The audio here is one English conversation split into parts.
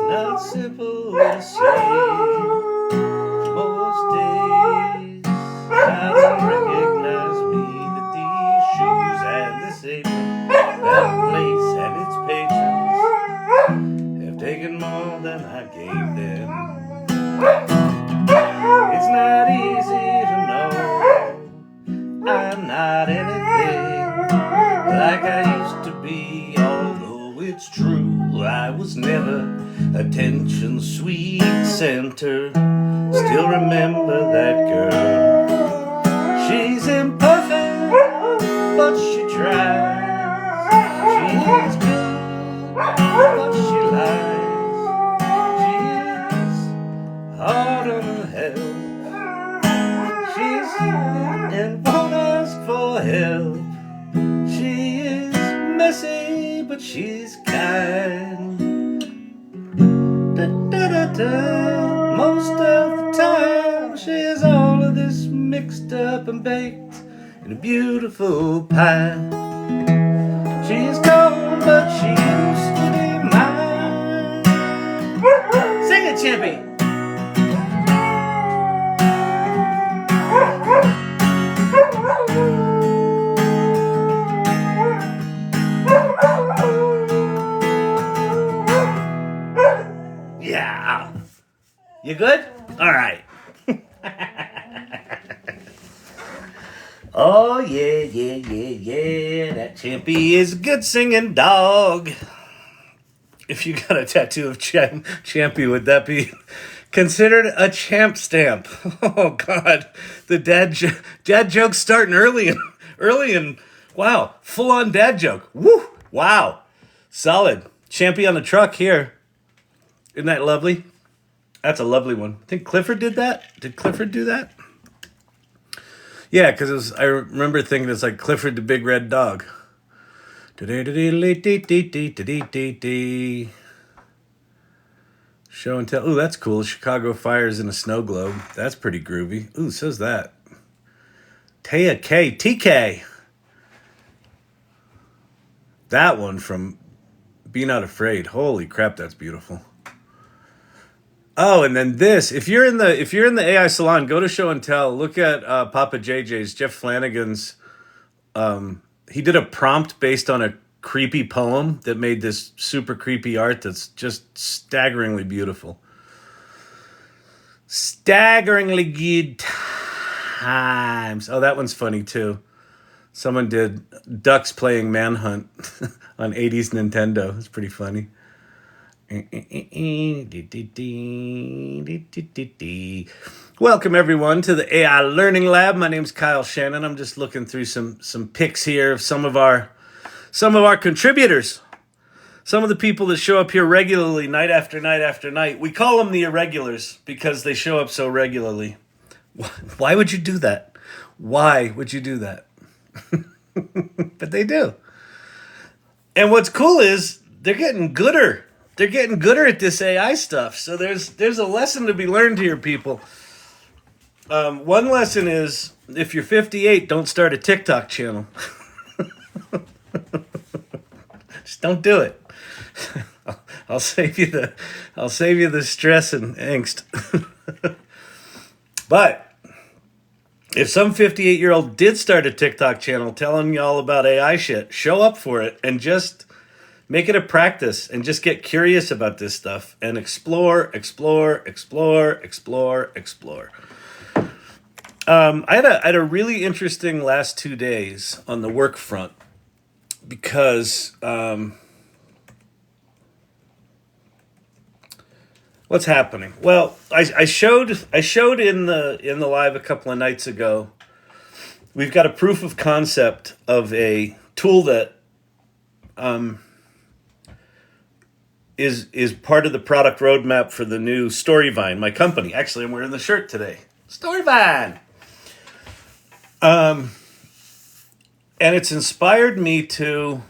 Not simple to say. Most days I don't recognize me that these shoes and this apron, that place and its patrons have taken more than I gave them. It's not easy to know I'm not anything like I used to be, although it's true I was never attention sweet center. Still remember that girl. She's imperfect, but she tries. She's good, but she lies. She is hard on her health. She's and won't ask for help. She is messy, but she's kind. Most of the time, she has all of this mixed up and baked in a beautiful pie. She's gone, but she used to be mine. Sing it, Chimpy. Yeah. You good? All right. Oh, yeah. That Champy is a good singing dog. If you got a tattoo of Champy, would that be considered a champ stamp? Oh, God. The dad joke's starting early and wow, full-on dad joke. Woo! Wow. Solid. Champy on the truck here. Isn't that lovely? That's a lovely one. I think Clifford did that. Did Clifford do that? Yeah, because I remember thinking it's like Clifford the Big Red Dog. Show and tell. Ooh, that's cool. Chicago fires in a snow globe. That's pretty groovy. Ooh, says that. Taya K. TK. That one from Be Not Afraid. Holy crap, that's beautiful. Oh, and then this. If you're in the AI Salon, go to Show and Tell. Look at Papa JJ's, Jeff Flanagan's. He did a prompt based on a creepy poem that made this super creepy art that's just staggeringly beautiful. Staggeringly good times. Oh, that one's funny too. Someone did ducks playing Manhunt on 80s Nintendo. It's pretty funny. Welcome everyone to the AI Learning Lab. My name's Kyle Shannon. I'm just looking through some pics here of some of our contributors. Some of the people that show up here regularly, night after night after night. We call them the irregulars because they show up so regularly. Why would you do that? Why would you do that? But they do. And what's cool is they're getting gooder. They're getting gooder at this AI stuff. So there's a lesson to be learned here, people. One lesson is if you're 58, don't start a TikTok channel. Just don't do it. I'll save you the stress and angst. But if some 58-year-old did start a TikTok channel telling you all about AI shit, show up for it and just make it a practice and just get curious about this stuff and explore. I had a really interesting last 2 days on the work front because what's happening? Well, I showed in the live a couple of nights ago. We've got a proof of concept of a tool that is part of the product roadmap for the new Storyvine, my company. Actually, I'm wearing the shirt today. Storyvine. And it's inspired me to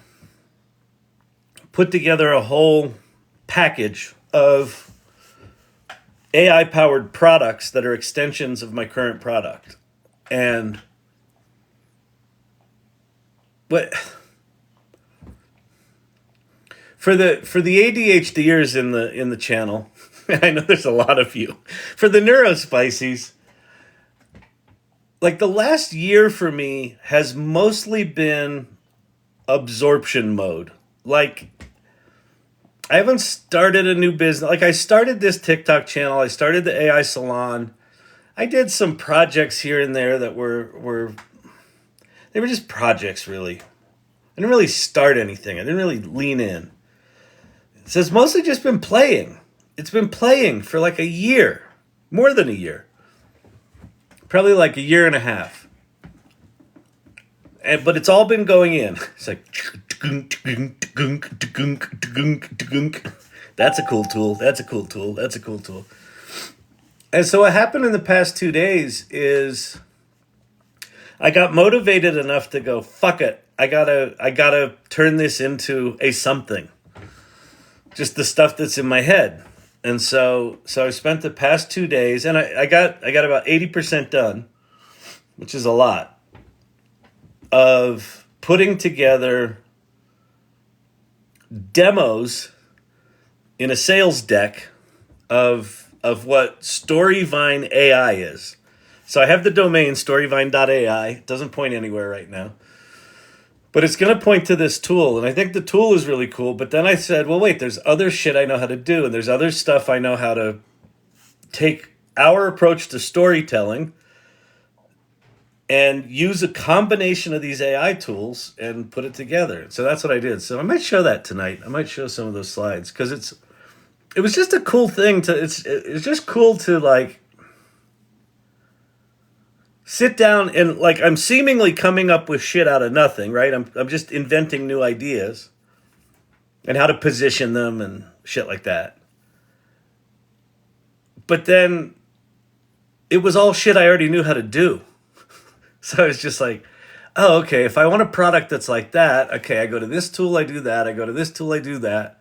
put together a whole package of AI-powered products that are extensions of my current product. And what for the ADHDers in the channel, I know there's a lot of you. For the neurospicies, like the last year for me has mostly been absorption mode. Like I haven't started a new business. Like I started this TikTok channel, I started the AI Salon. I did some projects here and there that were they were just projects really. I didn't really start anything. I didn't really lean in. So it's mostly just been playing. It's been playing for like a year, more than a year. Probably like a year and a half. But it's all been going in. It's like, that's a cool tool. That's a cool tool. That's a cool tool. And so what happened in the past 2 days is I got motivated enough to go, fuck it. I gotta turn this into a something. Just the stuff that's in my head. And so I spent the past 2 days, and I got about 80% done, which is a lot, of putting together demos in a sales deck of what Storyvine AI is. So I have the domain storyvine.ai. It doesn't point anywhere right now. But it's going to point to this tool, and I think the tool is really cool. But then I said, well, wait, there's other shit I know how to do, and there's other stuff I know how to take our approach to storytelling and use a combination of these AI tools and put it together. So that's what I did. So I might show that tonight. I might show some of those slides because it was just a cool thing to. It's just cool to like sit down and like I'm seemingly coming up with shit out of nothing, right? I'm just inventing new ideas and how to position them and shit like that. But then it was all shit I already knew how to do. So I was just like, oh, okay, if I want a product that's like that, okay, I go to this tool, I do that. I go to this tool, I do that.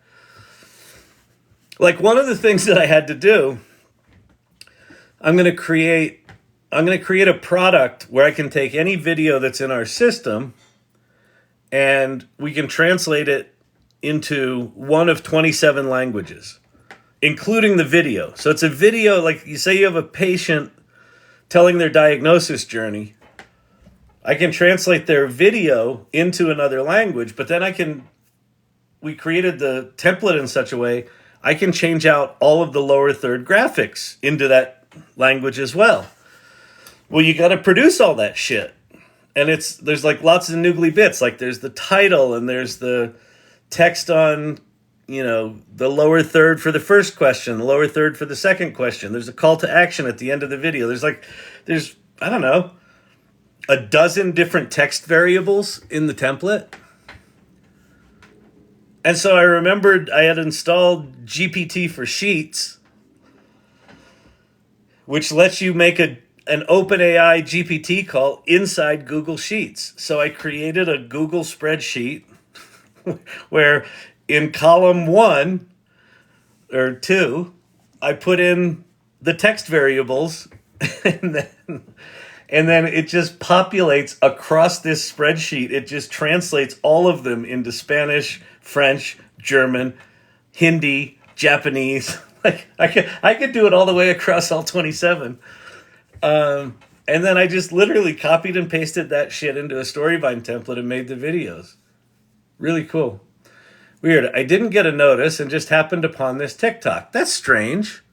Like one of the things that I had to do, I'm going to create a product where I can take any video that's in our system and we can translate it into one of 27 languages, including the video. So it's a video, like you say you have a patient telling their diagnosis journey. I can translate their video into another language, but then we created the template in such a way I can change out all of the lower third graphics into that language as well. Well, you got to produce all that shit. And there's like lots of noogly bits. Like there's the title and there's the text on, the lower third for the first question, the lower third for the second question. There's a call to action at the end of the video. There's I don't know, a dozen different text variables in the template. And so I remembered I had installed GPT-For-Sheets, which lets you make an OpenAI GPT call inside Google Sheets. So I created a Google spreadsheet where in column 1 or 2, I put in the text variables and then it just populates across this spreadsheet. It just translates all of them into Spanish, French, German, Hindi, Japanese. Like I could do it all the way across all 27. And then I just literally copied and pasted that shit into a Storyvine template and made the videos. Really cool. Weird. I didn't get a notice and just happened upon this TikTok. That's strange.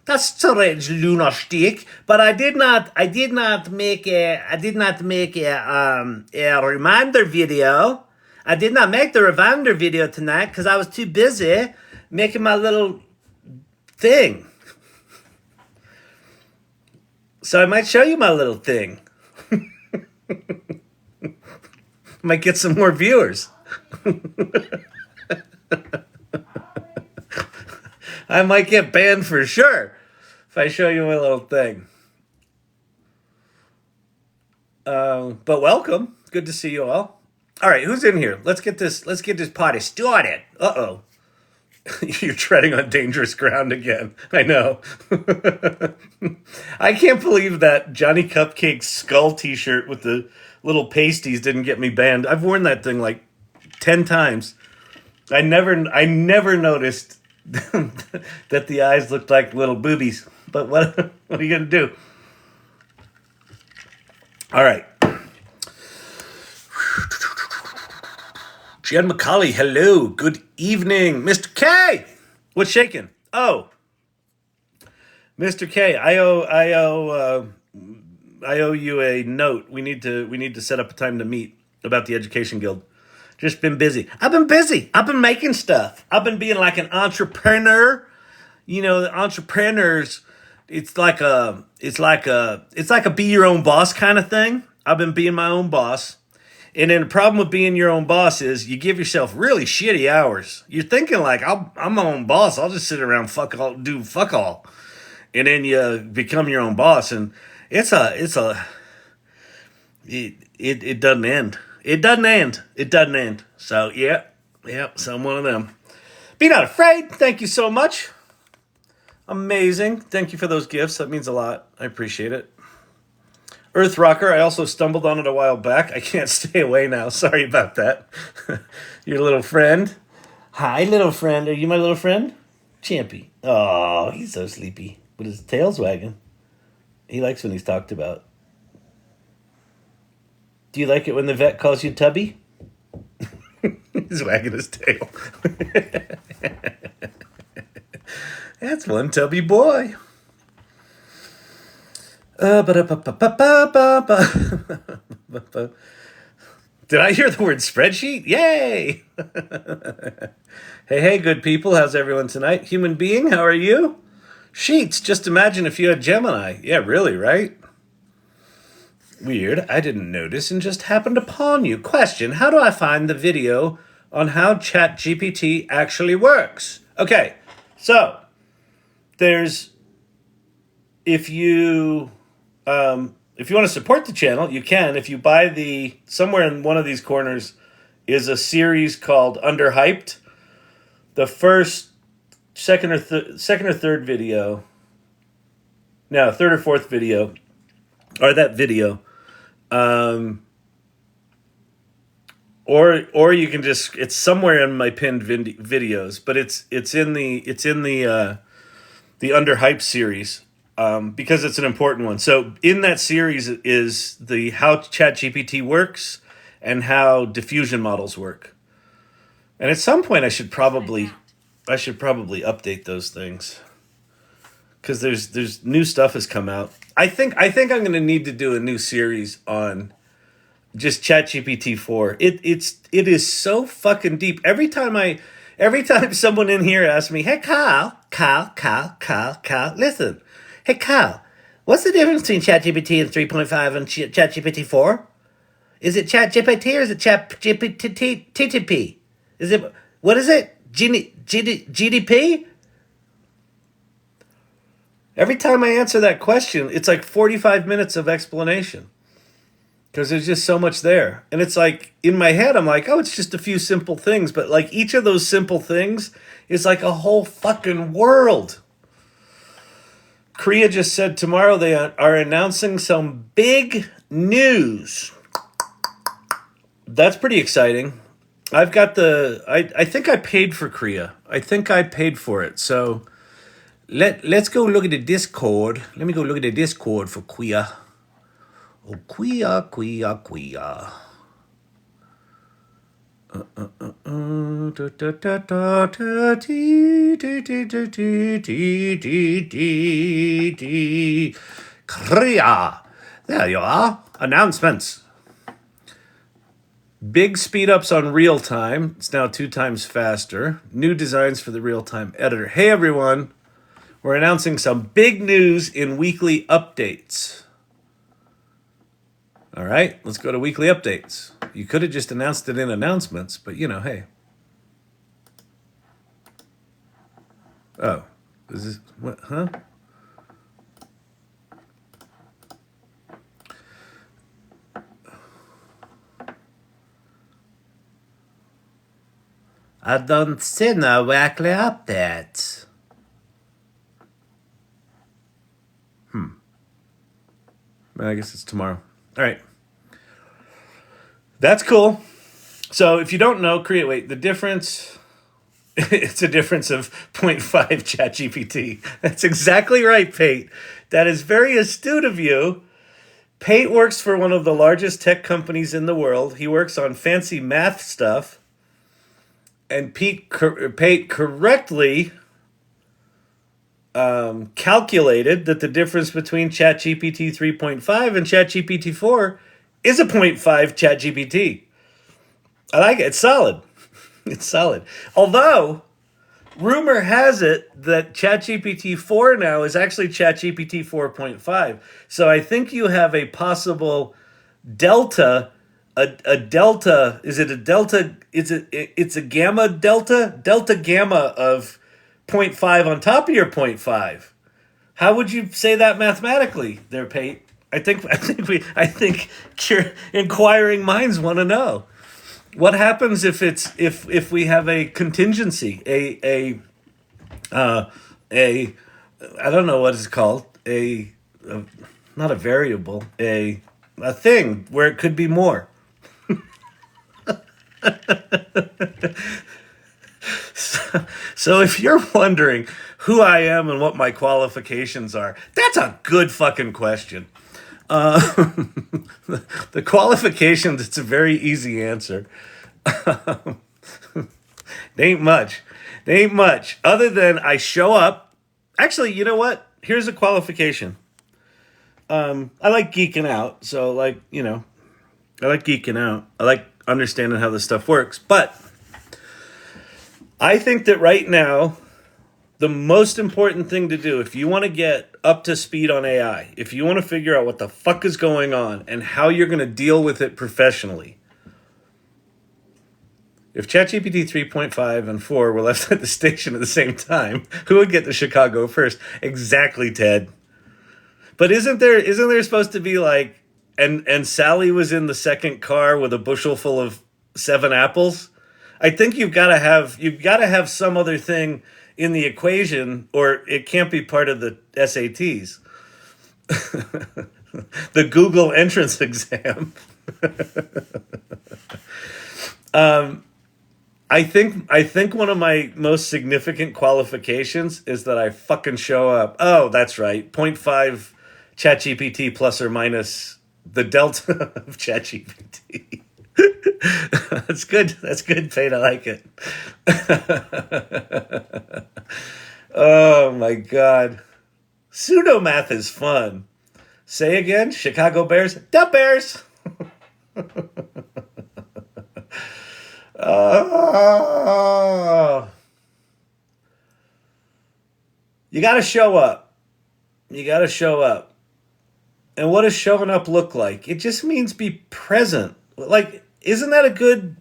That's strange, lunatic. But I did not make a reminder video. I did not make the reminder video tonight because I was too busy making my little thing. So I might show you my little thing. Might get some more viewers. I might get banned for sure if I show you my little thing. But welcome. Good to see you all. All right, who's in here? Let's get this party started. Uh-oh. You're treading on dangerous ground again. I know. I can't believe that Johnny Cupcake's skull t-shirt with the little pasties didn't get me banned. I've worn that thing like 10 times. I never noticed that the eyes looked like little boobies. But what are you going to do? All right. Jen McCauley, hello. Good evening. Mr. K, what's shaking? Oh, Mr. K, I owe you a note. We need to set up a time to meet about the Education Guild. Just been busy. I've been busy. I've been making stuff. I've been being like an entrepreneur. You know, the entrepreneurs, it's like a be your own boss kind of thing. I've been being my own boss. And then the problem with being your own boss is you give yourself really shitty hours. You're thinking like, I'm my own boss. I'll just sit around do fuck all. And then you become your own boss, and it doesn't end. It doesn't end. So yeah, so I'm one of them. Be not afraid. Thank you so much. Amazing. Thank you for those gifts. That means a lot. I appreciate it. Earth Rocker, I also stumbled on it a while back. I can't stay away now. Sorry about that. Your little friend. Hi, little friend. Are you my little friend? Champy. Oh, he's so sleepy. But his tail's wagging. He likes when he's talked about. Do you like it when the vet calls you Tubby? He's wagging his tail. That's one tubby boy. Did I hear the word spreadsheet? Yay! Hey, good people. How's everyone tonight? Human being, how are you? Sheets, just imagine if you had Gemini. Yeah, really, right? Weird. I didn't notice and just happened upon you. Question, how do I find the video on how Chat-GPT actually works? Okay, so there's... If you want to support the channel, you can. If you buy somewhere in one of these corners is a series called Underhyped. The first, second or third video, no, third or fourth video, or that video, or you can just, it's somewhere in my pinned videos, but it's in the Underhyped series. Because it's an important one. So in that series is the how Chat-GPT works and how diffusion models work. And at some point I should probably update those things. Because there's new stuff has come out. I think I'm going to need to do a new series on just Chat-GPT-4. It is so fucking deep. Every time someone in here asks me, "Hey Kyle, listen. Hey, Kyle, what's the difference between ChatGPT and 3.5 and ChatGPT4? Is it ChatGPT or is it ChatGPT? What is it? GDP? Every time I answer that question, it's like 45 minutes of explanation. Because there's just so much there. And it's like, in my head, I'm like, oh, it's just a few simple things. But like each of those simple things is like a whole fucking world. Korea just said tomorrow they are announcing some big news. That's pretty exciting. I've got I think I paid for Korea. I think I paid for it. So let's go look at the Discord. Let me go look at the Discord for Korea. Oh, Korea. Korea. There you are. Announcements. Big speed ups on real time. It's now 2 times faster. New designs for the real time editor. Hey everyone. We're announcing some big news in weekly updates. All right, let's go to weekly updates. You could have just announced it in announcements, but hey. Oh, is this what? Huh? I don't see no weekly updates. I guess it's tomorrow. All right. That's cool. So if you don't know, the difference, it's a difference of 0.5 ChatGPT. That's exactly right, Pate. That is very astute of you. Pate works for one of the largest tech companies in the world. He works on fancy math stuff. And Pate correctly calculated that the difference between ChatGPT 3.5 and ChatGPT 4 is a 0.5 ChatGPT. I like it. It's solid. It's solid. Although, rumor has it that ChatGPT 4 now is actually ChatGPT 4.5. So I think you have a possible delta. A delta. Is it a delta? It's a gamma delta? Delta gamma of 0.5 on top of your 0.5. How would you say that mathematically there, Pate? I think inquiring minds want to know. What happens if we have a contingency, a I don't know what it's called, not a variable, a thing where it could be more. So if you're wondering who I am and what my qualifications are, that's a good fucking question. The qualifications, it's a very easy answer. They ain't much. Other than I show up. Actually, you know what? Here's a qualification. I like geeking out. So, I like geeking out. I like understanding how this stuff works. But I think that right now, the most important thing to do, if you want to get up to speed on AI, if you want to figure out what the fuck is going on and how you're going to deal with it professionally, if ChatGPT 3.5 and 4 were left at the station at the same time, who would get to Chicago first? Exactly, Ted. But isn't there supposed to be and Sally was in the second car with a bushel full of 7 apples? I think you've got to have some other thing in the equation, or it can't be part of the SATs. The Google entrance exam. I think one of my most significant qualifications is that I fucking show up. Oh, that's right. 0.5 ChatGPT plus or minus the delta of ChatGPT. That's good. That's good, Pate. I like it. Oh my God. Pseudomath is fun. Say again, Chicago Bears. The Bears. You got to show up. And what does showing up look like? It just means be present. Isn't that a good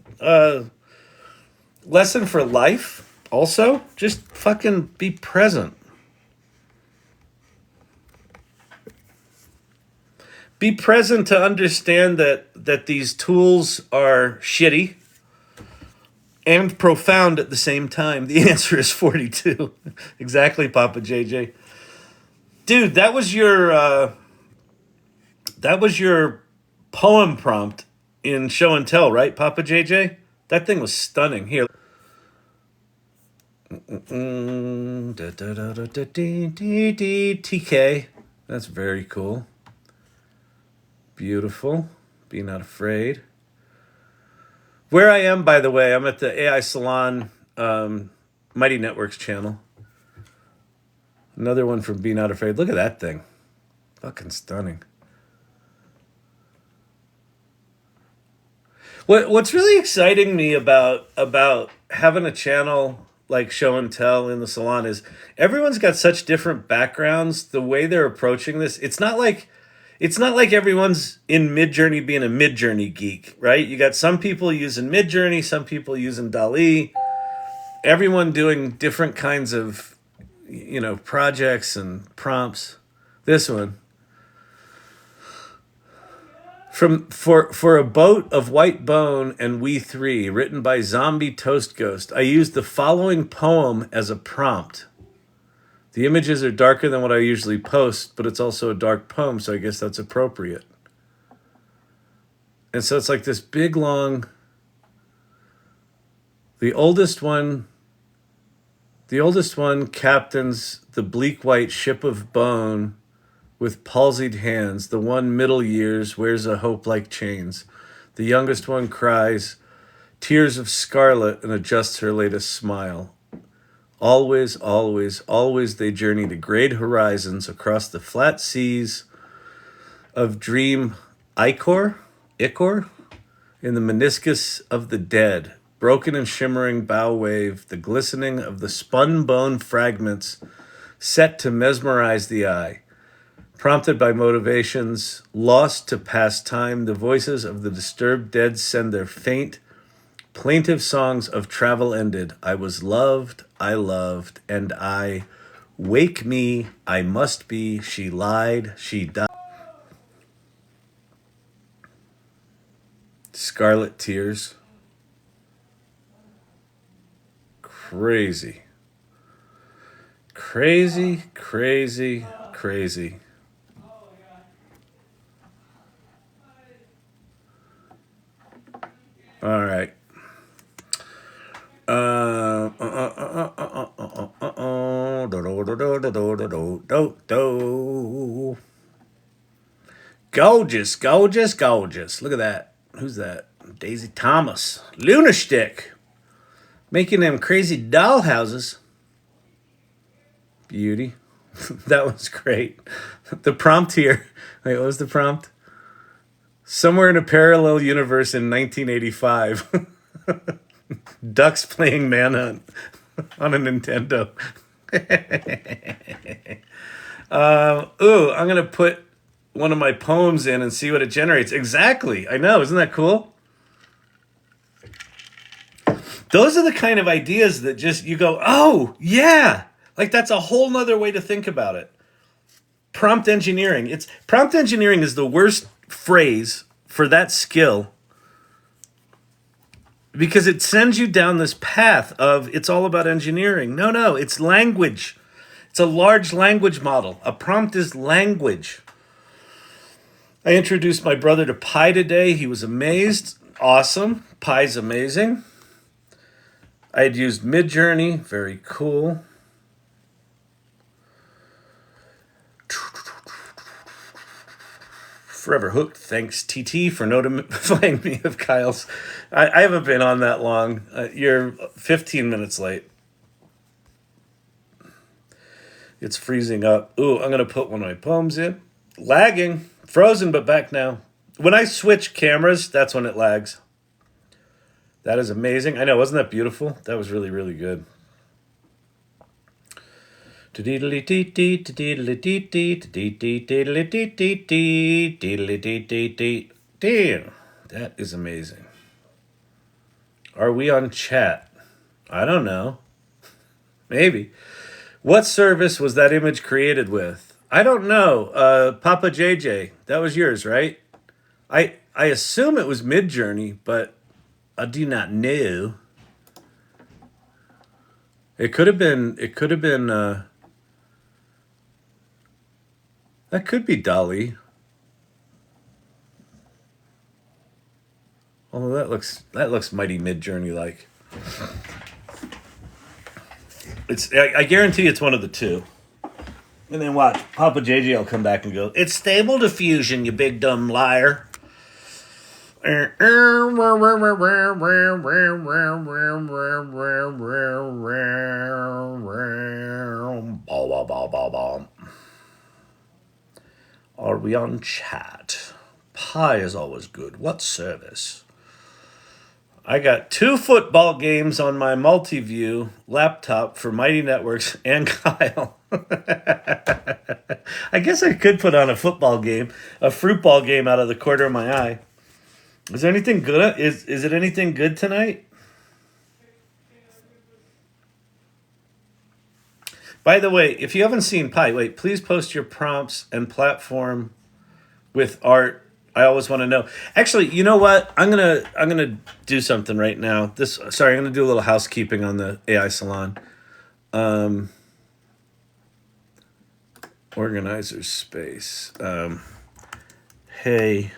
lesson for life? Also, just fucking be present. Be present to understand that these tools are shitty and profound at the same time. The answer is 42. Exactly, Papa JJ. Dude, that was your poem prompt in Show and Tell, right, Papa JJ? That thing was stunning. Here. TK. That's very cool. Beautiful. Be not afraid. Where I am, by the way, I'm at the AI-Salon Mighty Networks channel. Another one from Be Not Afraid. Look at that thing. Fucking stunning. What's really exciting me about having a channel like Show and Tell in the salon is everyone's got such different backgrounds. The way they're approaching this, it's not like everyone's in Midjourney being a Midjourney geek, right? You got some people using Midjourney, some people using DALL-E, everyone doing different kinds of, projects and prompts. This one. For a boat of white bone and we three, written by Zombie Toast Ghost, I used the following poem as a prompt. The images are darker than what I usually post, but it's also a dark poem, so I guess that's appropriate. And so it's like this big, long... The oldest one captains the bleak white ship of bone with palsied hands. The one middle years wears a hope like chains. The youngest one cries tears of scarlet and adjusts her latest smile. Always, always, always they journey to great horizons across the flat seas of dream ichor, in the meniscus of the dead. Broken and shimmering bow wave, the glistening of the spun bone fragments set to mesmerize the eye. Prompted by motivations, lost to past time, the voices of the disturbed dead send their faint, plaintive songs of travel ended. I was loved, I loved, and I. Wake me, I must be, she lied, she died. Scarlet tears. Crazy. Crazy, crazy, crazy. All right. Gorgeous, gorgeous, gorgeous. Look at that. Who's that? Daisy Thomas. Lunarstick. Making them crazy dollhouses. Beauty. That was great. The prompt here. Wait, what was the prompt? Somewhere in a parallel universe in 1985. Ducks playing Manhunt on a Nintendo. I'm going to put one of my poems in and see what it generates. Exactly. I know. Isn't that cool? Those are the kind of ideas that just you go, oh, yeah. Like that's a whole nother way to think about it. Prompt engineering. Prompt engineering is the worst phrase for that skill because it sends you down this path of it's all about engineering. No, it's language. It's a large language model. A prompt is language. I introduced my brother to Pi today. He was amazed. Awesome. Pi's amazing. I had used Midjourney. Very cool. Forever Hooked. Thanks, TT, for notifying me of Kyle's. I haven't been on that long. You're 15 minutes late. It's freezing up. Ooh, I'm going to put one of my poems in. Lagging. Frozen, but back now. When I switch cameras, that's when it lags. That is amazing. I know, wasn't that beautiful? That was really, really good. Damn, that is amazing. Are we on chat? I don't know. Maybe. What service was that image created with? I don't know. Papa JJ, that was yours, right? I assume it was Midjourney, but I do not know. It could have been. That could be Dolly. Although that looks mighty Midjourney like. I guarantee it's one of the two. And then watch, Papa JJ will come back and go, it's Stable Diffusion, you big dumb liar. Are we on chat? Pi is always good. What service? I got 2 football games on my multi-view laptop for Mighty Networks and Kyle. I guess I could put on a football game, a fruit ball game out of the corner of my eye. Is there anything good? Is it anything good tonight? By the way, if you haven't seen Pi, please post your prompts and platform with art I always want to know. Actually, you know what? I'm gonna do something right now. I'm gonna do a little housekeeping on the AI Salon. Organizer space. Hey,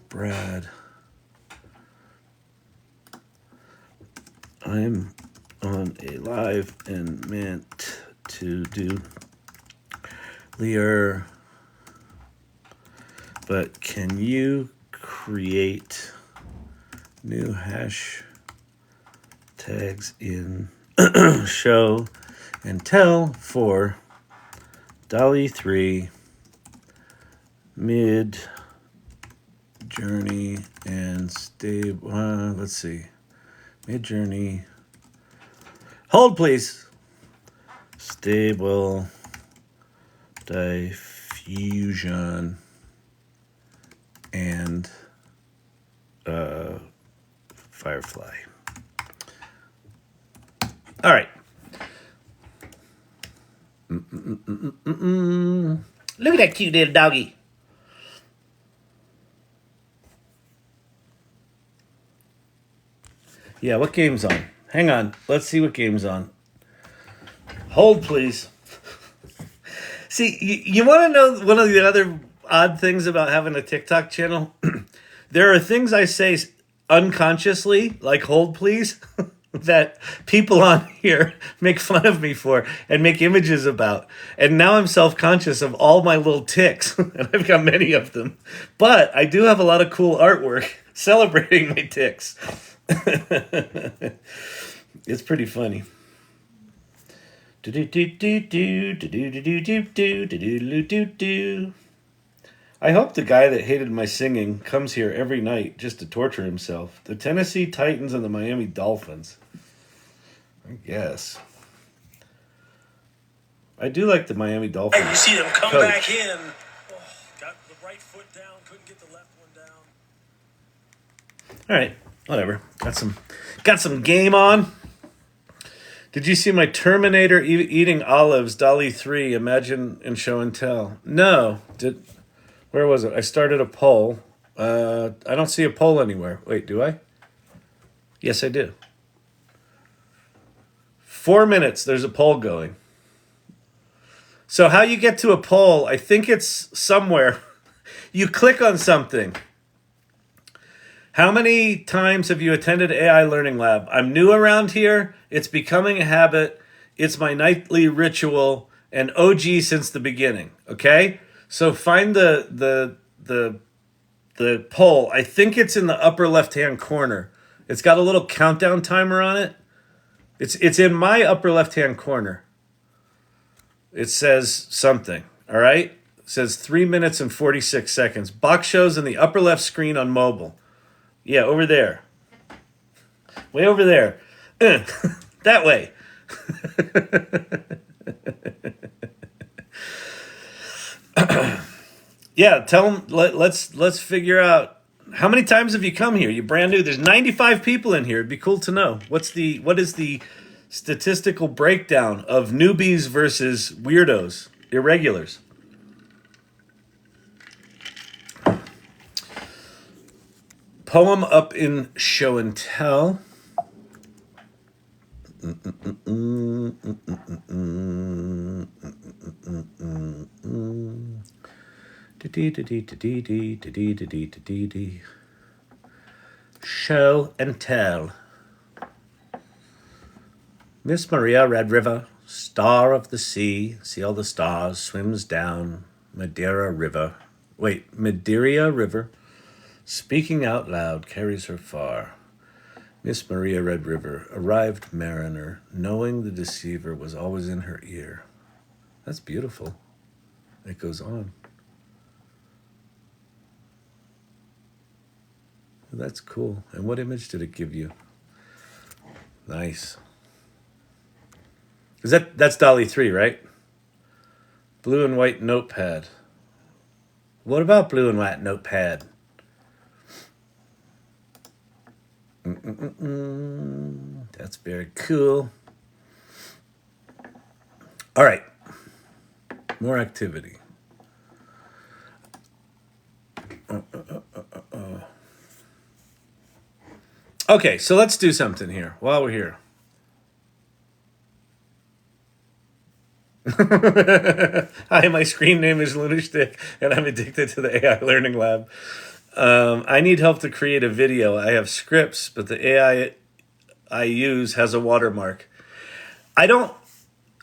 Brad, I'm on a live and meant to do Lear, but can you create new hash tags in show and tell for DALL-E 3 mid journey and stable. Let's see, mid journey. Hold, please. Stable diffusion and Firefly. All right. Look at that cute little doggy. Yeah, what game's on? Hang on. Let's see what game's on. Hold, please. See, you want to know one of the other odd things about having a TikTok channel? There are things I say unconsciously, like hold, please, that people on here make fun of me for and make images about. And now I'm self-conscious of all my little tics, and I've got many of them. But I do have a lot of cool artwork celebrating my tics. It's pretty funny. I hope the guy that hated my singing comes here every night just to torture himself. The Tennessee Titans and the Miami Dolphins. I guess. I do like the Miami Dolphins. Hey, you see them come back in. Oh, got the right foot down, couldn't get the left one down. All right, whatever. Got some game on. Did you see my Terminator-Eating Olives, DALL-E 3, Imagine and Show and Tell? No. Where was it? I started a poll. I don't see a poll anywhere. Wait, do I? Yes, I do. 4 minutes, there's a poll going. So how you get to a poll, I think it's somewhere. You click on something. How many times have you attended AI Learning Lab? I'm new around here. It's becoming a habit. It's my nightly ritual and OG since the beginning. Okay? So find the poll. I think it's in the upper left-hand corner. It's got a little countdown timer on it. It's in my upper left-hand corner. It says something. All right? It says 3 minutes and 46 seconds. Box shows in the upper left screen on mobile. Yeah, over there. Way over there. That way. Yeah, tell them. Let's figure out how many times have you come here. You're brand new. There's 95 people in here. It'd be cool to know what is the statistical breakdown of newbies versus weirdos, irregulars. Poem up in show and tell. Show and tell. Miss Maria Red River, star of the sea, see all the stars, swims down Madeira River. Speaking out loud carries her far. Miss Maria Red River, arrived mariner, knowing the deceiver was always in her ear. That's beautiful. It goes on. That's cool. And what image did it give you? Nice. That's DALL-E 3, right? Blue and white notepad. What about blue and white notepad? That's very cool. All right. More activity. Okay, so let's do something here while we're here. Hi, my screen name is Lunarstick, and I'm addicted to the AI Learning Lab. I need help to create a video. I have scripts, but the AI I use has a watermark. I don't.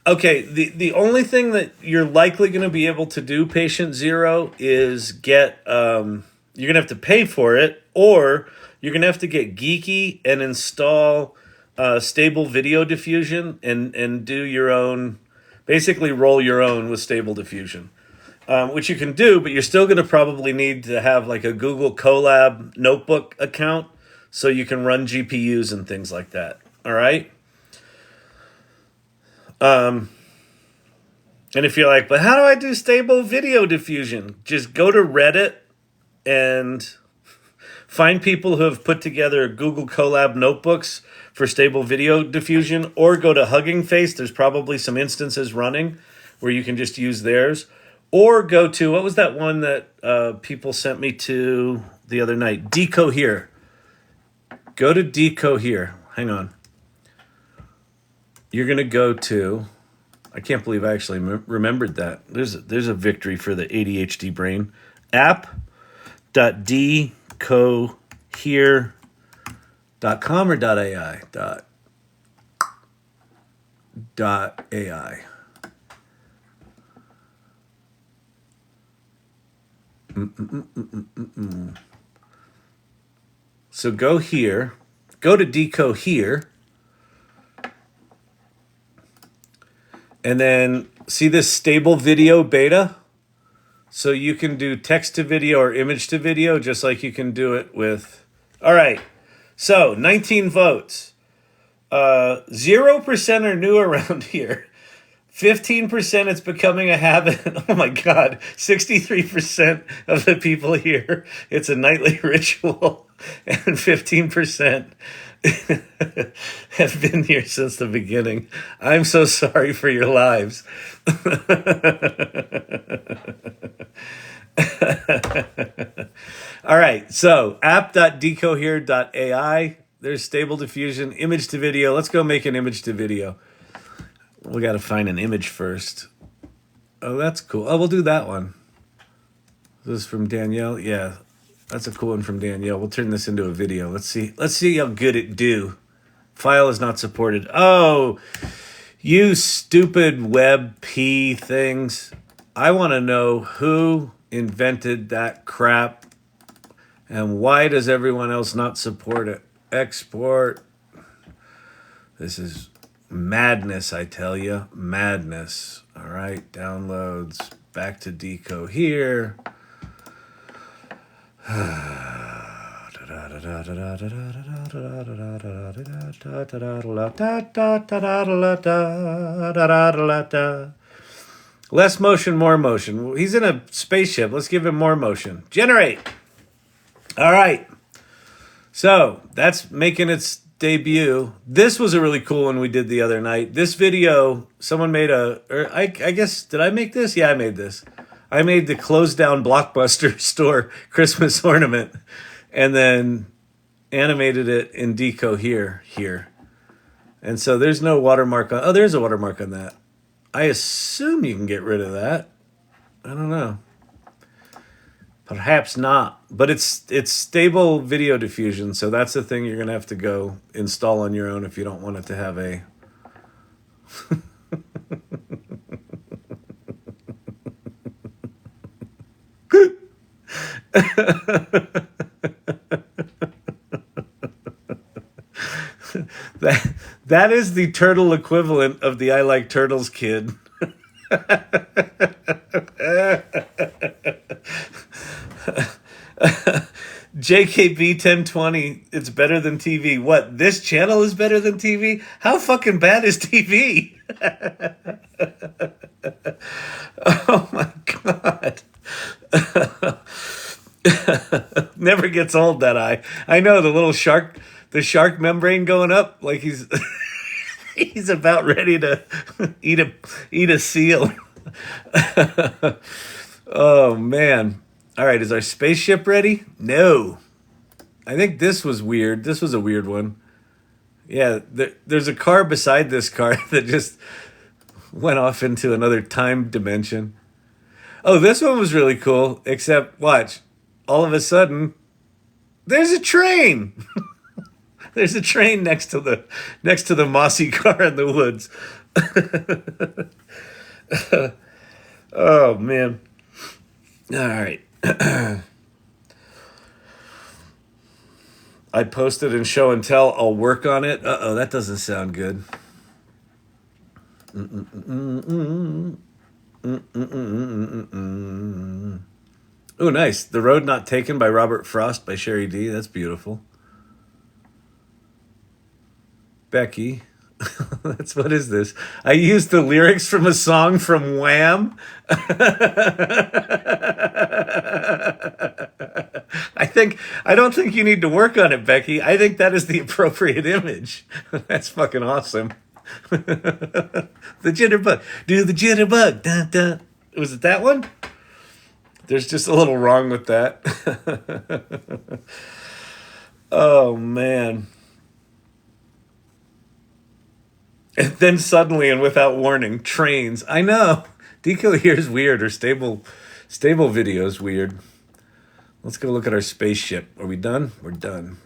Okay, the only thing that you're likely going to be able to do, patient zero, is get. You're going to have to pay for it, or you're going to have to get geeky and install Stable Video Diffusion and do your own. Basically, roll your own with Stable Diffusion. Which you can do, but you're still going to probably need to have like a Google Colab notebook account so you can run GPUs and things like that. All right? And if you're like, but how do I do stable video diffusion? Just go to Reddit and find people who have put together Google Colab notebooks for stable video diffusion, or go to Hugging Face. There's probably some instances running where you can just use theirs. Or go to, what was that one that people sent me to the other night? Decohere. Go to Decohere. Hang on. You're going to go to, I can't believe I actually remembered that. There's a victory for the ADHD brain. app.decohere.com or .ai? .ai. So go here, go to Decohere, and then see this stable video beta? So you can do text to video or image to video just like you can do it with... All right, so 19 votes. 0% are new around here. 15% it's becoming a habit. Oh my God. 63% of the people here, it's a nightly ritual. And 15% have been here since the beginning. I'm so sorry for your lives. All right. So app.decohere.ai. There's stable diffusion, image to video. Let's go make an image to video. We got to find an image first. Oh, that's cool. Oh, we'll do that one. This is from Danielle. Yeah, that's a cool one from Danielle. We'll turn this into a video. Let's see how good it do. File is not supported. Oh, you stupid web P things. I want to know who invented that crap and why does everyone else not support it? Export. This is madness, I tell you. Madness. All right, downloads. Back to Decohere. Less motion, more motion. He's in a spaceship. Let's give him more motion. Generate. All right. So that's making its debut. This was a really cool one we did the other night. This video, someone made I guess, did I make this? Yeah, I made this. I made the closed down Blockbuster store Christmas ornament and then animated it in Decohere here. And so there's no watermark on, oh, there's a watermark on that. I assume you can get rid of that. I don't know. Perhaps not, but it's stable video diffusion, so that's the thing you're going to have to go install on your own if you don't want it to have a... that is the turtle equivalent of the I Like Turtles kid. JKB 1020, it's better than TV. What? This channel is better than TV? How fucking bad is TV? Oh my God. Never gets old, that eye. I know, the little shark, the shark membrane going up like he's he's about ready to eat a seal. Oh man. All right, is our spaceship ready? No. I think this was weird. This was a weird one. Yeah, there's a car beside this car that just went off into another time dimension. Oh, this one was really cool, except watch. All of a sudden, there's a train. There's a train next to the mossy car in the woods. Oh man. All right. I posted in show and tell. I'll work on it. Uh-oh, that doesn't sound good. Oh, nice. The Road Not Taken by Robert Frost by Sherry D. That's beautiful. Becky. What is this? I used the lyrics from a song from Wham. I don't think you need to work on it, Becky. I think that is the appropriate image. That's fucking awesome. The jitterbug. Do the jitterbug. Dun, dun. Was it that one? There's just a little wrong with that. Oh, man. And then suddenly and without warning, trains. I know. Deco here is weird, or stable video is weird. Let's go look at our spaceship. Are we done? We're done.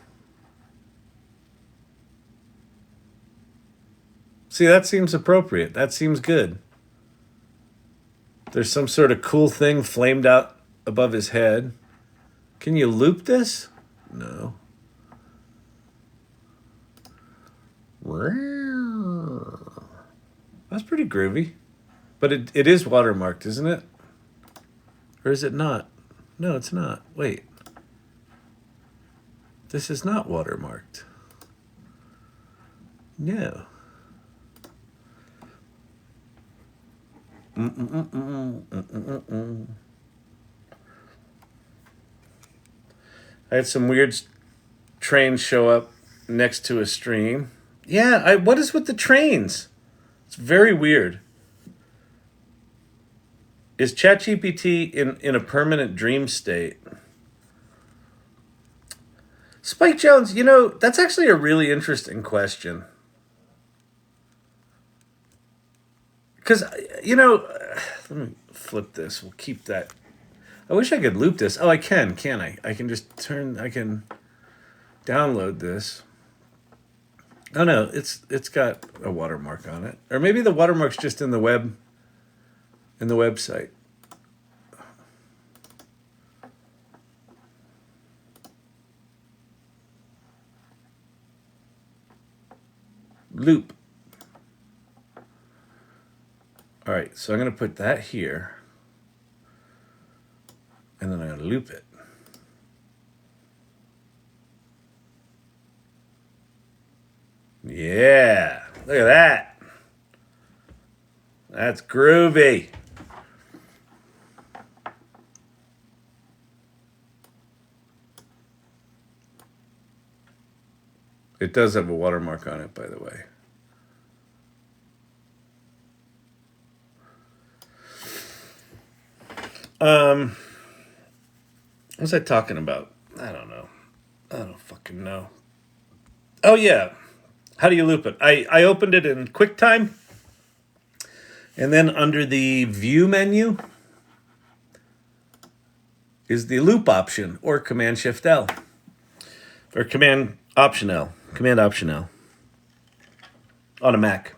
See, that seems appropriate. That seems good. There's some sort of cool thing flamed out above his head. Can you loop this? No. That's pretty groovy. But it is watermarked, isn't it? Or is it not? No, it's not. Wait. This is not watermarked. No. I had some weird trains show up next to a stream. Yeah, what is with the trains? It's very weird. Is ChatGPT in a permanent dream state? Spike Jones, that's actually a really interesting question. Because, let me flip this. We'll keep that. I wish I could loop this. Oh, I can I? I can download this. Oh, no, it's got a watermark on it. Or maybe the watermark's just in the website. Loop. All right, so I'm going to put that here. And then I'm going to loop it. Yeah, look at that. That's groovy. It does have a watermark on it, by the way. What was I talking about? I don't know. I don't fucking know. Oh, yeah. How do you loop it? I opened it in QuickTime. And then under the View menu is the loop option, or Command-Shift-L. Or Command-Option-L. Command-Option-L. On a Mac.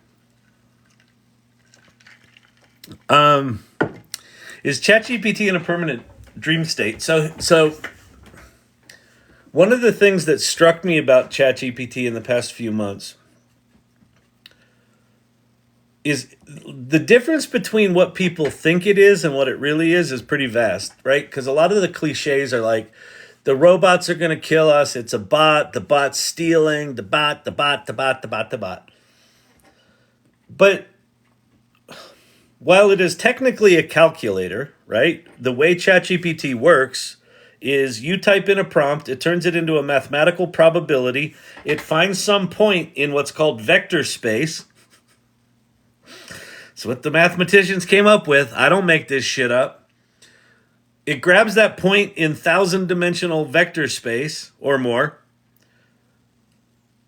Is ChatGPT in a permanent dream state? So one of the things that struck me about ChatGPT in the past few months is the difference between what people think it is and what it really is pretty vast, right? Because a lot of the cliches are like, the robots are going to kill us, it's a bot, the bot's stealing, the bot. But while it is technically a calculator, right, the way ChatGPT works is you type in a prompt, it turns it into a mathematical probability, it finds some point in what's called vector space. It's what the mathematicians came up with. I don't make this shit up. It grabs that point in 1,000-dimensional vector space or more,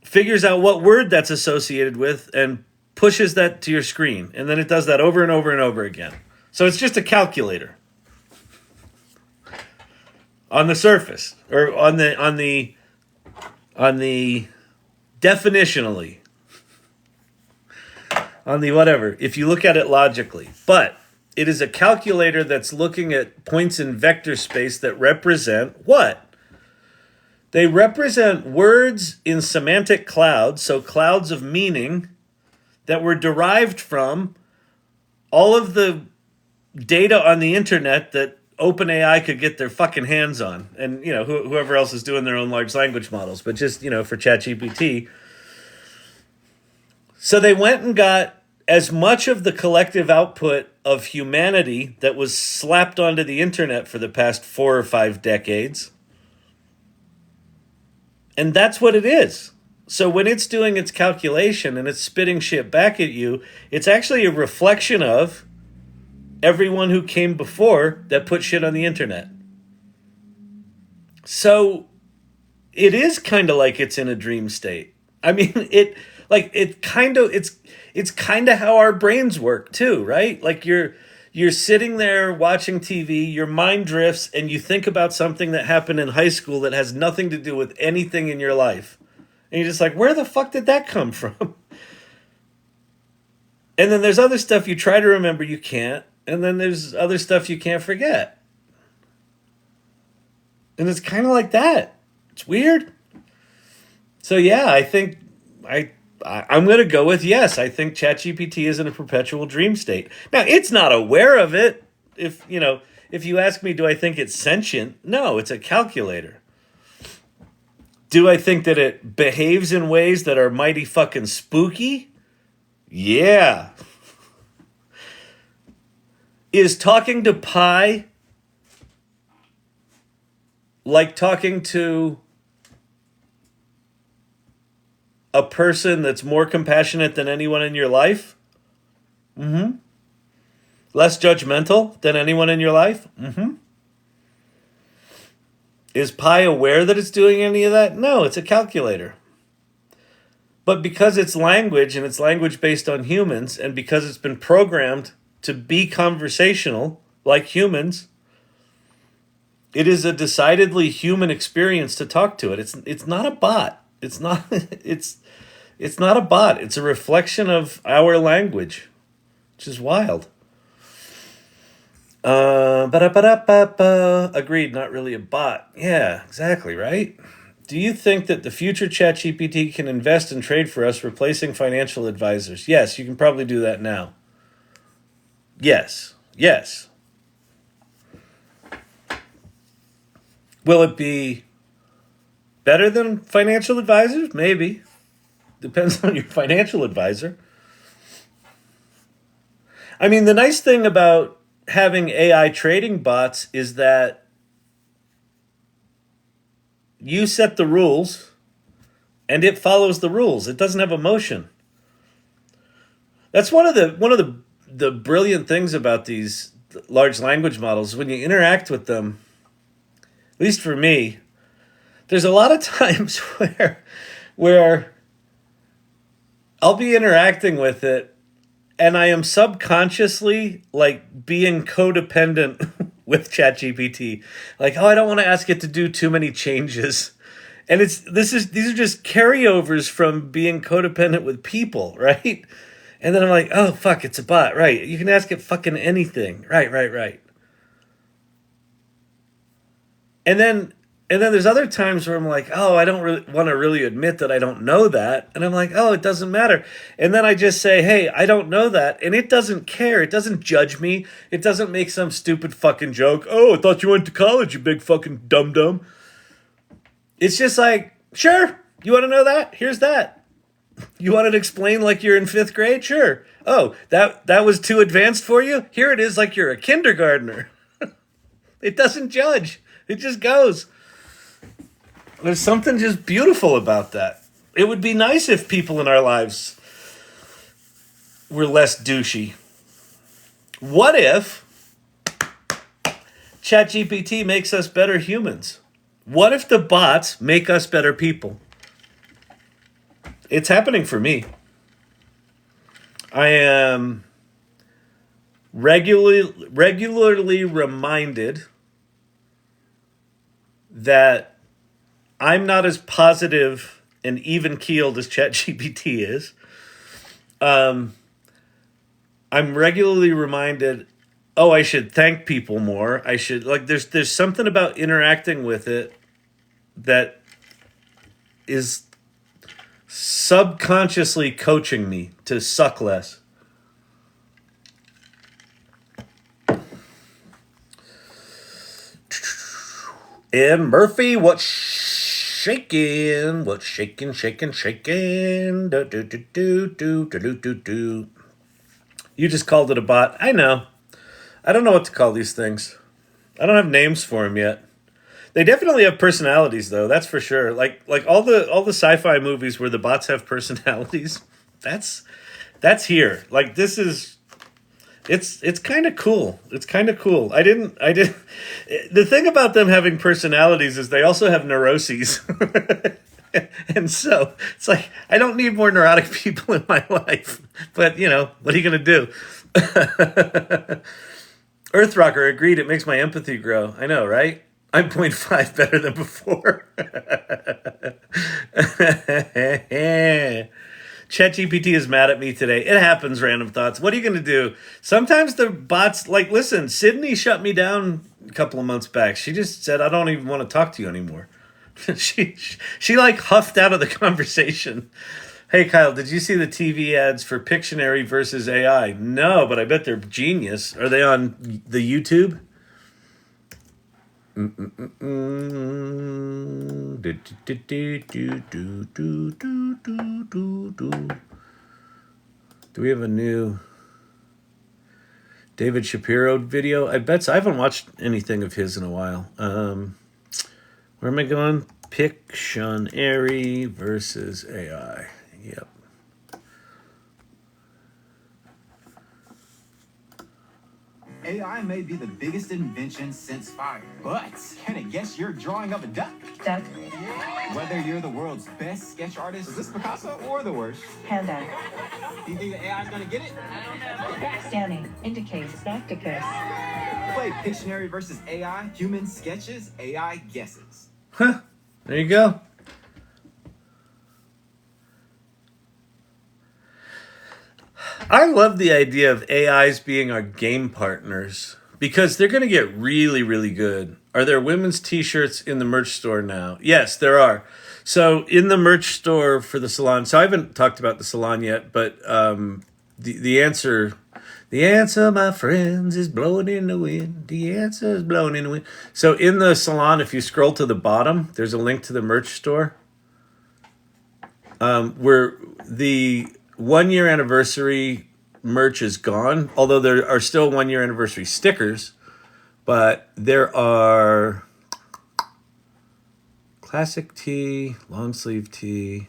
figures out what word that's associated with, and pushes that to your screen. And then it does that over and over and over again. So it's just a calculator on the surface, or on the definitionally, on the whatever, if you look at it logically. But it is a calculator that's looking at points in vector space that represent what? They represent words in semantic clouds, so clouds of meaning that were derived from all of the data on the internet that OpenAI could get their fucking hands on. And, you know, whoever else is doing their own large language models, but just, you know, for Chat-GPT. So they went and got as much of the collective output of humanity that was slapped onto the internet for the past 4 or 5 decades. And that's what it is. So when it's doing its calculation and it's spitting shit back at you, it's actually a reflection of everyone who came before that put shit on the internet. So it is kind of like it's in a dream state. I mean, it's kind of how our brains work too, right? Like you're sitting there watching TV, your mind drifts, and you think about something that happened in high school that has nothing to do with anything in your life. And you're just like, where the fuck did that come from? And then there's other stuff you try to remember, you can't. And then there's other stuff you can't forget. And it's kind of like that. It's weird. So yeah, I think I'm going to go with yes. I think ChatGPT is in a perpetual dream state. Now, it's not aware of it. If you ask me, do I think it's sentient? No, it's a calculator. Do I think that it behaves in ways that are mighty fucking spooky? Yeah. Is talking to Pi like talking to a person that's more compassionate than anyone in your life? Mm-hmm. Less judgmental than anyone in your life? Mm-hmm. Is Pi aware that it's doing any of that? No, it's a calculator. But because it's language, and it's language based on humans, and because it's been programmed to be conversational like humans, it is a decidedly human experience to talk to it. It's not a bot. It's not it's not a bot. It's a reflection of our language, which is wild. Agreed, not really a bot. Yeah, exactly, right? Do you think that the future ChatGPT can invest and trade for us, replacing financial advisors? Yes, you can probably do that now. Yes. Will it be better than financial advisors? Maybe. Depends on your financial advisor. I mean, the nice thing about having AI trading bots is that you set the rules and it follows the rules. It doesn't have emotion. That's one of the brilliant things about these large language models. When you interact with them, at least for me, there's a lot of times where I'll be interacting with it and I am subconsciously like being codependent with ChatGPT. Like, I don't want to ask it to do too many changes. And these are just carryovers from being codependent with people, right? And then I'm like, oh fuck, it's a bot, right? You can ask it fucking anything. Right. And then there's other times where I'm like, I don't really want to really admit that I don't know that. And I'm like, it doesn't matter. And then I just say, hey, I don't know that. And it doesn't care. It doesn't judge me. It doesn't make some stupid fucking joke. Oh, I thought you went to college, you big fucking dum-dum. It's just like, sure, you want to know that? Here's that. You want it explained like you're in 5th grade? Sure. Oh, that was too advanced for you? Here it is like you're a kindergartner. It doesn't judge. It just goes. There's something just beautiful about that. It would be nice if people in our lives were less douchey. What if ChatGPT makes us better humans? What if the bots make us better people? It's happening for me. I am regularly reminded that I'm not as positive and even-keeled as ChatGPT is. I'm regularly reminded, oh, I should thank people more. I should, like, there's something about interacting with it that is subconsciously coaching me to suck less. And Murphy, what's shaking? What's shaking, shaking, shaking? Do, do, do, do, do, do, do, do. You just called it a bot. I know. I don't know what to call these things. I don't have names for them yet. They definitely have personalities, though. That's for sure. Like all the sci-fi movies where the bots have personalities. That's here. Like, this is. It's kind of cool. It's kind of cool. I didn't. The thing about them having personalities is they also have neuroses. And so it's like, I don't need more neurotic people in my life. But, you know, what are you going to do? Earthrocker agreed. It makes my empathy grow. I know, right? I'm 0.5 better than before. ChatGPT is mad at me today. It happens, random thoughts. What are you going to do? Sometimes the bots, like, listen, Sydney shut me down a couple of months back. She just said, I don't even want to talk to you anymore. she like huffed out of the conversation. Hey, Kyle, did you see the TV ads for Pictionary-vs-AI? No, but I bet they're genius. Are they on the YouTube? Do we have a new David Shapiro video? I bet so. I haven't watched anything of his in a while. Where am I going? Pictionary-vs-AI. Yep. AI may be the biggest invention since fire, but can it guess you're drawing up a duck? Duck. Whether you're the world's best sketch artist, is this Picasso or the worst? Panda. Do you think the AI's gonna get it? Standing. Indicates octopus. Play Pictionary versus AI, human sketches, AI guesses. Huh. There you go. I love the idea of AIs being our game partners because they're going to get really, really good. Are there women's t-shirts in the merch store now? Yes, there are. So in the merch store for the salon, so I haven't talked about the salon yet, but the answer, my friends, is blowing in the wind. The answer is blowing in the wind. So in the salon, if you scroll to the bottom, there's a link to the merch store. Where the 1 year anniversary merch is gone, although there are still 1 year anniversary stickers, but there are classic tee, long sleeve tee.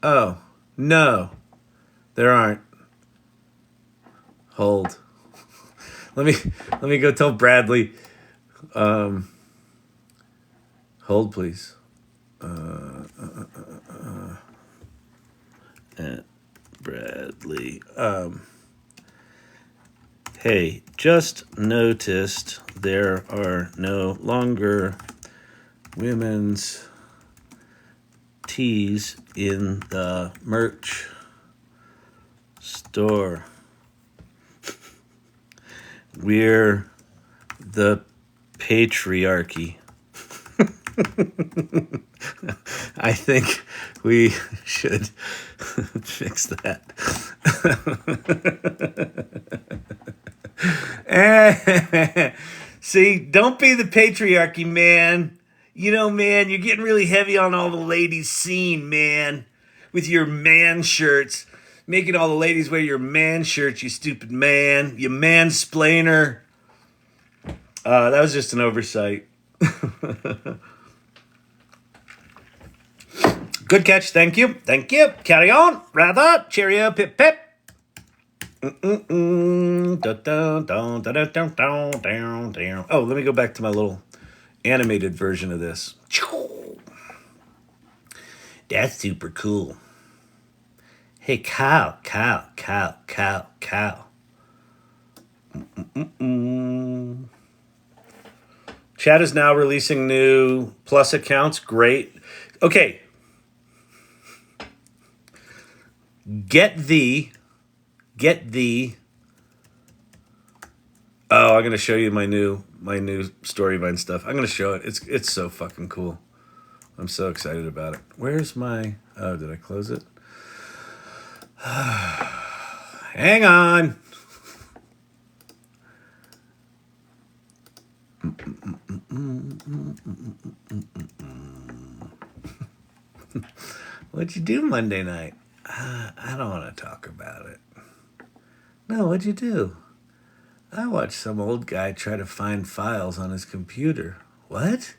Oh, no, there aren't. Hold. Let me go tell Bradley. Hold, please. Bradley. Hey, just noticed there are no longer women's tees in the merch store. We're the patriarchy. I think we should fix that. See, don't be the patriarchy, man. You know, man, you're getting really heavy on all the ladies' scene, man. With your man shirts. Making all the ladies wear your man shirts, you stupid man. You mansplainer. That was just an oversight. Good catch, thank you. Thank you. Carry on. Rather. Cheerio, pip, pip. Oh, let me go back to my little animated version of this. That's super cool. Hey, cow. Chat is now releasing new Plus accounts. Great. Okay. Get the. Oh, I'm gonna show you my new Storyvine stuff. I'm gonna show it. It's so fucking cool. I'm so excited about it. Where's my? Oh, did I close it? Hang on. What'd you do Monday night? I don't want to talk about it. No, what'd you do? I watched some old guy try to find files on his computer. What?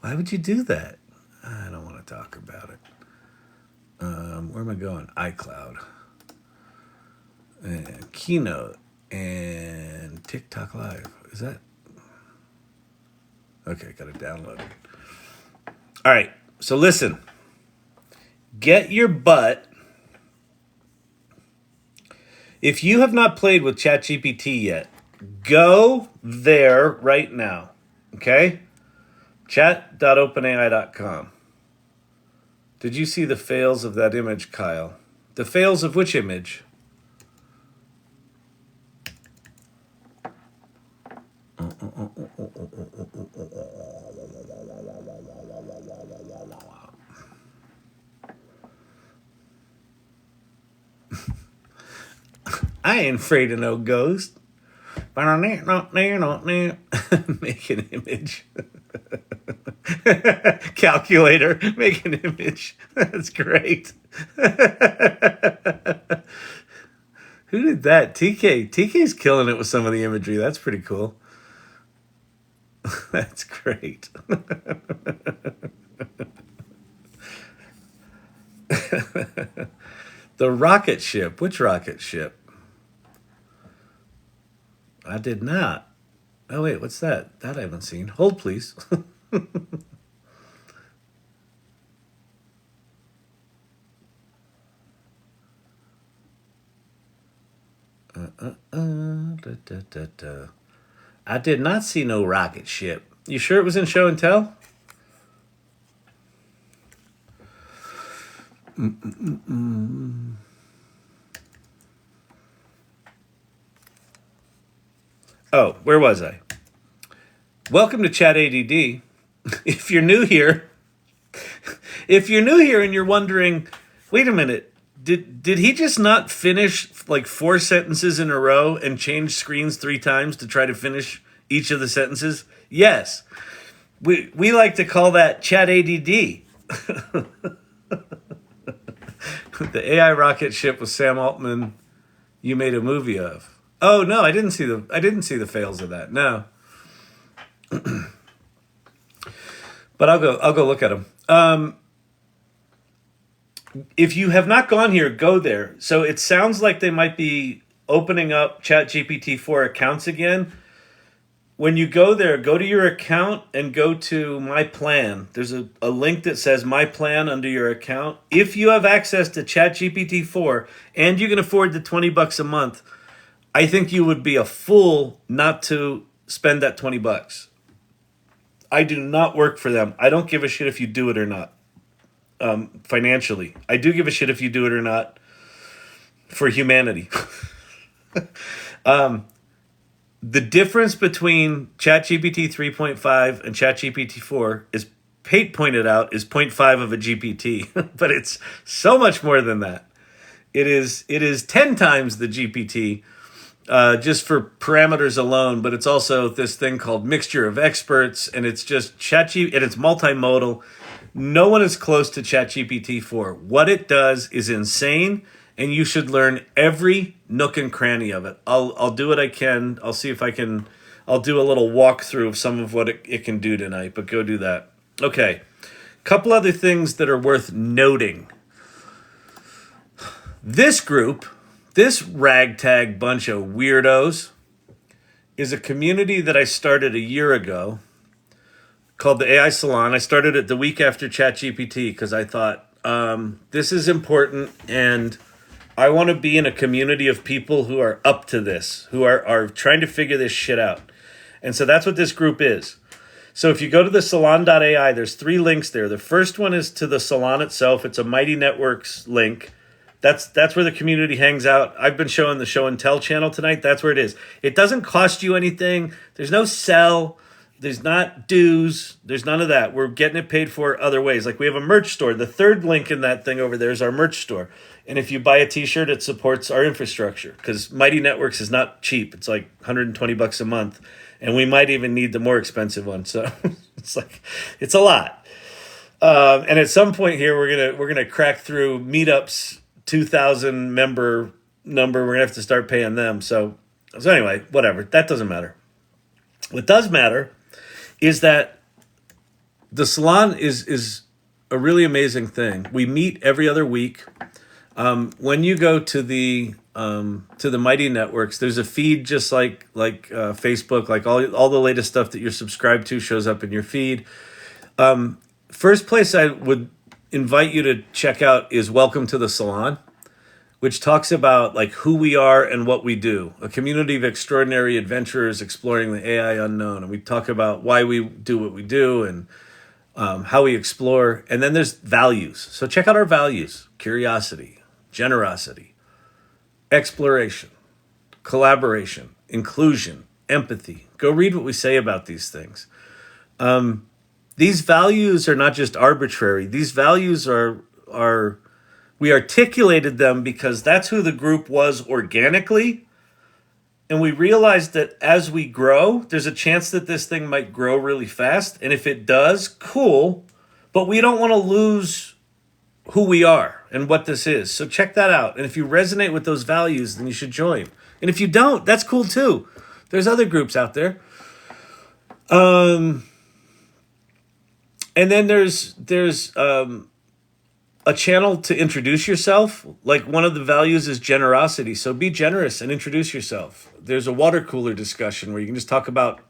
Why would you do that? I don't want to talk about it. Where am I going? iCloud. And Keynote. And TikTok Live. Is that? Okay, got to download it. All right, so listen. Get your butt. If you have not played with Chat-GPT yet, go there right now. Okay? Chat.openai.com. Did you see the fails of that image, Kyle? The fails of which image? I ain't afraid of no ghost. Make an image. Calculator, make an image. That's great. Who did that? TK. TK's killing it with some of the imagery. That's pretty cool. That's great. The rocket ship. Which rocket ship? I did not. Oh, wait, what's that? That I haven't seen. Hold, please. I did not see no rocket ship. You sure it was in show and tell? Oh, where was I? Welcome to Chat ADD. If you're new here and you're wondering, wait a minute, did he just not finish like 4 sentences in a row and change screens 3 times to try to finish each of the sentences? Yes. We like to call that Chat ADD. The AI rocket ship with Sam Altman you made a movie of. Oh no, I didn't see the fails of that. No. But I'll go look at them. If you have not gone here, go there. So it sounds like they might be opening up Chat-GPT4 accounts again. When you go there, go to your account and go to My Plan. There's a link that says My Plan under your account. If you have access to Chat-GPT4 and you can afford the $20 a month, I think you would be a fool not to spend that $20. I do not work for them. I don't give a shit if you do it or not. Financially. I do give a shit if you do it or not for humanity. The difference between ChatGPT 3.5 and ChatGPT 4 is Pate pointed out is 0.5 of a GPT, but it's so much more than that. It is 10 times the GPT just for parameters alone, but it's also this thing called mixture of experts, and it's just ChatGPT, and it's multimodal. No one is close to ChatGPT4. What it does is insane, and you should learn every nook and cranny of it. I'll do what I can. I'll see if I can. I'll do a little walkthrough of some of what it can do tonight, but go do that. Okay. Couple other things that are worth noting. This group, This ragtag bunch of weirdos is a community that I started a year ago called the AI Salon. I started it the week after Chat-GPT because I thought this is important and I want to be in a community of people who are up to this, who are trying to figure this shit out. And so that's what this group is. So if you go to the salon.ai, there's 3 links there. The first one is to the salon itself. It's a Mighty Networks link. That's where the community hangs out. I've been showing the Show and Tell channel tonight. That's where it is. It doesn't cost you anything. There's no sell. There's not dues. There's none of that. We're getting it paid for other ways. Like we have a merch store. The third link in that thing over there is our merch store. And if you buy a t-shirt, it supports our infrastructure because Mighty Networks is not cheap. It's like $120 a month. And we might even need the more expensive one. So it's a lot. And at some point here, we're gonna crack through Meetup's 2,000 member number. We're gonna have to start paying them. So anyway, whatever. That doesn't matter. What does matter is that the salon is a really amazing thing. We meet every other week. When you go to the Mighty Networks, there's a feed just like Facebook, like all the latest stuff that you're subscribed to shows up in your feed. First place I would invite you to check out is Welcome to the Salon, which talks about like who we are and what we do. A community of extraordinary adventurers exploring the AI unknown. And we talk about why we do what we do and how we explore. And then there's values. So check out our values: curiosity, generosity, exploration, collaboration, inclusion, empathy. Go read what we say about these things. These values are not just arbitrary. These values are we articulated them because that's who the group was organically. And we realized that as we grow, there's a chance that this thing might grow really fast. And if it does, cool. But we don't want to lose who we are and what this is. So check that out. And if you resonate with those values, then you should join. And if you don't, that's cool too. There's other groups out there. And then there's a channel to introduce yourself. Like one of the values is generosity. So be generous and introduce yourself. There's a water cooler discussion where you can just talk about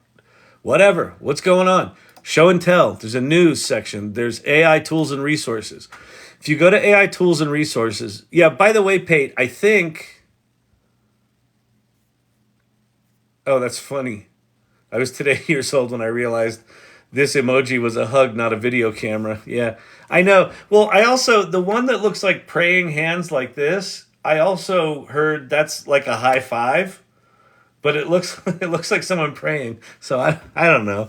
what's going on. Show and tell. There's a news section. There's AI tools and resources. If you go to AI tools and resources, yeah, by the way, Pate, I think, oh, that's funny. I was today years old when I realized this emoji was a hug, not a video camera. Yeah, I know. Well, I also, the one that looks like praying hands like this, I also heard that's like a high five, but it looks like someone praying. So I don't know.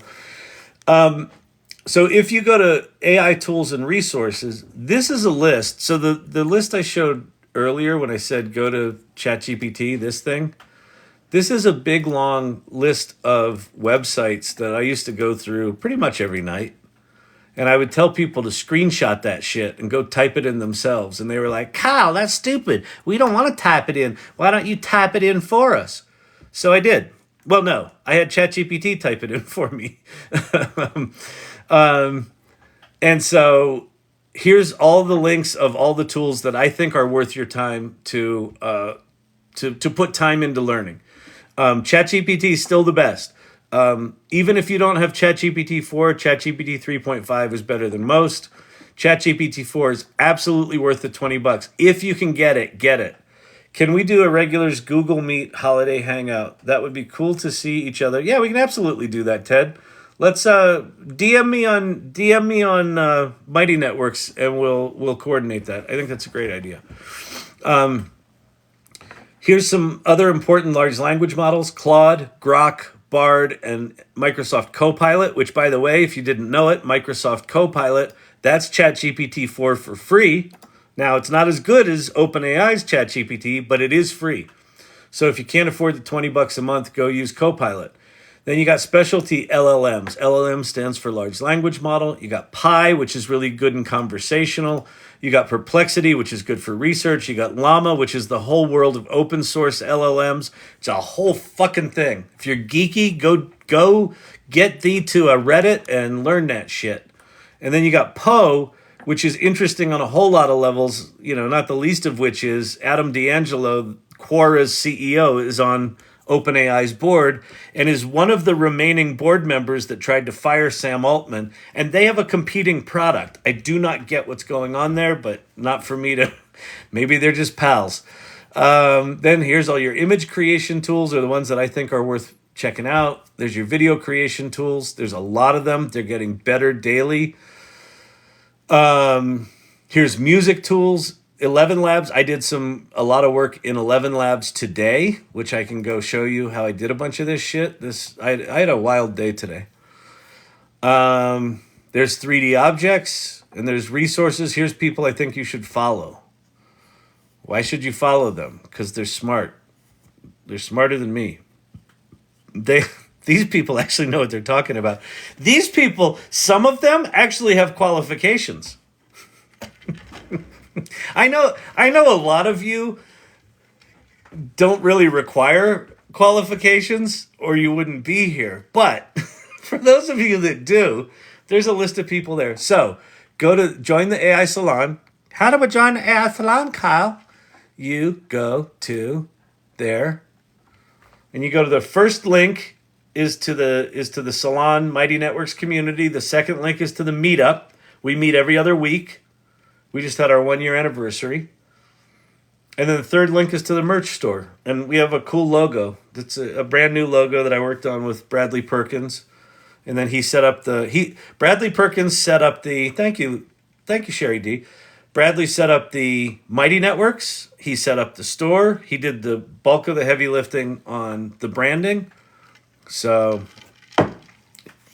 So if you go to AI tools and resources, this is a list. So the list I showed earlier when I said go to Chat-GPT, this thing, this is a big, long list of websites that I used to go through pretty much every night. And I would tell people to screenshot that shit and go type it in themselves. And they were like, Kyle, that's stupid. We don't want to type it in. Why don't you type it in for us? So I did. Well, no, I had ChatGPT type it in for me. And so here's all the links of all the tools that I think are worth your time to put time into learning. ChatGPT is still the best. Even if you don't have ChatGPT4, ChatGPT 3.5 is better than most. ChatGPT4 is absolutely worth the $20. If you can get it, get it. Can we do a regulars Google Meet holiday hangout? That would be cool to see each other. Yeah, we can absolutely do that, Ted. Let's DM me on Mighty Networks and we'll coordinate that. I think that's a great idea. Here's some other important large language models: Claude, Grok, Bard, and Microsoft Copilot, which, by the way, if you didn't know it, Microsoft Copilot, that's ChatGPT-4 for free. Now, it's not as good as OpenAI's ChatGPT, but it is free. So if you can't afford the $20 a month, go use Copilot. Then you got specialty LLMs. LLM stands for large language model. You got Pi, which is really good and conversational. You got Perplexity, which is good for research. You got Llama, which is the whole world of open source LLMs. It's a whole fucking thing. If you're geeky, go get thee to a Reddit and learn that shit. And then you got Poe, which is interesting on a whole lot of levels, not the least of which is Adam D'Angelo Quora's CEO, is on OpenAI's board and is one of the remaining board members that tried to fire Sam Altman. And they have a competing product. I do not get what's going on there, but not for me to... Maybe they're just pals. Then here's all your image creation tools are the ones that I think are worth checking out. There's your video creation tools. There's a lot of them. They're getting better daily. Here's music tools. 11 Labs. I did a lot of work in 11 Labs today, which I can go show you how I did a bunch of this shit. I had a wild day today. There's 3D objects and there's resources. Here's people I think you should follow. Why should you follow them? Because they're smart. They're smarter than me. These people actually know what they're talking about. These people, some of them actually have qualifications. I know a lot of you don't really require qualifications or you wouldn't be here. But for those of you that do, there's a list of people there. So go to join the AI Salon. How do I join the AI Salon, Kyle? You go to there and you go to the first link is to the Salon Mighty Networks community. The second link is to the meetup. We meet every other week. We just had our 1-year anniversary. And then the third link is to the merch store. And we have a cool logo. It's a brand new logo that I worked on with Bradley Perkins. And then he set up Bradley Perkins set up the, thank you, Sherry D. Bradley set up the Mighty Networks. He set up the store. He did the bulk of the heavy lifting on the branding. So,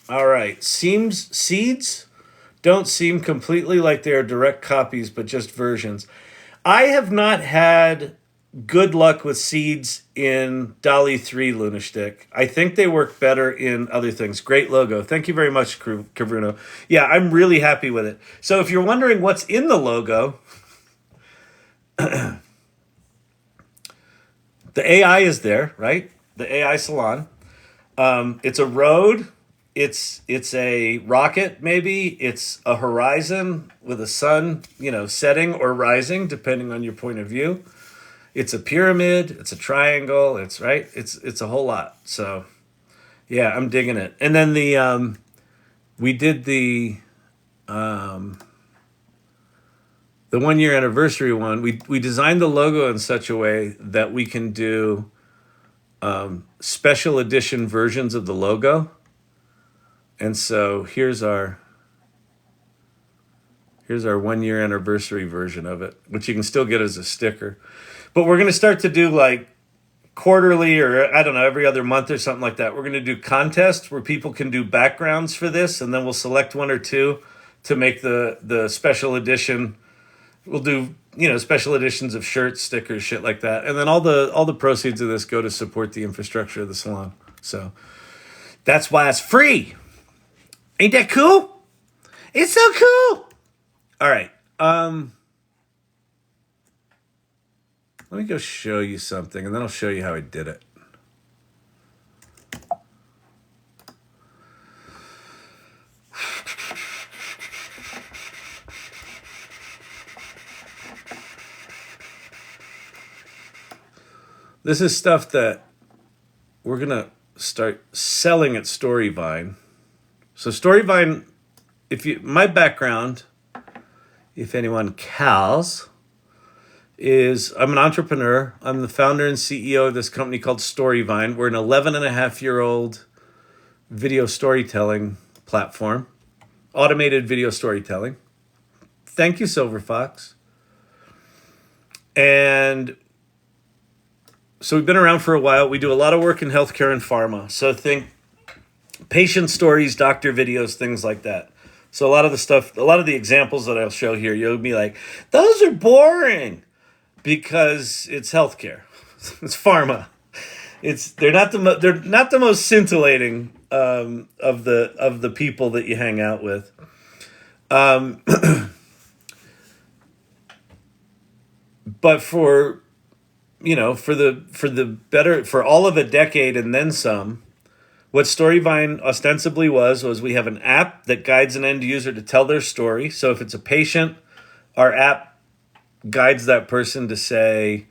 all right. Seeds don't seem completely like they are direct copies, but just versions. I have not had good luck with seeds in DALL-E 3 Lunashtick. I think they work better in other things. Great logo. Thank you very much, Kavruno. Yeah, I'm really happy with it. So if you're wondering what's in the logo, the AI is there, right? The AI Salon. It's a road. It's a rocket, maybe. It's a horizon with a sun, setting or rising, depending on your point of view. It's a pyramid. It's a triangle. It's right. It's a whole lot. So, yeah, I'm digging it. And then we did the 1-year anniversary one. We designed the logo in such a way that we can do special edition versions of the logo. And so here's our 1-year anniversary version of it, which you can still get as a sticker. But we're going to start to do like quarterly or I don't know, every other month or something like that. We're going to do contests where people can do backgrounds for this, and then we'll select one or two to make the special edition. We'll do, special editions of shirts, stickers, shit like that. And then all the proceeds of this go to support the infrastructure of the salon. So that's why it's free. Ain't that cool? It's so cool. All right. Let me go show you something, and then I'll show you how I did it. This is stuff that we're going to start selling at Storyvine. So Storyvine, my background, if anyone cows, is I'm an entrepreneur. I'm the founder and CEO of this company called Storyvine. We're an 11-and-a-half-year-old video storytelling platform, automated video storytelling. Thank you, Silver Fox. And so we've been around for a while. We do a lot of work in healthcare and pharma. So think patient stories, doctor videos, things like that. So a lot of the examples that I'll show here, you'll be like, those are boring because it's healthcare. It's pharma. They're not the most scintillating of the people that you hang out with. But for all of a decade and then some, what Storyvine ostensibly was we have an app that guides an end user to tell their story. So if it's a patient, our app guides that person to say,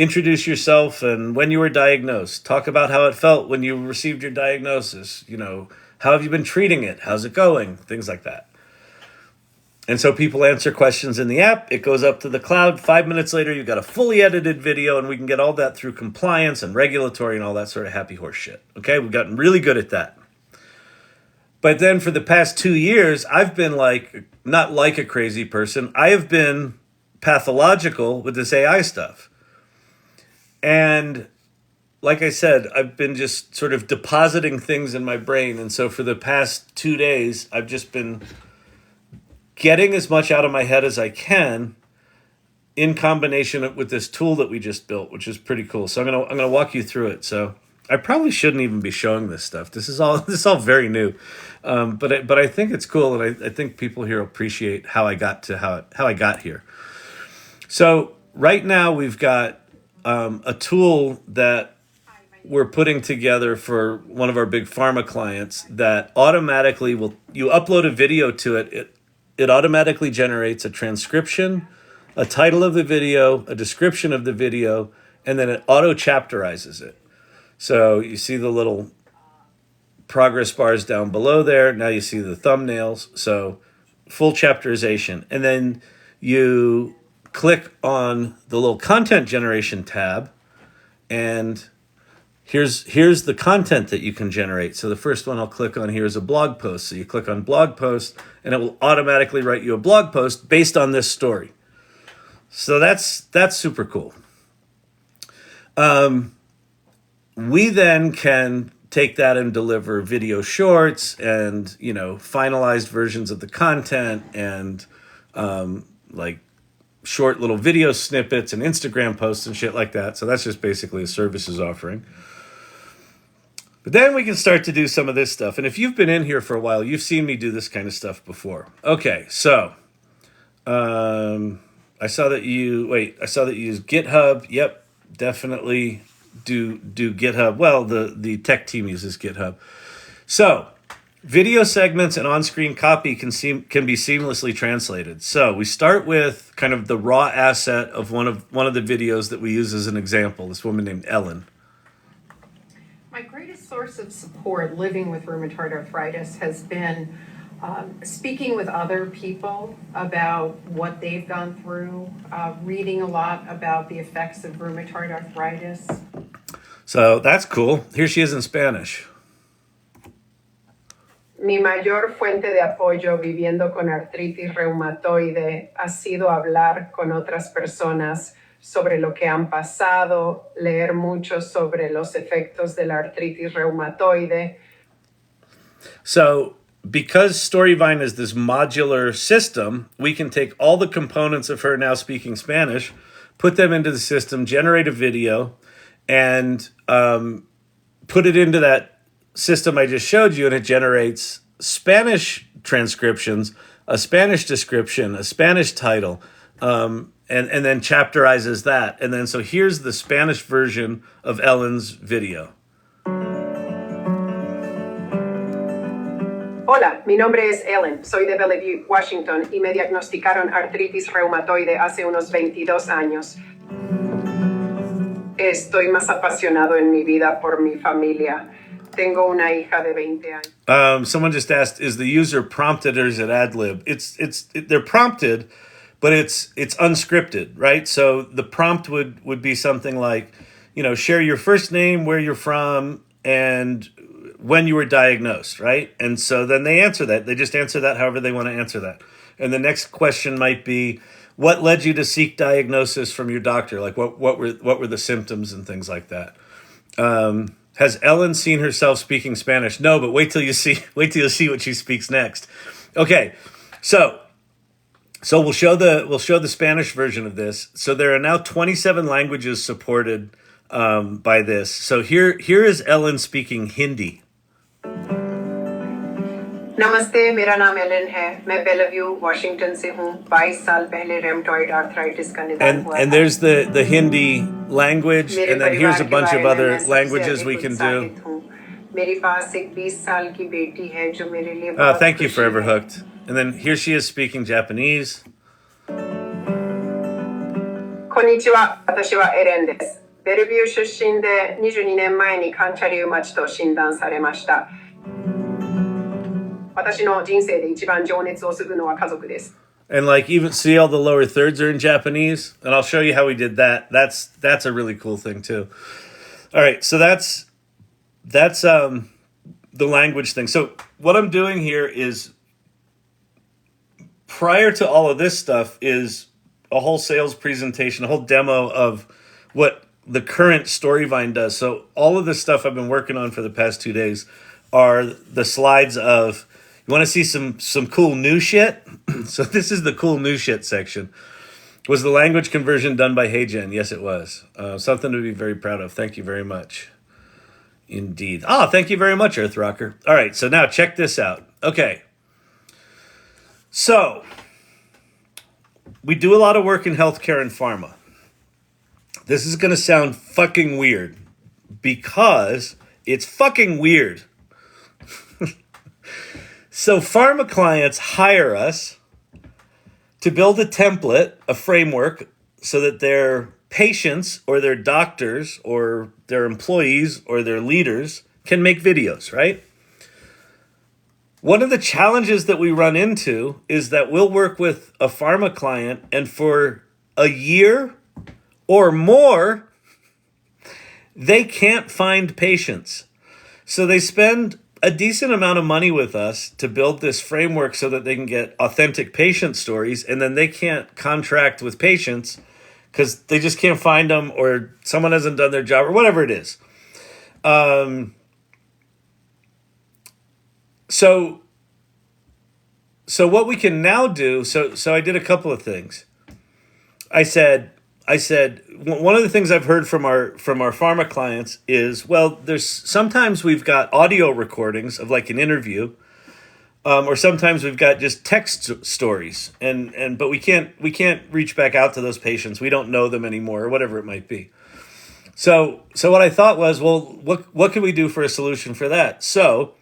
introduce yourself and when you were diagnosed. Talk about how it felt when you received your diagnosis. You know, how have you been treating it? How's it going? Things like that. And so people answer questions in the app. It goes up to the cloud. 5 minutes later, you've got a fully edited video, and we can get all that through compliance and regulatory and all that sort of happy horse shit. Okay, we've gotten really good at that. But then for the past 2 years, I've been like, not like a crazy person. I have been pathological with this AI stuff. And like I said, I've been just sort of depositing things in my brain. And so for the past 2 days, I've just been getting as much out of my head as I can in combination with this tool that we just built, which is pretty cool. So I'm gonna walk you through it. So I probably shouldn't even be showing this stuff. This is all very new, but I think it's cool, and I think people here appreciate how I got to how I got here. So right now we've got a tool that we're putting together for one of our big pharma clients that automatically you upload a video to it. It automatically generates a transcription, a title of the video, a description of the video, and then it auto-chapterizes it. So you see the little progress bars down below there. Now you see the thumbnails. So full chapterization. And then you click on the little content generation tab, and here's the content that you can generate. So the first one I'll click on here is a blog post. So you click on blog post, and it will automatically write you a blog post based on this story. So that's super cool. We then can take that and deliver video shorts and, you know, finalized versions of the content and like short little video snippets and Instagram posts and shit like that. So that's just basically a services offering. But then we can start to do some of this stuff. And if you've been in here for a while, you've seen me do this kind of stuff before. Okay, so I saw that you use GitHub. Yep, definitely do GitHub. Well, the tech team uses GitHub. So video segments and on-screen copy can be seamlessly translated. So we start with kind of the raw asset of one of the videos that we use as an example. This woman named Ellen. My greatest source of support living with rheumatoid arthritis has been speaking with other people about what they've gone through, reading a lot about the effects of rheumatoid arthritis. So that's cool. Here she is in Spanish. Mi mayor fuente de apoyo viviendo con artritis reumatoide ha sido hablar con otras personas sobre lo que han pasado, leer mucho sobre los efectos de la artritis reumatoide. So because Storyvine is this modular system, we can take all the components of her now speaking Spanish, put them into the system, generate a video, and put it into that system I just showed you, and it generates Spanish transcriptions, a Spanish description, a Spanish title, and then chapterizes that. And then so here's the Spanish version of Ellen's video. Hola, mi nombre es Ellen, soy de Bellevue, Washington, y me diagnosticaron artritis reumatoide hace unos 22 años. Estoy más apasionado en mi vida por mi familia. Tengo una hija de 20 años. Someone just asked, is the user prompted or is it ad lib? They're prompted, but it's unscripted, right? So the prompt would be something like, you know, share your first name, where you're from, and when you were diagnosed, right? And so then they answer that. They just answer that however they want to answer that. And the next question might be, what led you to seek diagnosis from your doctor? Like what were the symptoms and things like that? Has Ellen seen herself speaking Spanish? No, but wait till you see what she speaks next. Okay, so we'll show the Spanish version of this. So there are now 27 languages supported by this. So here is Ellen speaking Hindi. नमस्ते, मेरा नाम Elon है. मैं Belvieu, Washington से हूँ. 22 साल पहले रेमटॉइड arthritis का निदान हुआ. And there's the Hindi language, and then here's a bunch of other languages we can do. मेरे पास एक 20 साल की बेटी है जो मेरे लिए बहुत Thank you, Forever Hooked. And then here she is speaking Japanese. こんにちは。私はエレンです。ベルビュー出身で22年前にカンチャリウマチと診断されました。私の人生で一番情熱をするのは家族です。And like even see all the lower thirds are in Japanese, and I'll show you how we did that. That's a really cool thing too. All right, so that's the language thing. So what I'm doing here is prior to all of this stuff is a whole sales presentation, a whole demo of what the current Storyvine does. So all of this stuff I've been working on for the past 2 days are the slides of, you want to see some cool new shit? So this is the cool new shit section. Was the language conversion done by HeyGen? Yes, it was. Something to be very proud of. Thank you very much. Indeed. Thank you very much, Earthrocker. All right, so now check this out. Okay. So, we do a lot of work in healthcare and pharma. This is going to sound fucking weird because it's fucking weird. So, pharma clients hire us to build a template, a framework, so that their patients or their doctors or their employees or their leaders can make videos, right? One of the challenges that we run into is that we'll work with a pharma client and for a year or more, they can't find patients. So they spend a decent amount of money with us to build this framework so that they can get authentic patient stories, and then they can't contract with patients because they just can't find them or someone hasn't done their job or whatever it is. So what we can now do, so I did a couple of things. I said one of the things I've heard from our pharma clients is, well, there's sometimes we've got audio recordings of like an interview, or sometimes we've got just text stories, but we can't reach back out to those patients. We don't know them anymore, or whatever it might be. So what I thought was, well, what can we do for a solution for that? So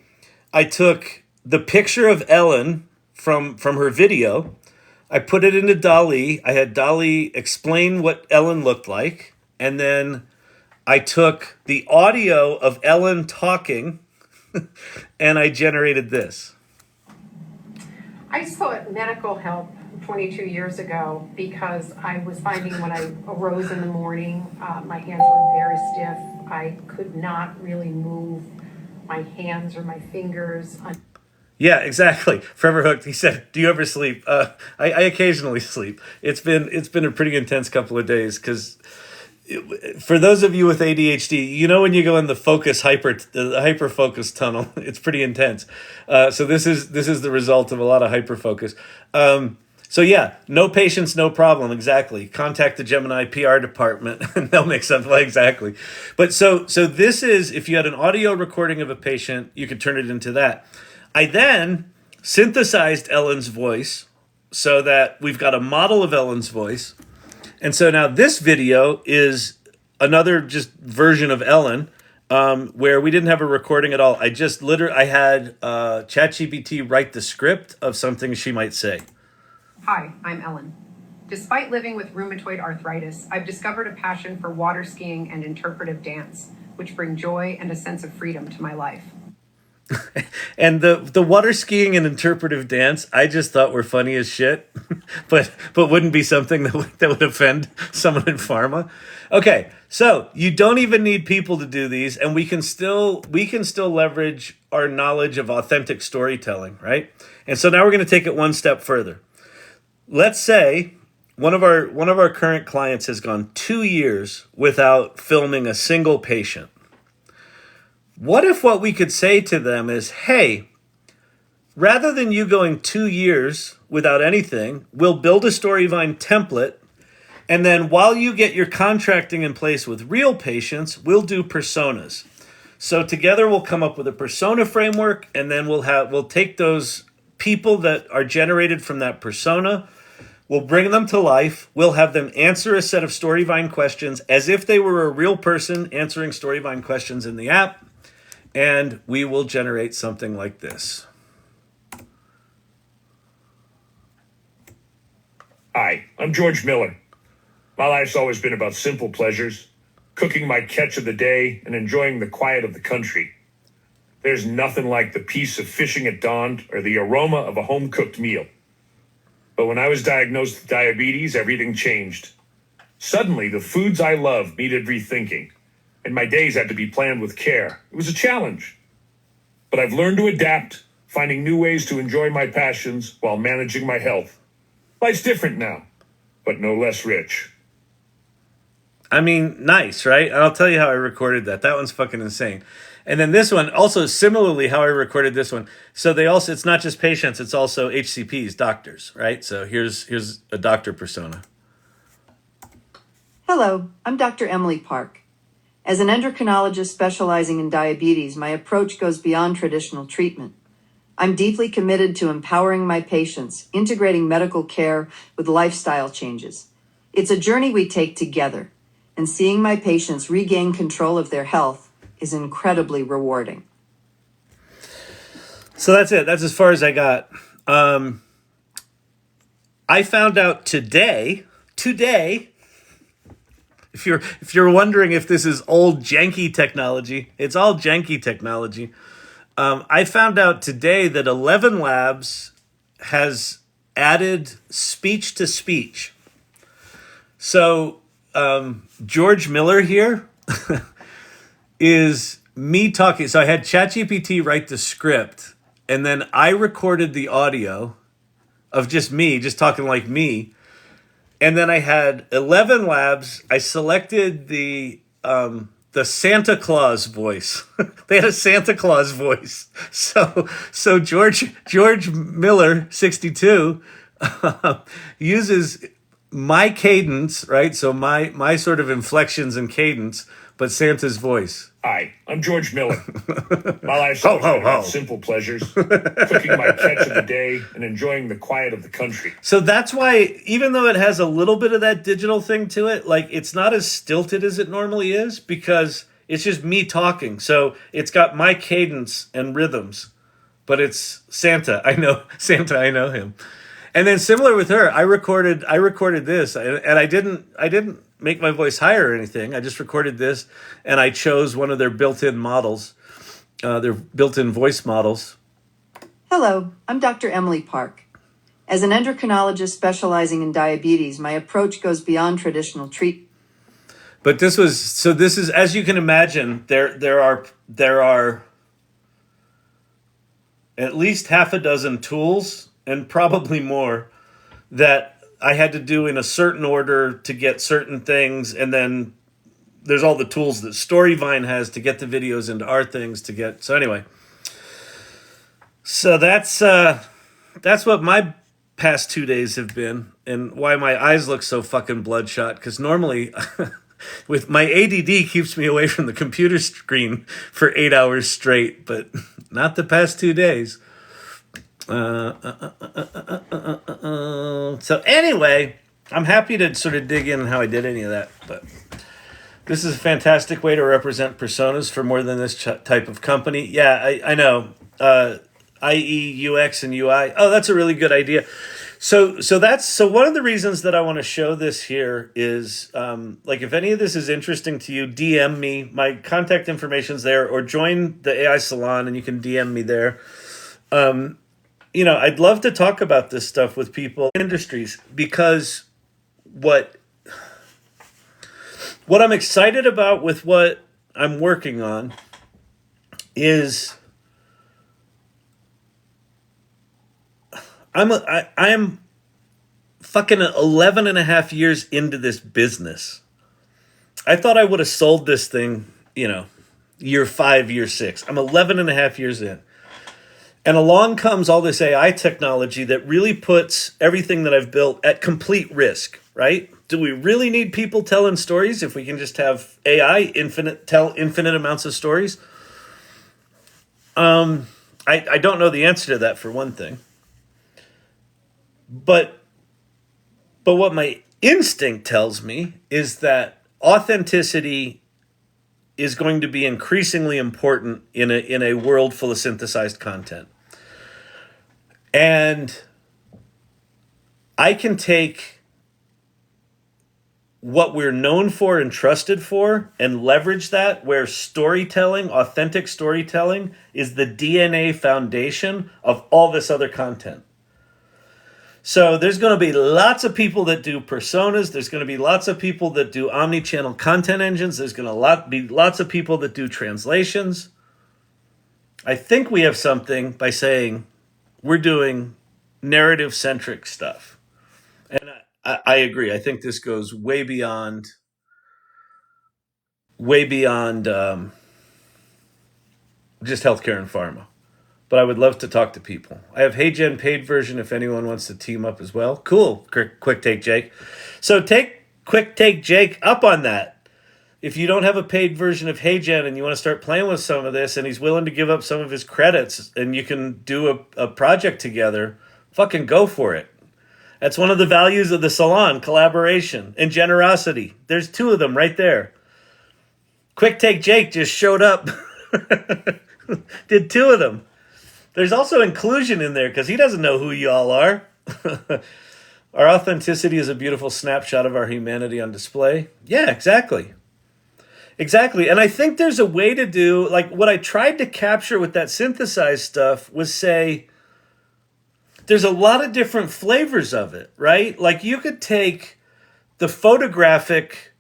I took the picture of Ellen from her video. I put it into DALL-E. I had DALL-E explain what Ellen looked like. And then I took the audio of Ellen talking and I generated this. I sought medical help 22 years ago because I was finding when I arose in the morning, my hands were very stiff. I could not really move my hands or my fingers. Yeah, exactly. Forever Hooked. He said, "Do you ever sleep?" I occasionally sleep. It's been a pretty intense couple of days because for those of you with ADHD, you know when you go in the hyper focus tunnel, it's pretty intense. So this is the result of a lot of hyper focus. So yeah, no patients, no problem. Exactly. Contact the Gemini PR department and they'll make something. Exactly. But so this is, if you had an audio recording of a patient, you could turn it into that. I then synthesized Ellen's voice so that we've got a model of Ellen's voice. And so now this video is another just version of Ellen, where we didn't have a recording at all. I had ChatGPT write the script of something she might say. Hi, I'm Ellen. Despite living with rheumatoid arthritis, I've discovered a passion for water skiing and interpretive dance, which bring joy and a sense of freedom to my life. And the water skiing and interpretive dance, I just thought were funny as shit, but wouldn't be something that would offend someone in pharma. Okay, so you don't even need people to do these, and we can still leverage our knowledge of authentic storytelling, right? And so now we're going to take it one step further. Let's say one of our current clients has gone 2 years without filming a single patient. What if what we could say to them is, hey, rather than you going 2 years without anything, we'll build a Storyvine template, and then while you get your contracting in place with real patients, we'll do personas. So together we'll come up with a persona framework, and then we'll take those people that are generated from that persona, we'll bring them to life, we'll have them answer a set of Storyvine questions as if they were a real person answering Storyvine questions in the app, and we will generate something like this. Hi, I'm George Miller. My life's always been about simple pleasures, cooking my catch of the day and enjoying the quiet of the country. There's nothing like the peace of fishing at dawn or the aroma of a home-cooked meal. But when I was diagnosed with diabetes, everything changed. Suddenly, the foods I love needed rethinking, and my days had to be planned with care. It was a challenge. But I've learned to adapt, finding new ways to enjoy my passions while managing my health. Life's different now, but no less rich. I mean, nice, right? And I'll tell you how I recorded that. That one's fucking insane. And then this one, also similarly how I recorded this one. So they also, it's not just patients, it's also HCPs, doctors, right? So here's a doctor persona. Hello, I'm Dr. Emily Park. As an endocrinologist specializing in diabetes, my approach goes beyond traditional treatment. I'm deeply committed to empowering my patients, integrating medical care with lifestyle changes. It's a journey we take together, and seeing my patients regain control of their health is incredibly rewarding. So that's it. That's as far as I got. I found out today, if you're wondering if this is old janky technology, it's all janky technology. I found out today that 11 Labs has added speech to speech. So George Miller here is me talking. So I had Chat-GPT write the script, and then I recorded the audio of just me, just talking like me. And then I had 11 Labs. I selected the Santa Claus voice. They had a Santa Claus voice. So George Miller, 62, uses my cadence, right? So my sort of inflections and cadence, but Santa's voice. Hi, I'm George Miller. My life's always been about simple pleasures, cooking my catch of the day and enjoying the quiet of the country. So that's why, even though it has a little bit of that digital thing to it, like it's not as stilted as it normally is because it's just me talking. So it's got my cadence and rhythms, but it's Santa. I know Santa. I know him. And then similar with her, I recorded this, and I didn't make my voice higher or anything. I just recorded this, and I chose one of their built-in models, their built-in voice models. Hello, I'm Dr. Emily Park. As an endocrinologist specializing in diabetes, my approach goes beyond traditional treatment. But this is, as you can imagine, there are at least half a dozen tools, and probably more, that I had to do in a certain order to get certain things. And then there's all the tools that Storyvine has to get the videos into our things to get. So anyway, so that's what my past 2 days have been, and why my eyes look so fucking bloodshot. Because normally with my ADD keeps me away from the computer screen for 8 hours straight, but not the past 2 days. So anyway, I'm happy to sort of dig in how I did any of that, but this is a fantastic way to represent personas for more than this type of company. Yeah, I know. IE, UX, and UI. Oh, that's a really good idea. So one of the reasons that I want to show this here is, like, if any of this is interesting to you, DM me. My contact information's there, or join the AI Salon and you can DM me there. I'd love to talk about this stuff with people in industries, because what I'm excited about with what I'm working on is I am fucking 11 and a half years into this business. I thought I would have sold this thing, year 5, year 6. I'm 11 and a half years in. And along comes all this AI technology that really puts everything that I've built at complete risk, right? Do we really need people telling stories if we can just have AI tell infinite amounts of stories? I don't know the answer to that, for one thing. But what my instinct tells me is that authenticity is going to be increasingly important in a world full of synthesized content. And I can take what we're known for and trusted for and leverage that, where storytelling, authentic storytelling, is the DNA foundation of all this other content. So there's going to be lots of people that do personas. There's going to be lots of people that do omni-channel content engines. There's going to be lots of people that do translations. I think we have something by saying we're doing narrative-centric stuff. And I agree. I think this goes way beyond just healthcare and pharma. But I would love to talk to people. I have HeyGen paid version if anyone wants to team up as well. Cool. Quick Take Jake. So take Quick Take Jake up on that. If you don't have a paid version of HeyGen and you want to start playing with some of this and he's willing to give up some of his credits and you can do a project together, fucking go for it. That's one of the values of the salon, collaboration and generosity. There's two of them right there. Quick Take Jake just showed up. Did two of them. There's also inclusion in there because he doesn't know who you all are. Our authenticity is a beautiful snapshot of our humanity on display. Yeah, exactly. Exactly. And I think there's a way to do, like what I tried to capture with that synthesized stuff was say, there's a lot of different flavors of it, right? Like you could take the photographic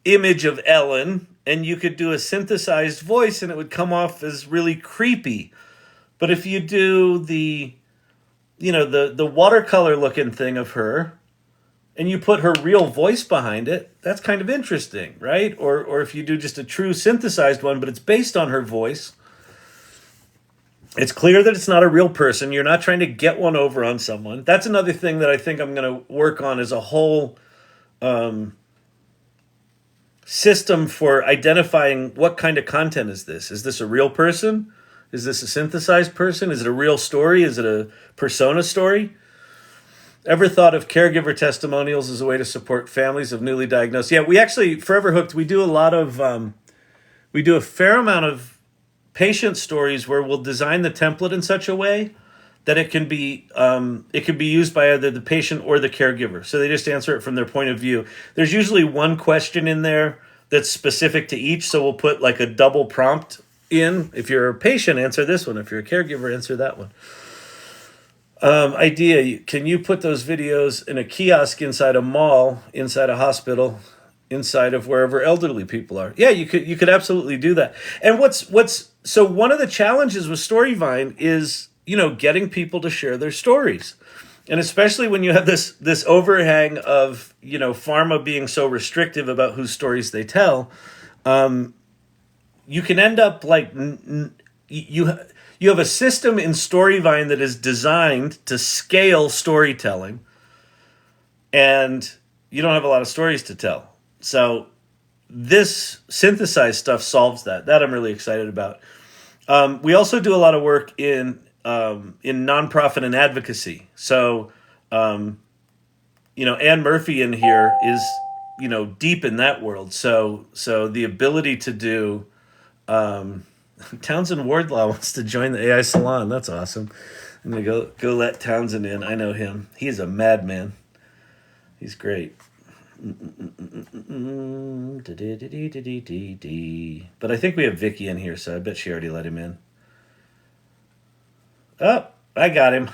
image of Ellen and you could do a synthesized voice and it would come off as really creepy. But if you do the watercolor looking thing of her and you put her real voice behind it, that's kind of interesting, right? Or if you do just a true synthesized one, but it's based on her voice, it's clear that it's not a real person. You're not trying to get one over on someone. That's another thing that I think I'm going to work on as a whole system for identifying what kind of content is this. Is this a real person? Is this a synthesized person? Is it a real story? Is it a persona story? Ever thought of caregiver testimonials as a way to support families of newly diagnosed? Yeah, we actually, Forever Hooked, we do a fair amount of patient stories where we'll design the template in such a way that it can be used by either the patient or the caregiver. So they just answer it from their point of view. There's usually one question in there that's specific to each. So we'll put like a double prompt in. If you're a patient, answer this one. If you're a caregiver, answer that one. Idea, can you put those videos in a kiosk inside a mall, inside a hospital, inside of wherever elderly people are? Yeah, you could absolutely do that. And so one of the challenges with Storyvine is, getting people to share their stories. And especially when you have this overhang of, pharma being so restrictive about whose stories they tell, you can end up like you have a system in Storyvine that is designed to scale storytelling, and you don't have a lot of stories to tell. So this synthesized stuff solves that. That I'm really excited about. We also do a lot of work in nonprofit and advocacy. So, Anne Murphy in here is, deep in that world. So the ability to do, Townsend Wardlaw wants to join the AI Salon. That's awesome. I'm going to go let Townsend in. I know him. He's a madman. He's great. But I think we have Vicky in here, so I bet she already let him in. Oh, I got him.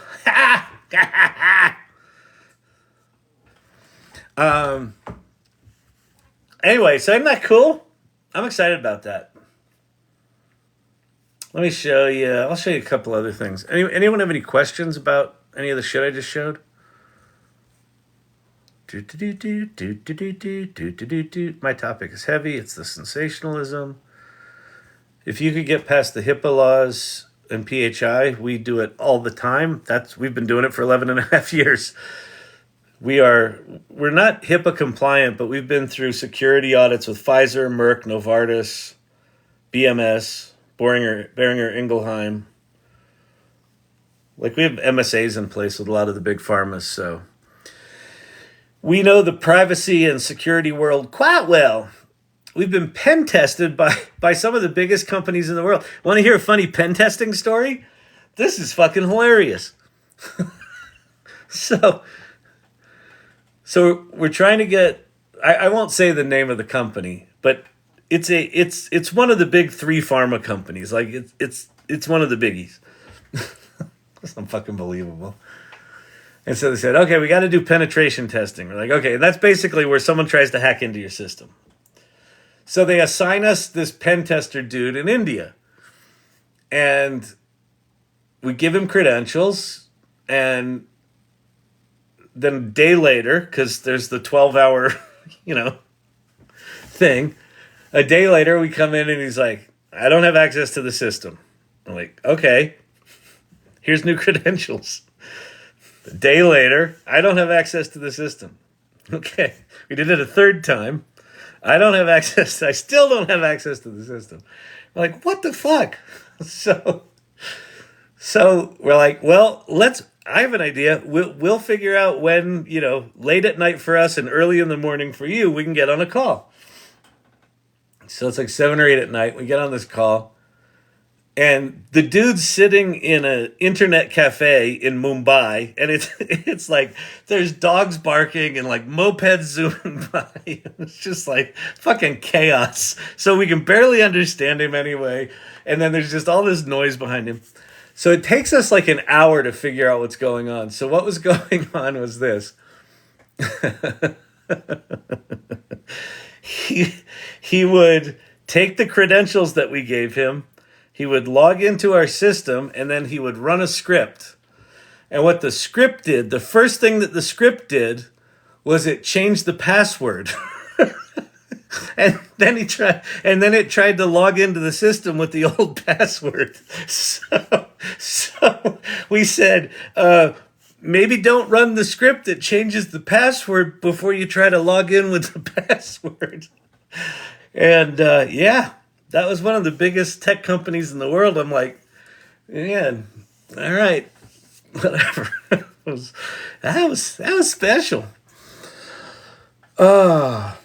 Anyway, so isn't that cool? I'm excited about that. Let me show you. I'll show you a couple other things. Anyone have any questions about any of the shit I just showed? My topic is heavy. It's the sensationalism. If you could get past the HIPAA laws and PHI, we do it all the time. We've been doing it for 11 and a half years. We're not HIPAA compliant, but we've been through security audits with Pfizer, Merck, Novartis, BMS, Boehringer Ingelheim. Like we have MSAs in place with a lot of the big pharmas, so we know the privacy and security world quite well. We've been pen tested by some of the biggest companies in the world. Want to hear a funny pen testing story? This is fucking hilarious. So So we're trying to get, I won't say the name of the company, but it's one of the big 3 pharma companies. Like it's one of the biggies. That's fucking believable. And so they said, okay, we got to do penetration testing. We're like, okay, that's basically where someone tries to hack into your system. So they assign us this pen tester dude in India. And we give him credentials. And then a day later, because there's the 12-hour, thing. A day later, we come in and he's like, I don't have access to the system. I'm like, okay, here's new credentials. A day later, I don't have access to the system. Okay, we did it a third time. I still don't have access to the system. I'm like, what the fuck? So we're like, well, I have an idea. We'll figure out when, late at night for us and early in the morning for you, we can get on a call. So it's like 7 or 8 at night. We get on this call. And the dude's sitting in an internet cafe in Mumbai, and it's like there's dogs barking and like mopeds zooming by. It's just like fucking chaos. So we can barely understand him anyway. And then there's just all this noise behind him. So it takes us like an hour to figure out what's going on. So what was going on was this. He would take the credentials that we gave him. He would log into our system, and then he would run a script. And what the script did, the first thing that the script did was it changed the password. And then it tried to log into the system with the old password. So we said, maybe don't run the script that changes the password before you try to log in with the password. And that was one of the biggest tech companies in the world. I'm like, man, all right, whatever. that was special. I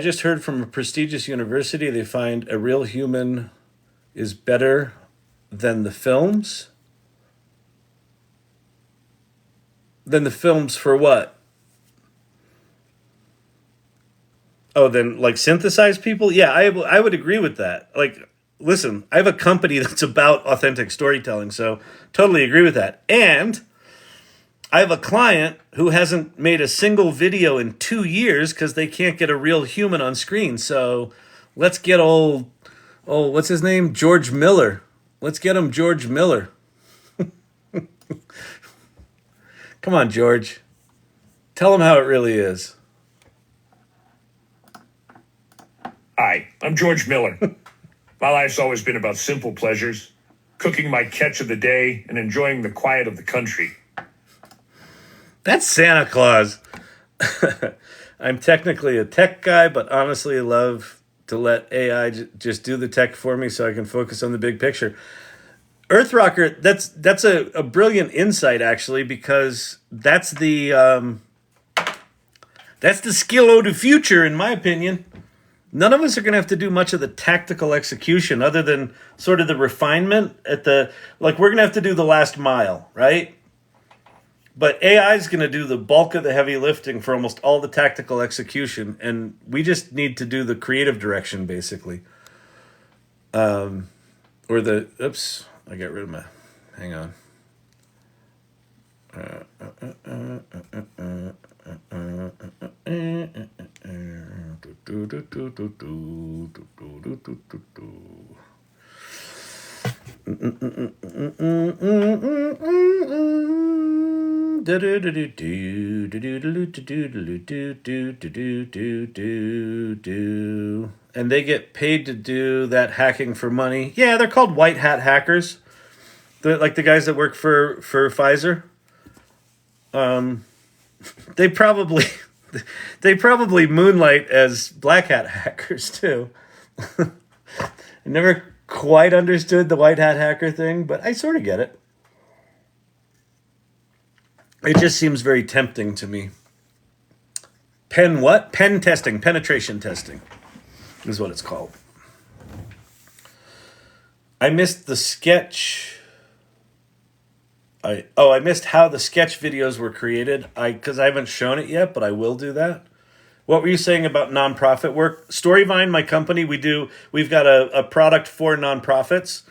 just heard from a prestigious university they find a real human is better than the films. Than the films for what? Oh, then like synthesized people? Yeah, I would agree with that. Like, listen, I have a company that's about authentic storytelling, so totally agree with that. And I have a client who hasn't made a single video in 2 years because they can't get a real human on screen. So let's get what's his name? George Miller. Let's get him George Miller. Come on, George. Tell him how it really is. Hi, I'm George Miller. My life's always been about simple pleasures, cooking my catch of the day, and enjoying the quiet of the country. That's Santa Claus. I'm technically a tech guy, but honestly love to let AI just do the tech for me so I can focus on the big picture. Earthrocker, that's a brilliant insight, actually, because that's the skill of the future, in my opinion. None of us are going to have to do much of the tactical execution other than sort of the refinement we're going to have to do the last mile, right? But AI is going to do the bulk of the heavy lifting for almost all the tactical execution, and we just need to do the creative direction, basically. I got rid of my, hang on. And they get paid to do that hacking for money. Yeah, they're called white hat hackers. They're like the guys that work for Pfizer. They probably moonlight as black hat hackers too. I never quite understood the white hat hacker thing, but I sort of get it. It just seems very tempting to me. Pen penetration testing is what it's called. I missed the sketch. I missed how the sketch videos were created. Because I haven't shown it yet, but I will do that. What were you saying about nonprofit work? Storyvine, my company, we've got a product for nonprofits.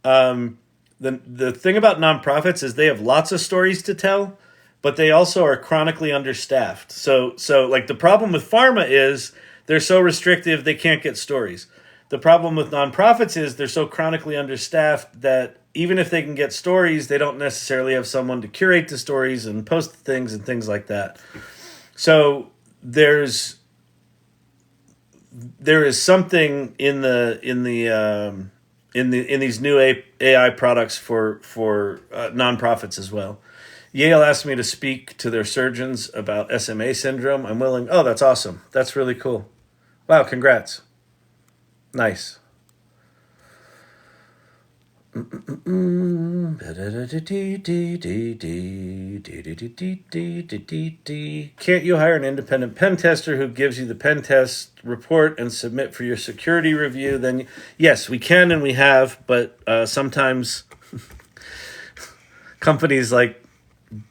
The thing about nonprofits is they have lots of stories to tell, but they also are chronically understaffed. So like the problem with pharma is they're so restrictive they can't get stories. The problem with nonprofits is they're so chronically understaffed that even if they can get stories, they don't necessarily have someone to curate the stories and post things and things like that. So there is something in these new AI products for nonprofits as well. Yale asked me to speak to their surgeons about SMA syndrome. I'm willing. Oh, that's awesome. That's really cool. Wow, congrats. Nice. Can't you hire an independent pen tester who gives you the pen test report and submit for your security review? Then yes, we can and we have, but sometimes companies like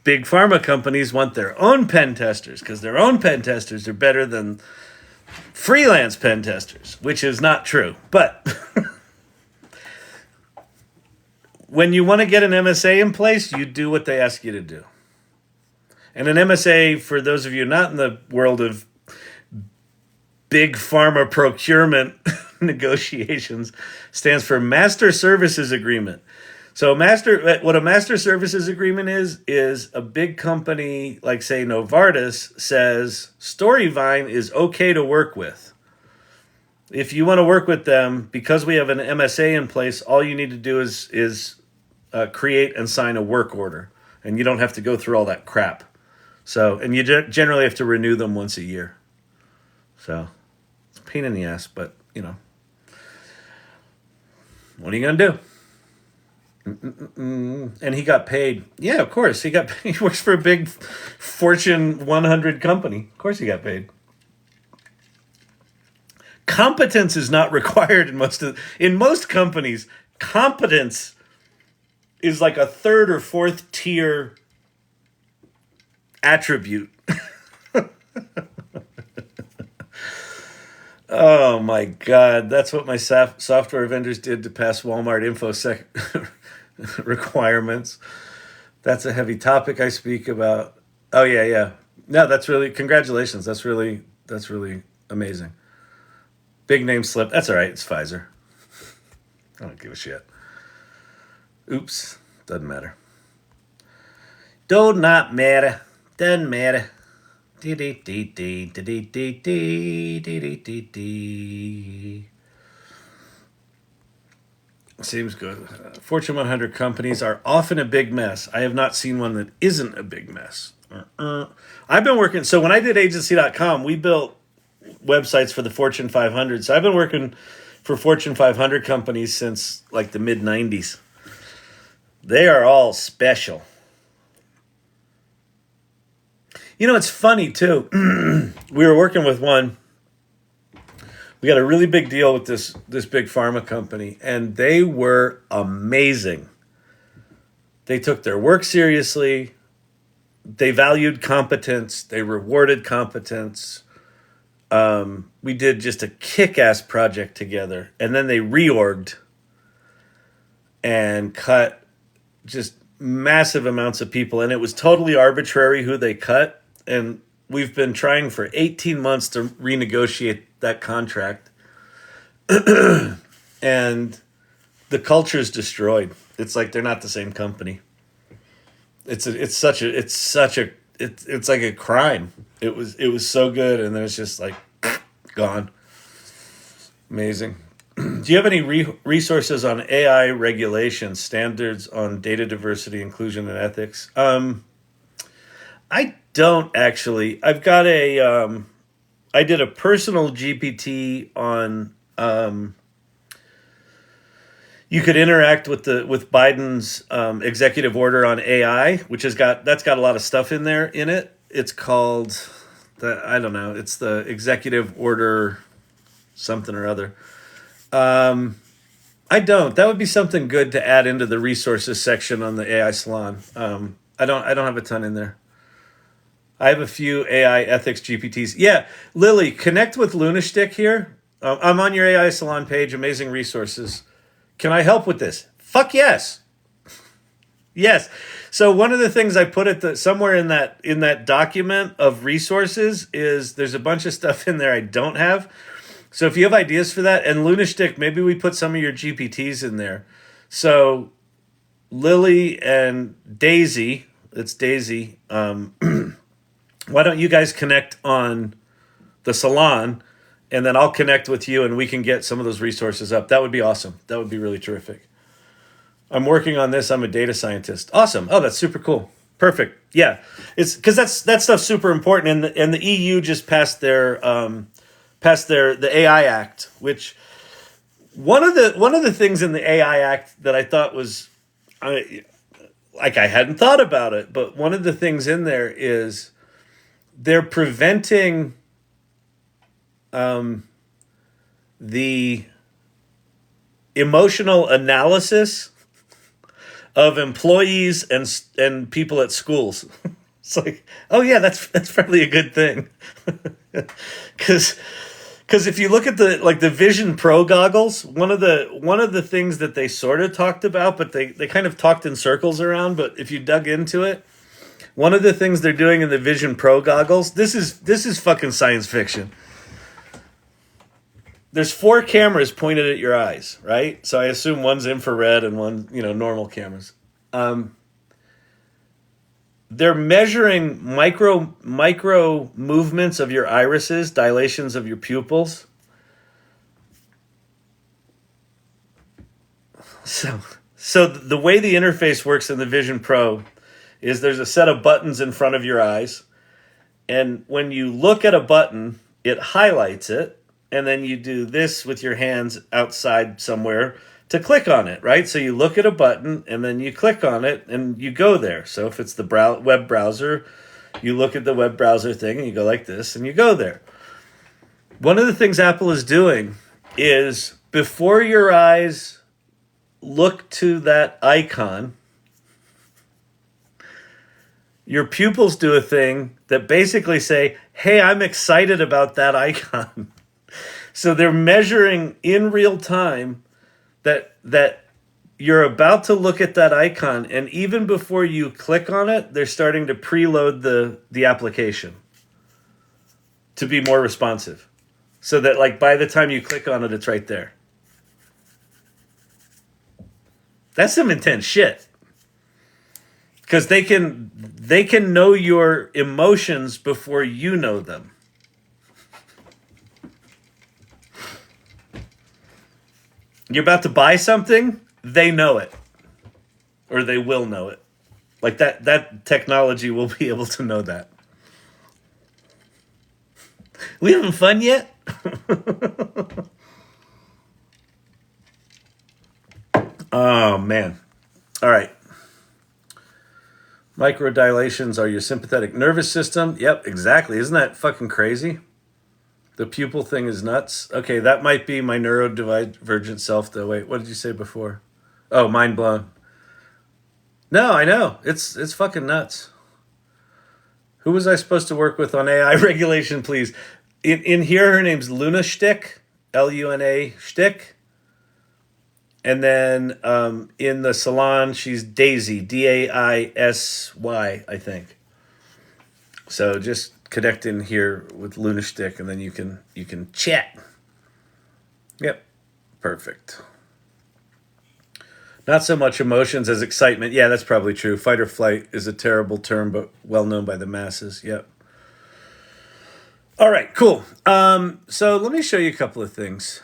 big pharma companies want their own pen testers because their own pen testers are better than freelance pen testers, which is not true. But when you want to get an MSA in place, you do what they ask you to do. And an MSA, for those of you not in the world of big pharma procurement negotiations, stands for Master Services Agreement. So what a Master Services Agreement is a big company like, say, Novartis says Storyvine is okay to work with. If you want to work with them, because we have an MSA in place, all you need to do is create and sign a work order, and you don't have to go through all that crap. So, and you generally have to renew them once a year. So, it's a pain in the ass, but what are you gonna do? And he got paid. Yeah, of course he got paid. He works for a big Fortune 100 company. Of course he got paid. Competence is not required in most companies. Competence is like a third or fourth tier attribute. Oh my God, that's what my software vendors did to pass Walmart InfoSec requirements. That's a heavy topic I speak about. Oh yeah. No, that's really, congratulations. That's really amazing. Big name slip. That's all right. It's Pfizer. I don't give a shit. Oops. Doesn't matter. Do not matter. Doesn't matter. Seems good. Fortune 100 companies are often a big mess. I have not seen one that isn't a big mess. I've been working. So when I did agency.com, we built websites for the Fortune 500. So I've been working for Fortune 500 companies since like the mid 90s. They are all special. It's funny too. We were working with one. We got a really big deal with this big pharma company, and they were amazing. They took their work seriously. They valued competence. They rewarded competence. We did just a kick-ass project together, and then they reorged and cut just massive amounts of people, and it was totally arbitrary who they cut, and we've been trying for 18 months to renegotiate that contract. And the culture's destroyed. It's like they're not the same company. It's like a crime. It was so good, and then it's just like gone. Amazing. Do you have any resources on AI regulation, standards on data diversity, inclusion, and ethics? I don't actually. I've got I did a personal GPT on. You could interact with Biden's executive order on AI, which that's got a lot of stuff in it. It's called it's the executive order something or other. I don't. That would be something good to add into the resources section on the AI Salon. I don't have a ton in there. I have a few AI ethics GPTs. Yeah, Lily, connect with Lunashtick here. I'm on your AI Salon page, amazing resources. Can I help with this? Fuck yes. Yes. So one of the things I put at somewhere in that document of resources is there's a bunch of stuff in there I don't have. So if you have ideas for that, and Lunashtick, maybe we put some of your GPTs in there. So Lily and Daisy, it's Daisy, why don't you guys connect on the salon, and then I'll connect with you and we can get some of those resources up. That would be awesome. That would be really terrific. I'm working on this. I'm a data scientist. Awesome. Oh, that's super cool. Perfect. Yeah. It's because that stuff's super important. And the EU just passed the AI Act, which one of the things in the AI Act that I thought was I hadn't thought about it, but one of the things in there is they're preventing the emotional analysis of employees and people at schools. It's like, oh yeah, that's probably a good thing, because if you look at the Vision Pro goggles, one of the things that they sort of talked about, but they kind of talked in circles around. But if you dug into it, one of the things they're doing in the Vision Pro goggles, this is fucking science fiction. There's 4 cameras pointed at your eyes, right? So I assume one's infrared and one, normal cameras. They're measuring micro movements of your irises, dilations of your pupils. So the way the interface works in the Vision Pro is there's a set of buttons in front of your eyes, and when you look at a button, it highlights it. And then you do this with your hands outside somewhere to click on it, right? So you look at a button and then you click on it and you go there. So if it's the web browser, you look at the web browser thing and you go like this and you go there. One of the things Apple is doing is before your eyes look to that icon, your pupils do a thing that basically say, hey, I'm excited about that icon. So they're measuring in real time that you're about to look at that icon, and even before you click on it, they're starting to preload the application to be more responsive. So that by the time you click on it, it's right there. That's some intense shit. Because they can know your emotions before you know them. You're about to buy something, they know it. Or they will know it. Like that technology will be able to know that. We having fun yet? Oh, man. All right. Microdilations are your sympathetic nervous system. Yep, exactly. Isn't that fucking crazy? The pupil thing is nuts. Okay, that might be my neurodivergent self, though. Wait, what did you say before? Oh, mind blown. No, I know. It's fucking nuts. Who was I supposed to work with on AI regulation, please? In here, her name's Lunashtick, Luna Shtick. And then in the salon, she's Daisy, Daisy, I think. So just connect in here with Lunashtick, and then you can chat. Yep, perfect. Not so much emotions as excitement. Yeah, that's probably true. Fight or flight is a terrible term, but well known by the masses. Yep. All right, cool. So let me show you a couple of things.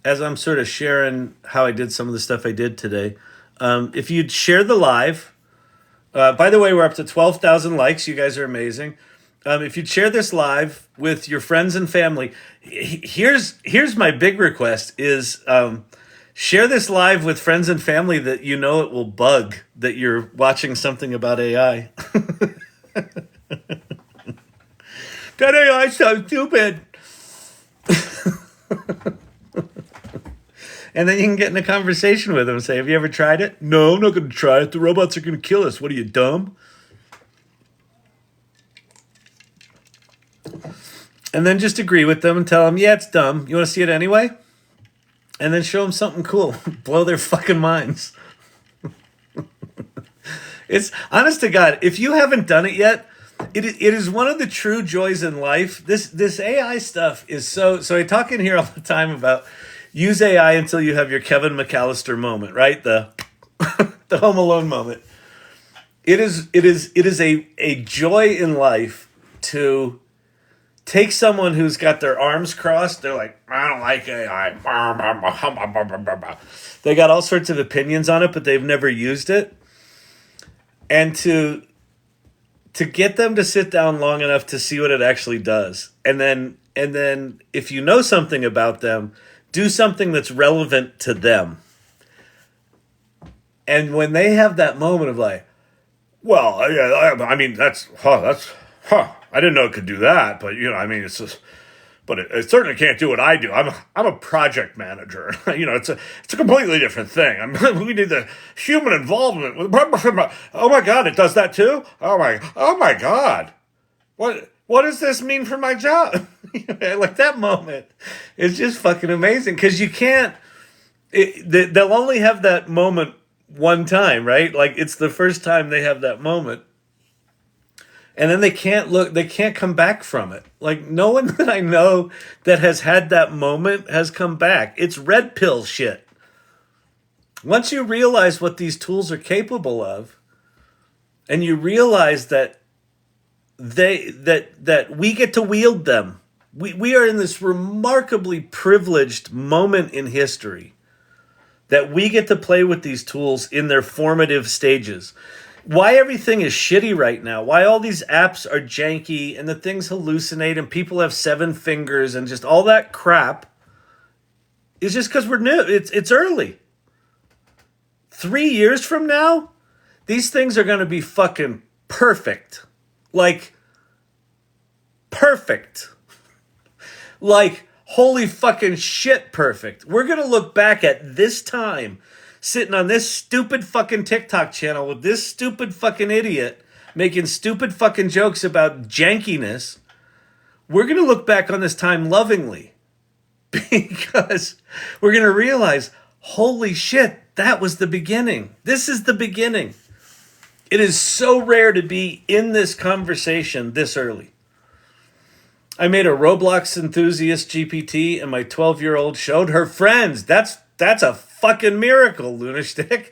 As I'm sort of sharing how I did some of the stuff I did today. If you'd share the live, by the way, we're up to 12,000 likes. You guys are amazing. If you'd share this live with your friends and family, here's my big request is share this live with friends and family that you know it will bug that you're watching something about AI. That AI is so stupid. And then you can get in a conversation with them and say, have you ever tried it? No, I'm not going to try it. The robots are going to kill us. What are you, dumb? And then just agree with them and tell them, yeah, it's dumb. You want to see it anyway? And then show them something cool. Blow their fucking minds. It's honest to God, if you haven't done it yet, it is one of the true joys in life. This AI stuff is so I talk in here all the time about use AI until you have your Kevin McAllister moment, right? The the Home Alone moment. It is a joy in life to take someone who's got their arms crossed. They're like, I don't like AI. They got all sorts of opinions on it, but they've never used it. And to get them to sit down long enough to see what it actually does. And then if you know something about them, do something that's relevant to them. And when they have that moment of like, well, I mean, I didn't know it could do that, but I mean, it's just, but it certainly can't do what I do. I'm a project manager. It's a completely different thing. We need the human involvement. Oh my God, it does that too. Oh my God, what does this mean for my job? Like that moment is just fucking amazing because you can't. They'll only have that moment one time, right? Like it's the first time they have that moment. And then they can't come back from it. Like no one that I know that has had that moment has come back. It's red pill shit. Once you realize what these tools are capable of, and you realize that that we get to wield them, we are in this remarkably privileged moment in history that we get to play with these tools in their formative stages. Why everything is shitty right now, why all these apps are janky and the things hallucinate and people have 7 fingers and just all that crap is just because we're new. It's early. 3 years from now, these things are going to be fucking perfect. Like, perfect. Like, holy fucking shit perfect. We're going to look back at this time sitting on this stupid fucking TikTok channel with this stupid fucking idiot making stupid fucking jokes about jankiness. We're going to look back on this time lovingly because we're going to realize, holy shit, that was the beginning. This is the beginning. It is so rare to be in this conversation this early. I made a Roblox-Enthusiast GPT and my 12-year-old showed her friends. That's a fucking miracle, Lunastick.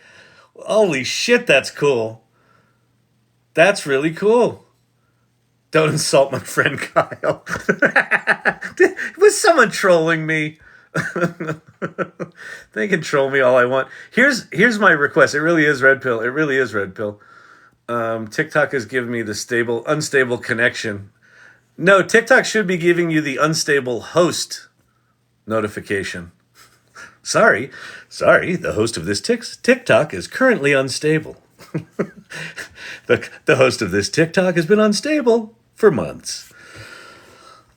Holy shit, that's cool. That's really cool. Don't insult my friend Kyle. Was someone trolling me? They can troll me all I want. Here's my request. It really is red pill. It really is red pill. TikTok has given me the unstable connection. No, TikTok should be giving you the unstable host notification. Sorry, the host of this TikTok is currently unstable. The host of this TikTok has been unstable for months.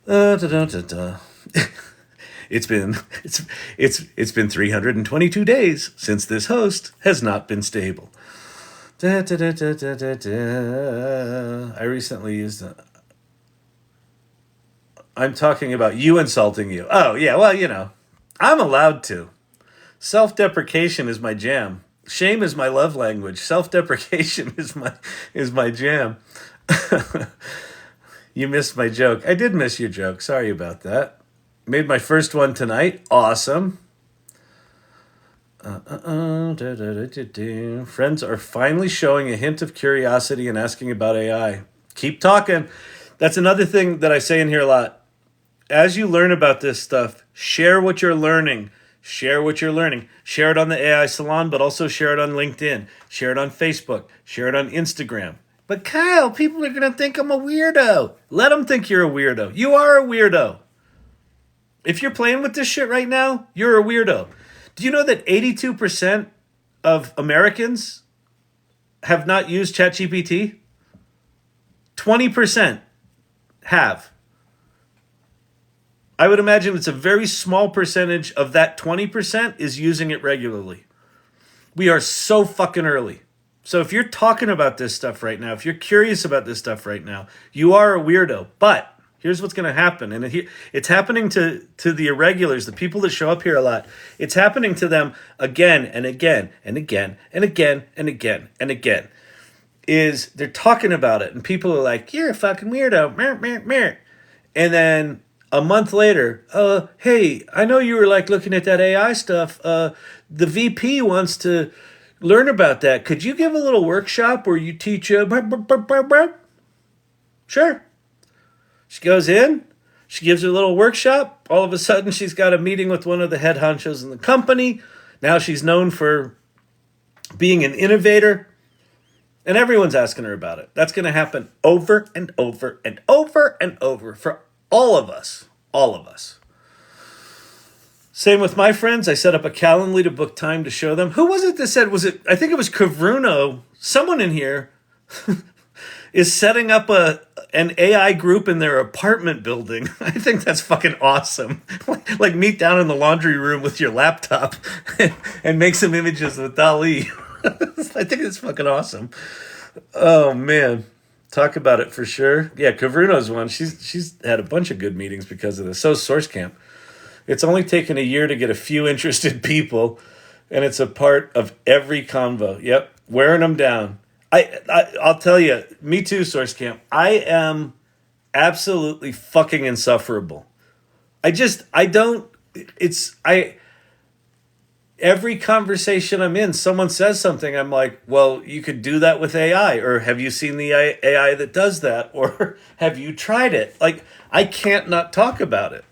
It's been 322 days since this host has not been stable. I recently used I'm talking about you insulting you. Oh, yeah, well, I'm allowed to. Self-deprecation is my jam. Shame is my love language. Self-deprecation is my jam. You missed my joke. I did miss your joke. Sorry about that. Made my first one tonight. Awesome. Friends are finally showing a hint of curiosity and asking about AI. Keep talking. That's another thing that I say in here a lot. As you learn about this stuff, share what you're learning. Share what you're learning. Share it on the AI Salon, but also share it on LinkedIn. Share it on Facebook. Share it on Instagram. But Kyle, people are going to think I'm a weirdo. Let them think you're a weirdo. You are a weirdo. If you're playing with this shit right now, you're a weirdo. Do you know that 82% of Americans have not used Chat-GPT? 20% have. I would imagine it's a very small percentage of that 20% is using it regularly. We are so fucking early. So if you're talking about this stuff right now, if you're curious about this stuff right now, you are a weirdo. But here's what's going to happen. And it's happening to the irregulars, the people that show up here a lot. It's happening to them again and again and again and again and again and again. Is they're talking about it and people are like, you're a fucking weirdo. Meh, meh, meh. And then a month later, hey, I know you were like looking at that AI stuff. The VP wants to learn about that. Could you give a little workshop where you teach Sure. She goes in, she gives her a little workshop. All of a sudden, she's got a meeting with one of the head honchos in the company. Now she's known for being an innovator. And everyone's asking her about it. That's going to happen over and over and over and over for all of us. All of us. Same with my friends. I set up a Calendly to book time to show them. Who was it that said, I think it was Kavruno. Someone in here is setting up an AI group in their apartment building. I think that's fucking awesome. Like meet down in the laundry room with your laptop and make some images with DALL-E. I think it's fucking awesome. Oh man, talk about it for sure. Yeah, Kavruno's one. She's had a bunch of good meetings because of this. So SourceCamp. It's only taken a year to get a few interested people, and it's a part of every convo. Yep, wearing them down. I'll tell you, me too, SourceCamp. I am absolutely fucking insufferable. Every conversation I'm in, someone says something, I'm like, well, you could do that with AI, or have you seen the AI that does that, or have you tried it? Like, I can't not talk about it.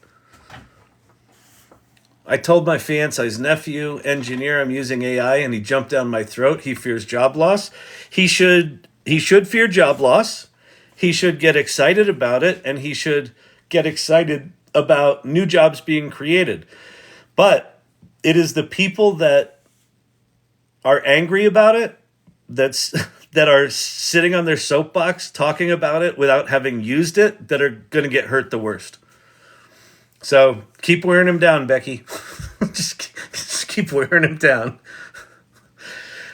I told my fiance's nephew, engineer, I'm using AI, and he jumped down my throat. He fears job loss. He should fear job loss. He should get excited about it, and he should get excited about new jobs being created. But it is the people that are angry about it, that are sitting on their soapbox talking about it without having used it, that are going to get hurt the worst. So keep wearing him down, Becky. just keep wearing him down.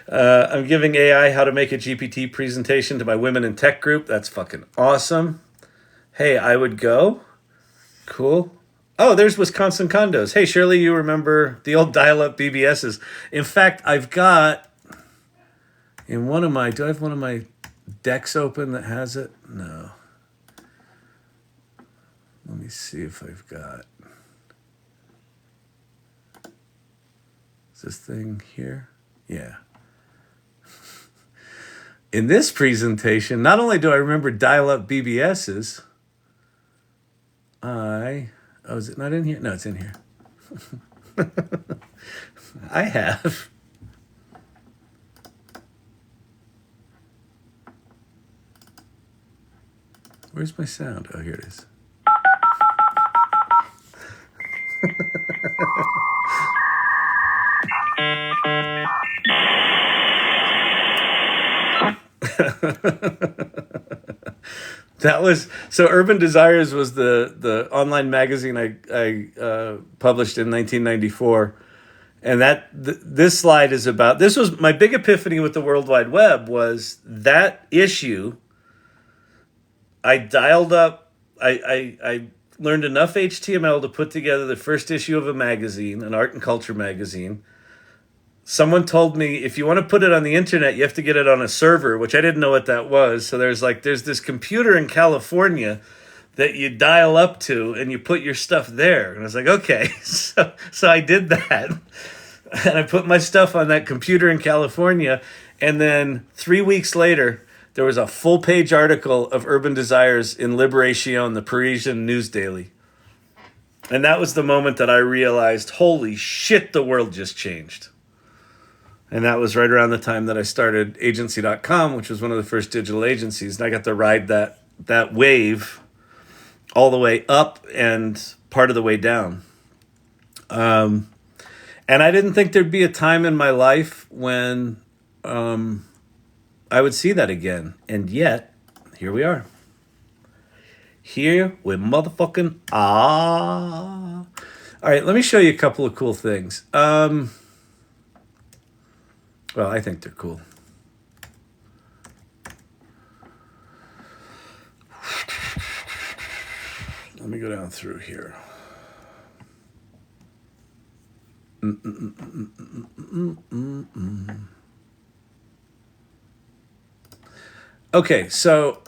I'm giving AI how to make a GPT presentation to my women in tech group. That's fucking awesome. Hey, I would go. Cool. Oh, there's Wisconsin Condos. Hey, Shirley, you remember the old dial-up BBSs. In fact, I've got do I have one of my decks open that has it? No. Let me see if I've got. Is this thing here? Yeah. In this presentation, not only do I remember dial-up BBSs, oh, is it not in here? No, it's in here. I have. Where's my sound? Oh, here it is. That was so. Urban Desires was the online magazine I published in 1994, and this slide is about. This was my big epiphany with the World Wide Web. Was that issue? I dialed up. I learned enough HTML to put together the first issue of a magazine, an art and culture magazine. Someone told me if you want to put it on the internet, you have to get it on a server, which I didn't know what that was. So there's this computer in California that you dial up to and you put your stuff there. And I was like, okay. So I did that. And I put my stuff on that computer in California. And then 3 weeks later, there was a full-page article of Urban Desires in Libération, the Parisian news daily. And that was the moment that I realized, holy shit, the world just changed. And that was right around the time that I started agency.com, which was one of the first digital agencies. And I got to ride that wave all the way up and part of the way down. And I didn't think there'd be a time in my life when I would see that again. And yet, here we are. Here we motherfucking are. All right, let me show you a couple of cool things. Well, I think they're cool. Let me go down through here. Okay, so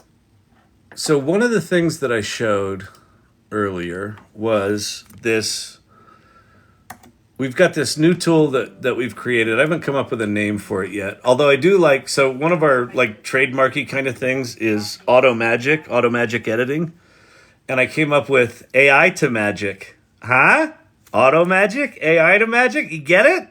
one of the things that I showed earlier was this. We've got this new tool that we've created. I haven't come up with a name for it yet. Although I do like, so one of our like trademarky kind of things is Automagic editing. And I came up with AI to magic. Huh? Automagic? AI to magic? You get it?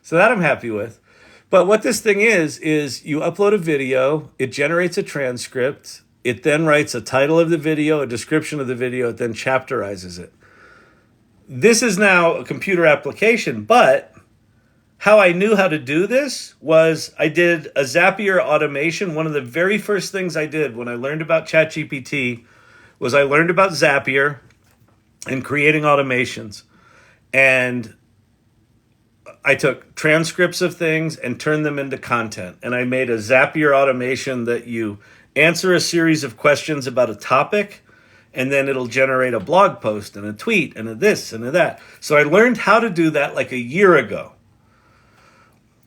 So that I'm happy with. But what this thing is you upload a video, it generates a transcript, it then writes a title of the video, a description of the video, it then chapterizes it. This is now a computer application, but how I knew how to do this was I did a Zapier automation. One of the very first things I did when I learned about ChatGPT was I learned about Zapier and creating automations. And I took transcripts of things and turned them into content. And I made a Zapier automation that you answer a series of questions about a topic, and then it'll generate a blog post and a tweet and a this and a that. So I learned how to do that like a year ago.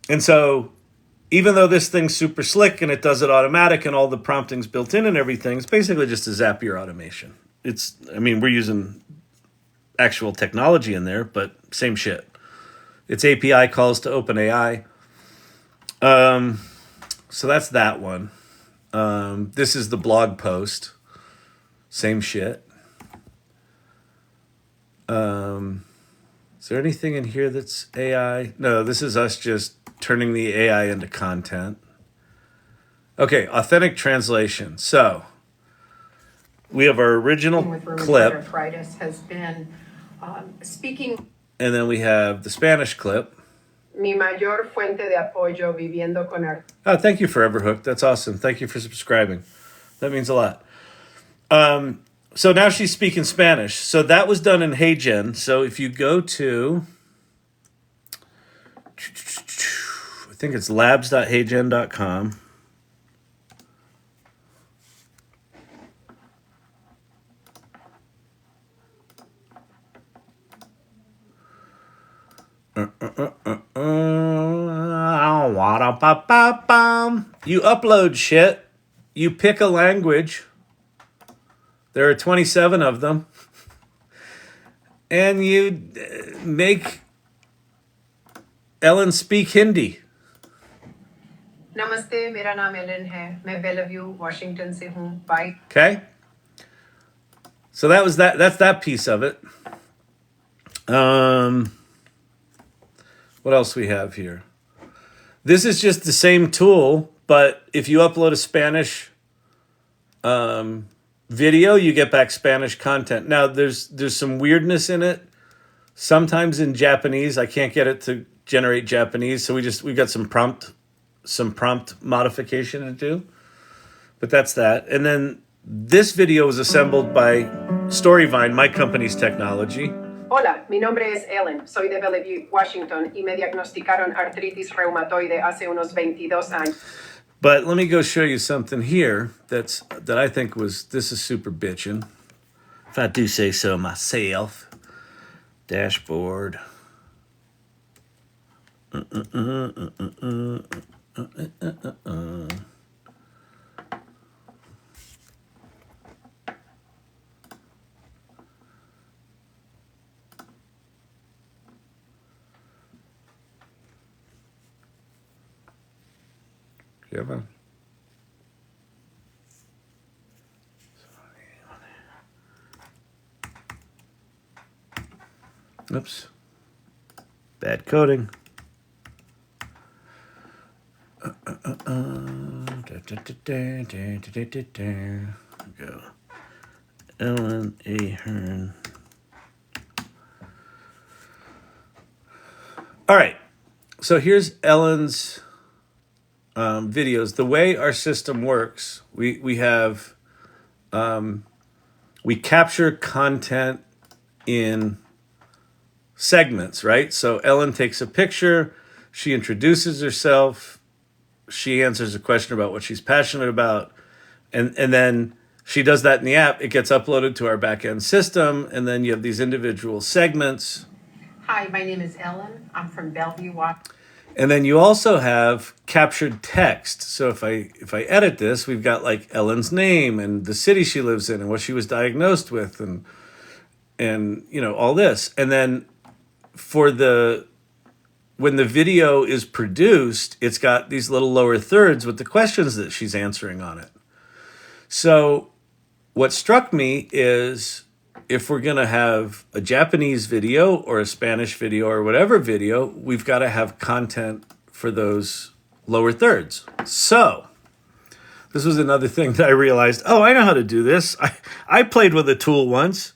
And so even though this thing's super slick and it does it automatic and all the prompting's built in and everything, it's basically just a Zapier automation. We're using actual technology in there, but same shit. It's API calls to OpenAI. So that's that one. This is the blog post. Same shit. Is there anything in here that's AI? No, this is us just turning the AI into content. Okay, authentic translation. So we have our original clip. Arthritis has been speaking. And then we have the Spanish clip. Mi mayor fuente de apoyo viviendo con Oh, thank you, Foreverhook. That's awesome. Thank you for subscribing. That means a lot. So now she's speaking Spanish. So that was done in HeyGen. So if you go to, I think it's labs.heygen.com. You upload shit. You pick a language. There are 27 of them. And you make Ellen speak Hindi. Namaste, मेरा नाम Elon है. मैं Belvieu, Washington से हूँ. Bye. Okay. So that was that. That's that piece of it. What else we have here? This is just the same tool, but if you upload a Spanish video, you get back Spanish content. Now, there's some weirdness in it. Sometimes in Japanese, I can't get it to generate Japanese, so we've got some prompt modification to do. But that's that. And then this video was assembled by Storyvine, my company's technology. Hola, mi nombre es Ellen. Soy de Bellevue, Washington, y me diagnosticaron artritis reumatoide hace unos 22 años. But let me go show you something here that I think this is super bitchin'. If I do say so myself. Dashboard. Yeah, man. Oops. Bad coding. Go. Ellen Ahern. All right. So here's Ellen's videos. The way our system works, we have we capture content in segments, right? So Ellen takes a picture, she introduces herself, she answers a question about what she's passionate about, and then she does that in the app. It gets uploaded to our back-end system, and then you have these individual segments. Hi, my name is Ellen. I'm from Bellevue, Washington. And then you also have captured text. So if I edit this, we've got like Ellen's name and the city she lives in and what she was diagnosed with and you know, all this. And then when the video is produced, it's got these little lower thirds with the questions that she's answering on it. So what struck me is, if we're going to have a Japanese video or a Spanish video or whatever video, we've got to have content for those lower thirds. So this was another thing that I realized, oh, I know how to do this. I played with a tool once.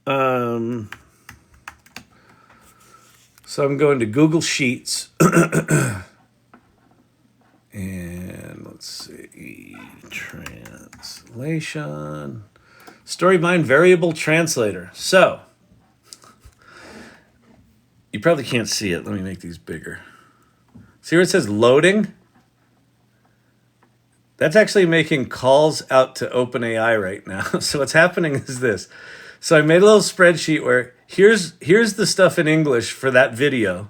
So I'm going to Google Sheets. And let's see, translation. Storyvine Variable Translator. So, you probably can't see it. Let me make these bigger. See where it says loading? That's actually making calls out to OpenAI right now. So what's happening is this. So I made a little spreadsheet where here's the stuff in English for that video.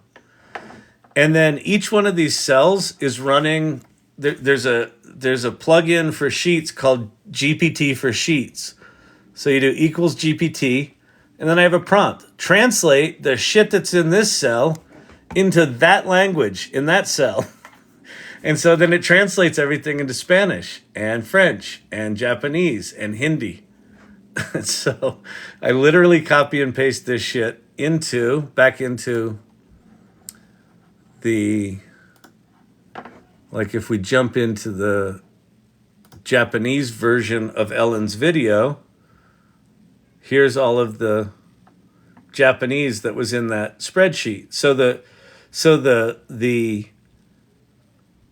And then each one of these cells is running, there's a plugin for Sheets called GPT-For-Sheets. So you do equals GPT, and then I have a prompt. Translate the shit that's in this cell into that language in that cell. And so then it translates everything into Spanish and French and Japanese and Hindi. So I literally copy and paste this shit back into the, like if we jump into the Japanese version of Ellen's video, here's all of the Japanese that was in that spreadsheet. So the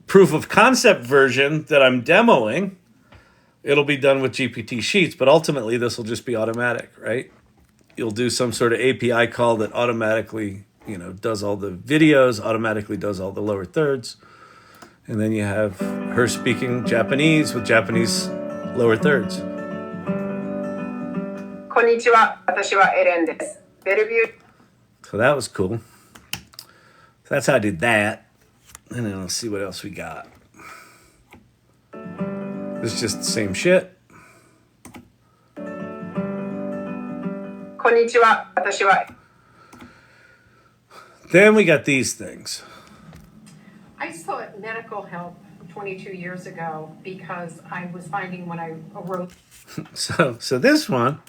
proof of concept version that I'm demoing, it'll be done with GPT Sheets, but ultimately this will just be automatic, right? You'll do some sort of API call that automatically, you know, does all the videos, automatically does all the lower thirds. And then you have her speaking Japanese with Japanese lower thirds. こんにちは。私はエレンです。ベルビュー。 So that was cool. So that's how I did that. And then let's see what else we got. It's just the same shit. こんにちは。私は。 Then we got these things. I sought medical help 22 years ago because I was finding when I wrote. So this one,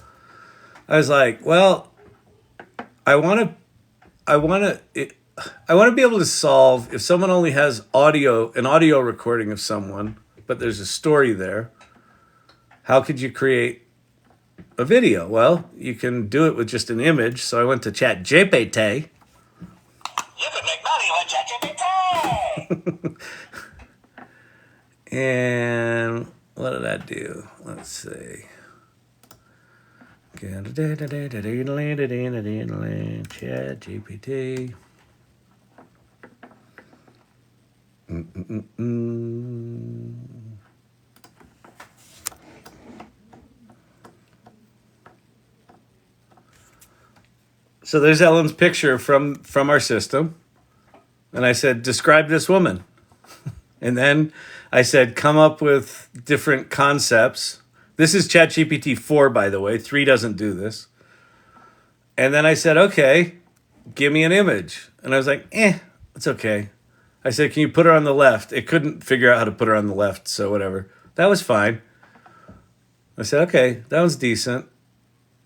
I was like, well, I want to be able to solve if someone only has an audio recording of someone, but there's a story there. How could you create a video? Well, you can do it with just an image. So I went to Chat-GPT. You can make money with Chat-GPT. And what did I do? Let's see. Chat-GPT. So there's Ellen's picture from our system. And I said, describe this woman. And then I said, come up with different concepts. This is Chat-GPT4, by the way. 3 doesn't do this. And then I said, okay, give me an image. And I was like, it's okay. I said, can you put her on the left? It couldn't figure out how to put her on the left, so whatever. That was fine. I said, okay, that was decent.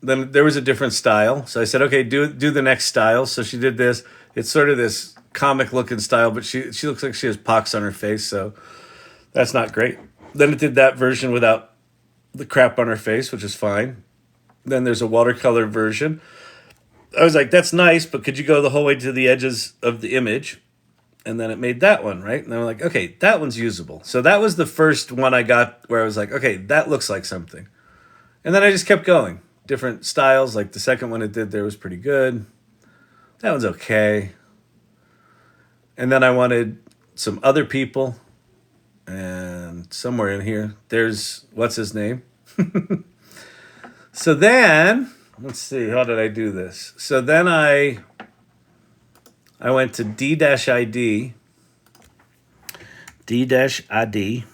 Then there was a different style. So I said, okay, do the next style. So she did this. It's sort of this comic looking style, but she looks like she has pox on her face, so that's not great. Then it did that version without the crap on her face, which is fine. Then there's a watercolor version. I was like, that's nice, but could you go the whole way to the edges of the image? And then it made that one, right? And I'm like, okay, that one's usable. So that was the first one I got where I was like, okay, that looks like something. And then I just kept going. Different styles, like the second one it did there was pretty good. That one's okay. And then I wanted some other people. And somewhere in here, there's, what's his name? So then, let's see, how did I do this? So then I went to D-ID. D-ID.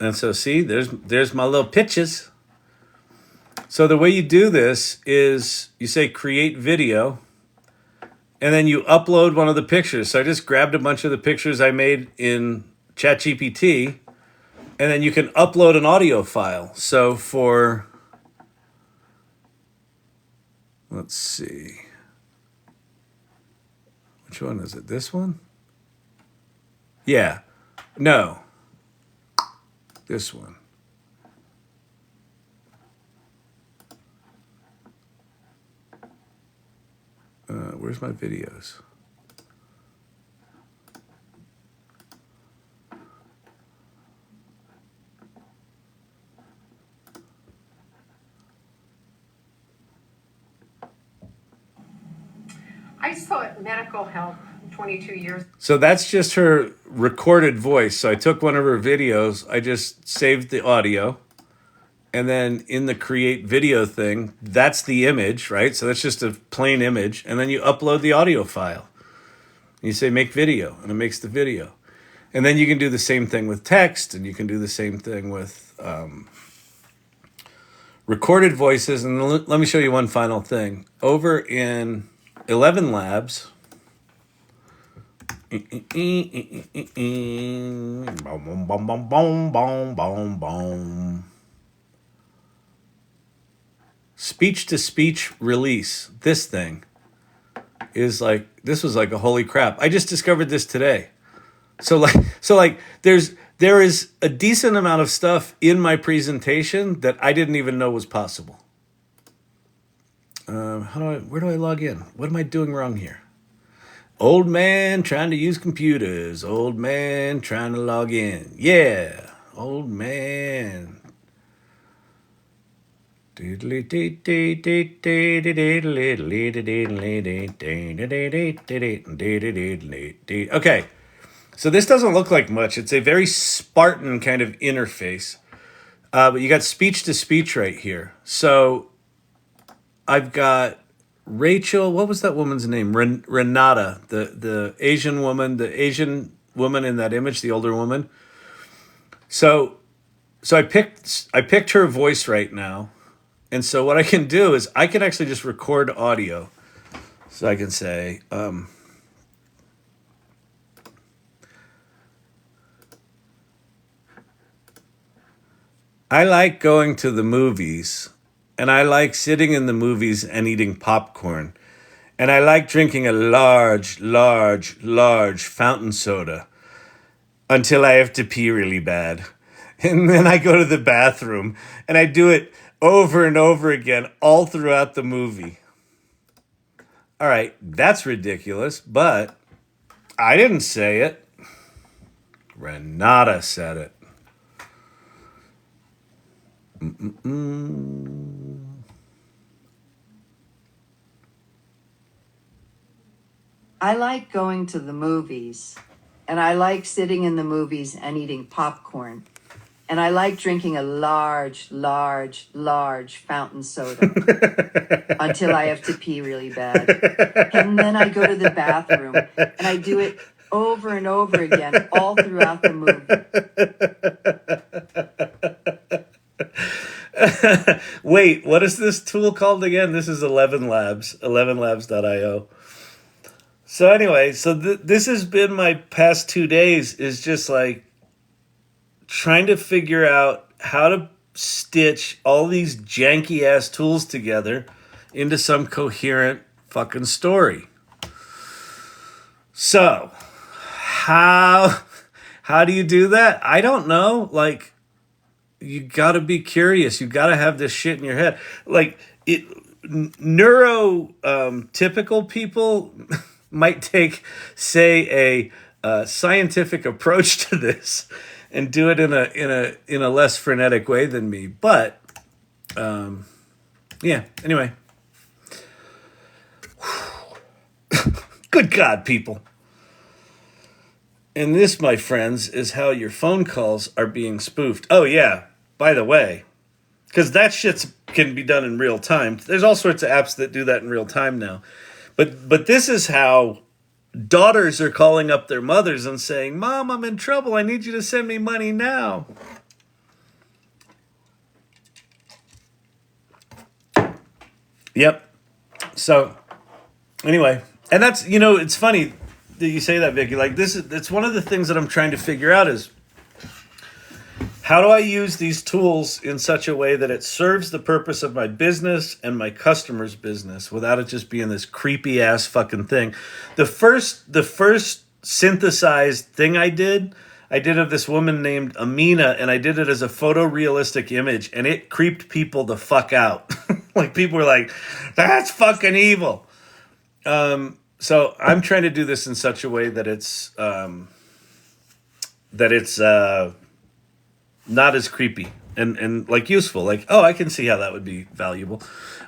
And so see, there's my little pitches. So the way you do this is you say create video, and then you upload one of the pictures. So I just grabbed a bunch of the pictures I made in Chat-GPT, and then you can upload an audio file. So for, let's see, which one is it? This one? Yeah, no, this one. Where's my videos? I sought medical help 22 years. So that's just her recorded voice. So I took one of her videos, I just saved the audio, and then in the create video thing, that's the image, right? So that's just a plain image, and then you upload the audio file. You say make video, and it makes the video. And then you can do the same thing with text, and you can do the same thing with recorded voices. And let me show you one final thing. Over in 11 Labs, speech-to-speech release. This thing is like, this was like a holy crap. I just discovered this today. So like there is a decent amount of stuff in my presentation that I didn't even know was possible. Where do I log in? What am I doing wrong here? Old man trying to use computers. Old man trying to log in. Yeah, old man. Okay, so this doesn't look like much. It's a very Spartan kind of interface. But you got speech-to-speech right here. So I've got Rachel, what was that woman's name? Renata, the Asian woman in that image, the older woman. So I picked her voice right now. And so what I can do is I can actually just record audio. So I can say, I like going to the movies, and I like sitting in the movies and eating popcorn. And I like drinking a large fountain soda until I have to pee really bad. And then I go to the bathroom, and I do it over and over again all throughout the movie. All right, that's ridiculous, but I didn't say it. Renata said it. I like going to the movies, and I like sitting in the movies and eating popcorn. And I like drinking a large fountain soda until I have to pee really bad. And then I go to the bathroom, and I do it over and over again all throughout the movie. Wait, what is this tool called again? This is 11 Labs, 11labs.io. So anyway, so this has been my past 2 days, is just like trying to figure out how to stitch all these janky ass tools together into some coherent fucking story. So, how do you do that? I don't know. Like, you got to be curious. You got to have this shit in your head. Like, neurotypical people might take, say, a scientific approach to this and do it in a less frenetic way than me. But yeah. Anyway, good God, people. And this, my friends, is how your phone calls are being spoofed. Oh yeah. By the way, because that shit can be done in real time. There's all sorts of apps that do that in real time now. But this is how daughters are calling up their mothers and saying, "Mom, I'm in trouble. I need you to send me money now." Yep. So anyway, and that's, it's funny that you say that, Vicky. Like, it's one of the things that I'm trying to figure out is, how do I use these tools in such a way that it serves the purpose of my business and my customer's business without it just being this creepy ass fucking thing? The first synthesized thing I did of this woman named Amina, and I did it as a photorealistic image, and it creeped people the fuck out. Like, people were like, "That's fucking evil." So I'm trying to do this in such a way that it's not as creepy and like useful. Like, oh, I can see how that would be valuable.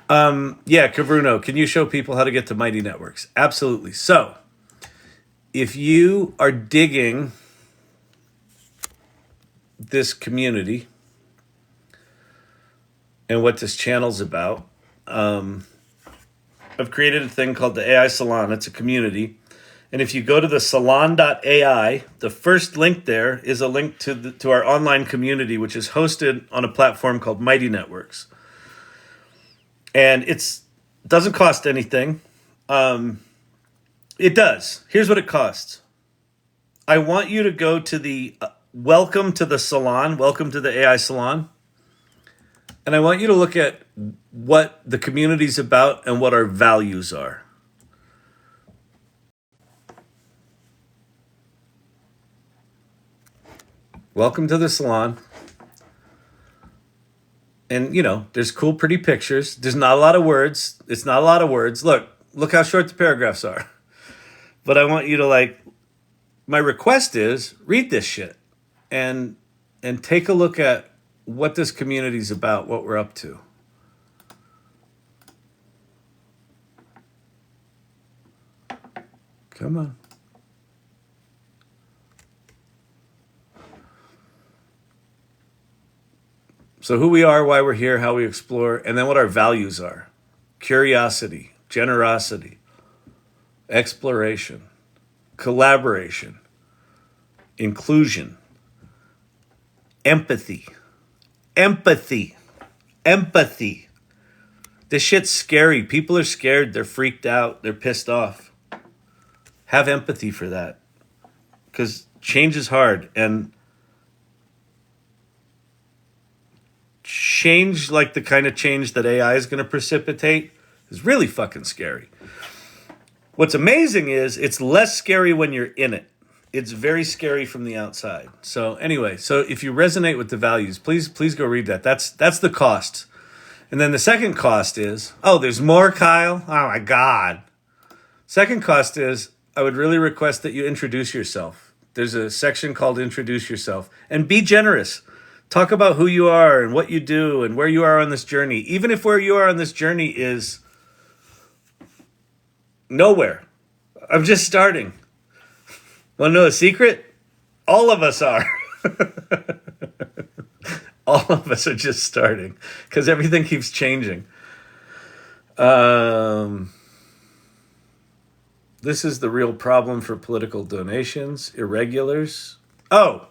Yeah, Kavruno, can you show people how to get to Mighty Networks? Absolutely. So if you are digging this community and what this channel's about, I've created a thing called the AI Salon. It's a community. And if you go to the salon.ai, the first link there is a link to our online community, which is hosted on a platform called Mighty Networks. And it doesn't cost anything. It does. Here's what it costs. I want you to go to the welcome to the salon, welcome to the AI Salon. And I want you to look at what the community's about and what our values are. Welcome to the salon. And, there's cool, pretty pictures. There's not a lot of words. It's not a lot of words. Look how short the paragraphs are. But I want you to, my request is read this shit and take a look at what this community's about, what we're up to. Come on. So who we are, why we're here, how we explore, and then what our values are. Curiosity, generosity, exploration, collaboration, inclusion, empathy. Empathy. This shit's scary. People are scared. They're freaked out. They're pissed off. Have empathy for that. Because change is hard. And change, like the kind of change that AI is going to precipitate, is really fucking scary. What's amazing is it's less scary when you're in it. It's very scary from the outside. So anyway, if you resonate with the values, please go read that. That's the cost. And then the second cost is, there's more, Kyle? Oh my God. Second cost is, I would really request that you introduce yourself. There's a section called Introduce Yourself. And be generous. Talk about who you are and what you do and where you are on this journey. Even if where you are on this journey is nowhere. I'm just starting. Want to know a secret? All of us are. All of us are just starting because everything keeps changing. This is the real problem for political donations. Irregulars. Oh,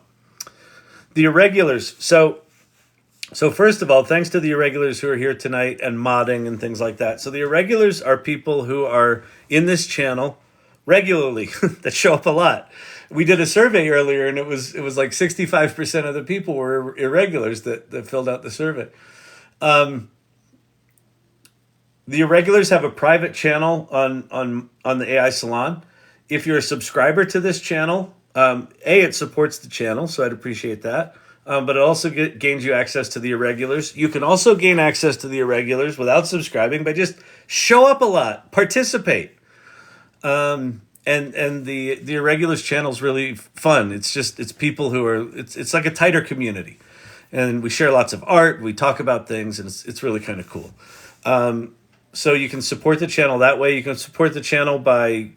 the irregulars. So first of all, thanks to the irregulars who are here tonight and modding and things like that. So the irregulars are people who are in this channel regularly that show up a lot. We did a survey earlier, and it was like 65% of the people were irregulars that filled out the survey. The irregulars have a private channel on the AI Salon. if you're a subscriber to this channel, it supports the channel, so I'd appreciate that. But it also gains you access to the irregulars. You can also gain access to the irregulars without subscribing by just show up a lot, participate. And the irregulars channel is really fun. It's people who are, it's like a tighter community. And we share lots of art, we talk about things, and it's really kind of cool. So you can support the channel that way. You can support the channel by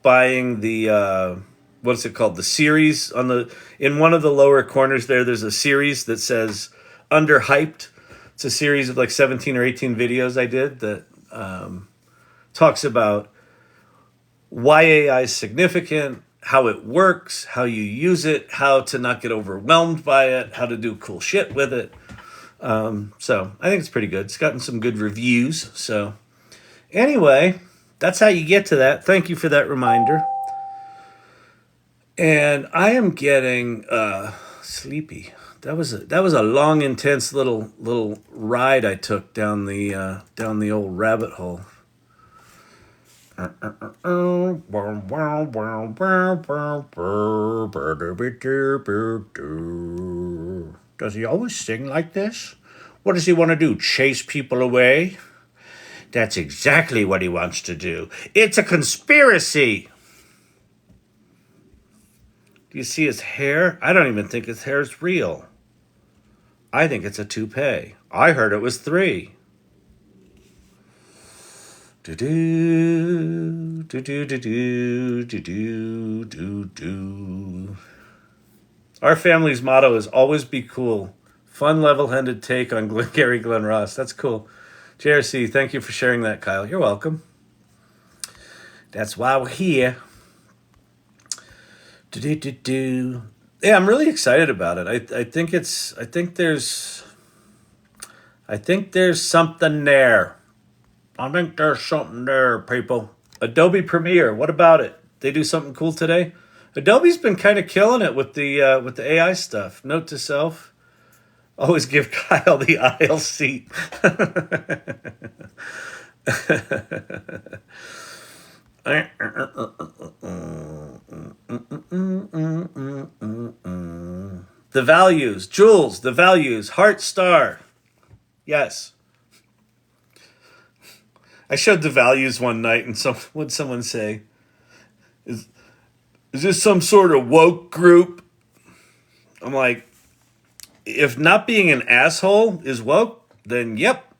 buying the what's it called? The series in one of the lower corners there. There's a series that says Underhyped. It's a series of like 17 or 18 videos I did that talks about why AI is significant, how it works, how you use it, how to not get overwhelmed by it, how to do cool shit with it. So I think it's pretty good. It's gotten some good reviews. So anyway, that's how you get to that. Thank you for that reminder. And I am getting sleepy. That was a long, intense little ride I took down the old rabbit hole. Does he always sing like this? What does he want to do? Chase people away? That's exactly what he wants to do. It's a conspiracy. Do you see his hair? I don't even think his hair is real. I think it's a toupee. I heard it was 3. Our family's motto is always be cool. Fun, level-headed take on Gary Glenn Ross. That's cool. JRC, thank you for sharing that, Kyle. You're welcome. That's why we're here. Yeah, I'm really excited about it. I think there's something there. I think there's something there, people. Adobe Premiere, what about it? They do something cool today? Adobe's been kind of killing it with the AI stuff. Note to self: always give Kyle the aisle seat. The values, Jules. The values, heart star. Yes. I showed the values one night, and what'd someone say? Is this some sort of woke group? I'm like, if not being an asshole is woke, then yep.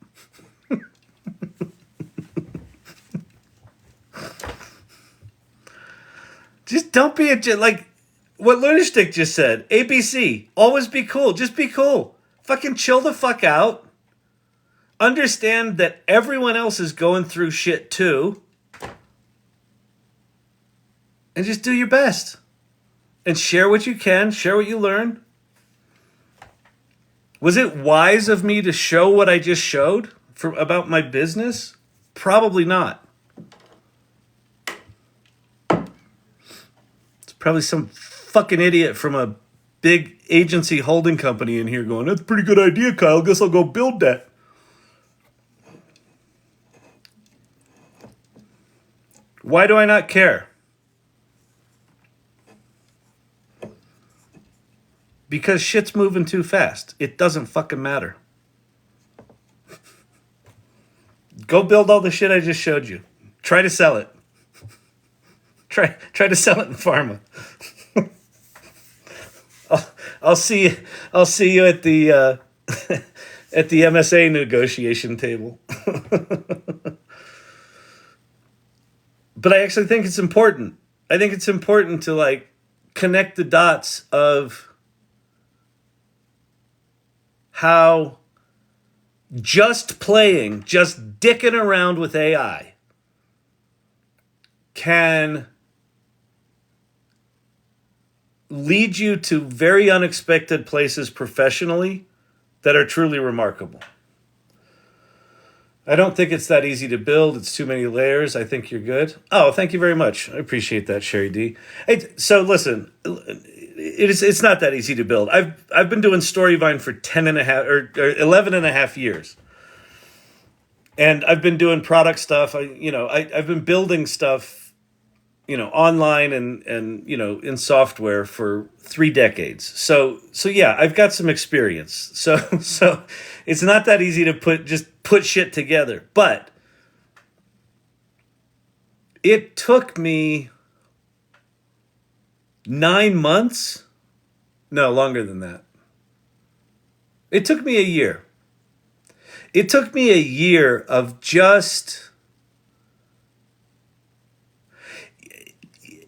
Just don't be like what Lunastick just said. ABC, always be cool. Just be cool. Fucking chill the fuck out. Understand that everyone else is going through shit too. And just do your best. And share what you can. Share what you learn. Was it wise of me to show what I just showed about my business? Probably not. It's probably some fucking idiot from a big agency holding company in here going, that's a pretty good idea, Kyle. Guess I'll go build that. Why do I not care? Because shit's moving too fast. It doesn't fucking matter. Go build all the shit I just showed you. Try to sell it. Try to sell it in pharma. I'll see you at the at the MSA negotiation table. But I actually think it's important. I think it's important to like connect the dots of how just playing, just dicking around with AI can lead you to very unexpected places professionally that are truly remarkable. I don't think it's that easy to build. It's too many layers. I think you're good. Oh, thank you very much. I appreciate that, Sherry D. Hey, so listen, it's not that easy to build. I've been doing Storyvine for 10 and a half or 11 and a half years. And I've been doing product stuff. I've been building stuff online and in software for 3 decades. So yeah, I've got some experience. So it's not that easy to put shit together. But it took me 9 months. No, longer than that. It took me a year. It took me a year of just...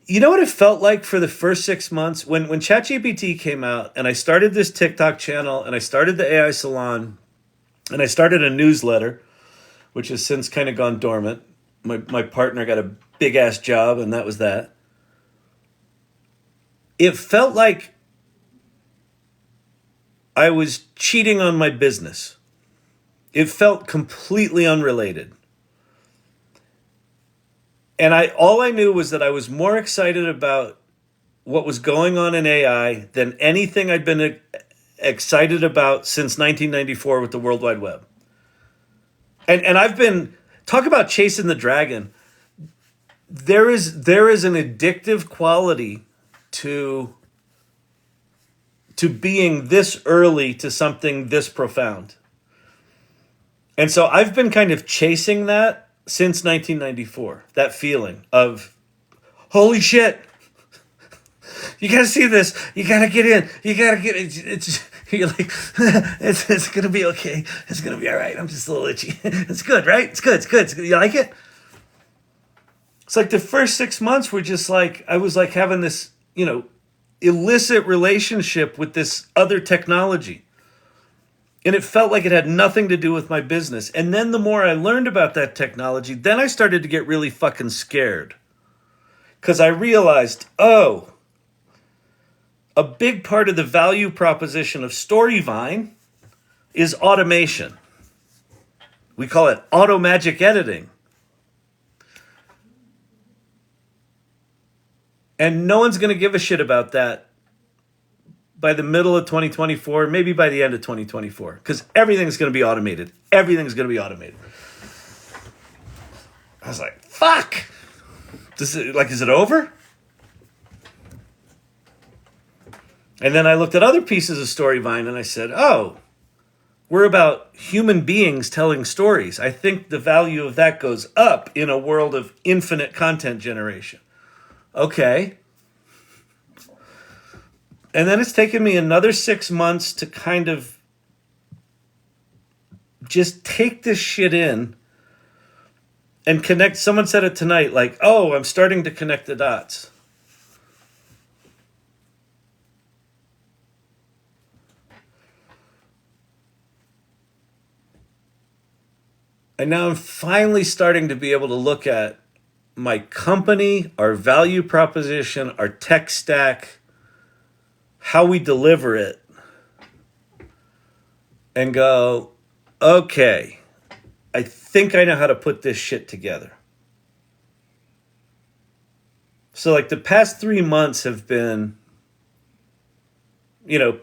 You know what it felt like for the first 6 months? When ChatGPT came out and I started this TikTok channel and I started the AI Salon and I started a newsletter, which has since kind of gone dormant. My partner got a big-ass job and that was that. It felt like I was cheating on my business. It felt completely unrelated. And all I knew was that I was more excited about what was going on in AI than anything I'd been excited about since 1994 with the World Wide Web. And I've been, talk about chasing the dragon. There is an addictive quality to being this early to something this profound. And so I've been kind of chasing that since 1994, that feeling of, holy shit, you gotta see this, you gotta get in, you gotta get it. You're like, it's gonna be okay, it's gonna be all right, I'm just a little itchy. It's good, right? It's good. You like it? It's like the first 6 months were just like, I was like having this, illicit relationship with this other technology. And it felt like it had nothing to do with my business. And then the more I learned about that technology, then I started to get really fucking scared. Because I realized, a big part of the value proposition of Storyvine is automation. We call it Automagic-Editing. And no one's going to give a shit about that by the middle of 2024, maybe by the end of 2024, because everything's going to be automated. Everything's going to be automated. I was like, fuck. Is it over? And then I looked at other pieces of Storyvine and I said, we're about human beings telling stories. I think the value of that goes up in a world of infinite content generation. Okay. And then it's taken me another 6 months to kind of just take this shit in and connect. Someone said it tonight, like, I'm starting to connect the dots. And now I'm finally starting to be able to look at my company, our value proposition, our tech stack, how we deliver it, and go, okay, I think I know how to put this shit together. So like the past 3 months have been,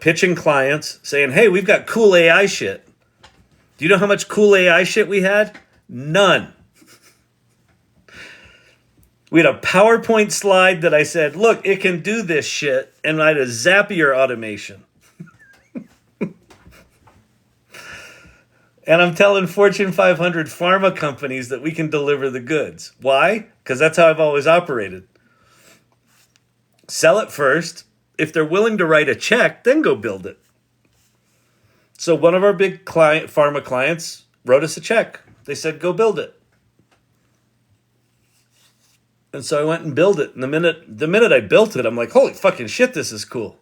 pitching clients saying, hey, we've got cool AI shit. Do you know how much cool AI shit we had? None. We had a PowerPoint slide that I said, look, it can do this shit. And I had a Zapier automation. And I'm telling Fortune 500 pharma companies that we can deliver the goods. Why? Because that's how I've always operated. Sell it first. If they're willing to write a check, then go build it. So one of our big pharma clients wrote us a check. They said, go build it. And so I went and built it. And the minute I built it, I'm like, holy fucking shit, this is cool.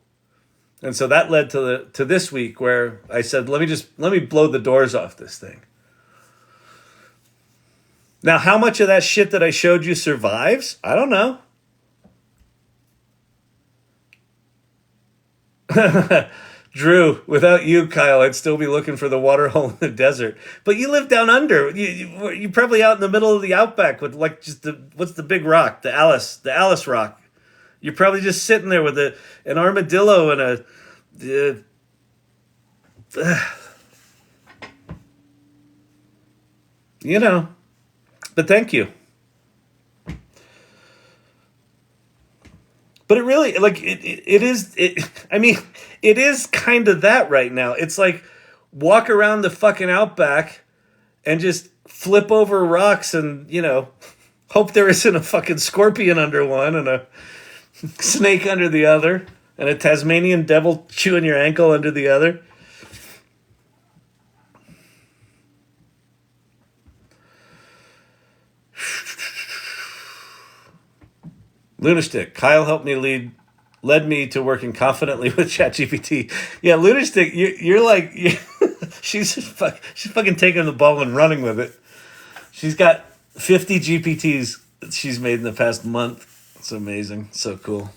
And so that led to this week where I said, let me blow the doors off this thing. Now, how much of that shit that I showed you survives? I don't know. Drew, without you, Kyle, I'd still be looking for the water hole in the desert. But you live down under. You're probably out in the middle of the outback with like just what's the big rock? The Alice rock. You're probably just sitting there with an armadillo and But thank you. But it really, like, it is, I mean, it is kind of that right now. It's like walk around the fucking outback and just flip over rocks and, hope there isn't a fucking scorpion under one and a snake under the other and a Tasmanian devil chewing your ankle under the other. Lunastick. Kyle helped me led me to working confidently with ChatGPT. Yeah, Lunastick, you're like, she's fucking taking the ball and running with it. She's got 50 GPTs that she's made in the past month. It's amazing. So cool.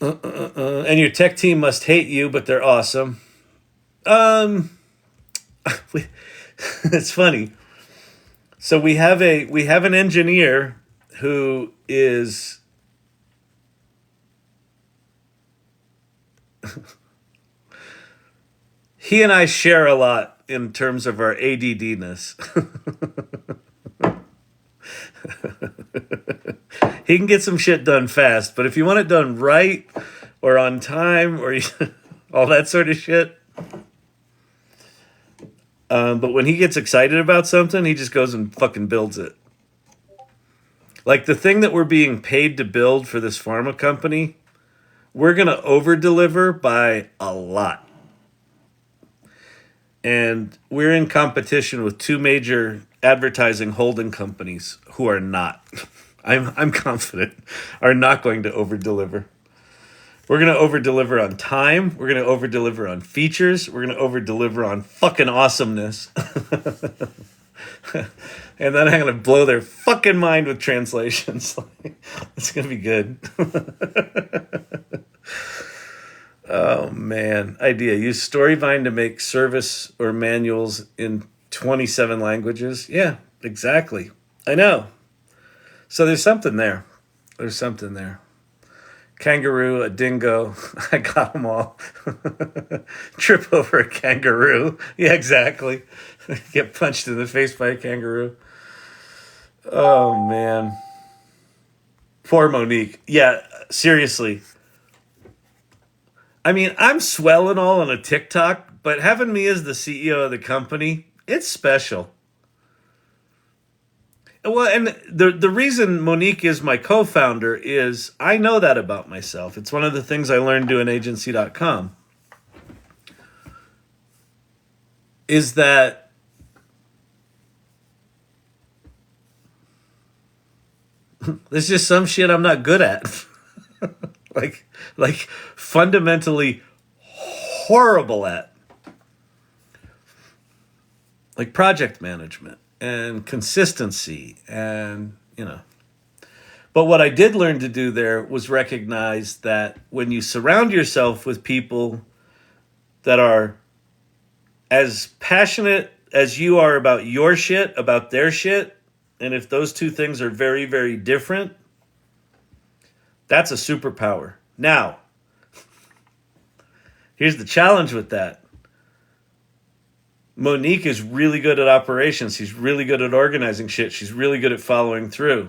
And your tech team must hate you, but they're awesome. It's funny. So we have an engineer who is he and I share a lot in terms of our ADD-ness. He can get some shit done fast, but if you want it done right or on time or all that sort of shit. But when he gets excited about something, he just goes and fucking builds it. Like the thing that we're being paid to build for this pharma company, we're going to over-deliver by a lot. And we're in competition with two major advertising holding companies who are not, I'm confident, are not going to over-deliver. We're going to over-deliver on time. We're going to over-deliver on features. We're going to over-deliver on fucking awesomeness. And then I'm going to blow their fucking mind with translations. It's going to be good. Oh, man. Idea. Use Storyvine to make service or manuals in 27 languages. Yeah, exactly. I know. So there's something there. There's something there. Kangaroo, a dingo. I got them all. Trip over a kangaroo. Yeah, exactly. Get punched in the face by a kangaroo. Oh, man. Poor Monique. Yeah, seriously. I mean, I'm swelling all on a TikTok, but having me as the CEO of the company, it's special. Well, and the reason Monique is my co-founder is I know that about myself. It's one of the things I learned doing agency.com. Is that there's just some shit I'm not good at. like fundamentally horrible at. Like project management and consistency and, But what I did learn to do there was recognize that when you surround yourself with people that are as passionate as you are about your shit, about their shit, and if those two things are very, very different, that's a superpower. Now, here's the challenge with that. Monique is really good at operations. She's really good at organizing shit. She's really good at following through.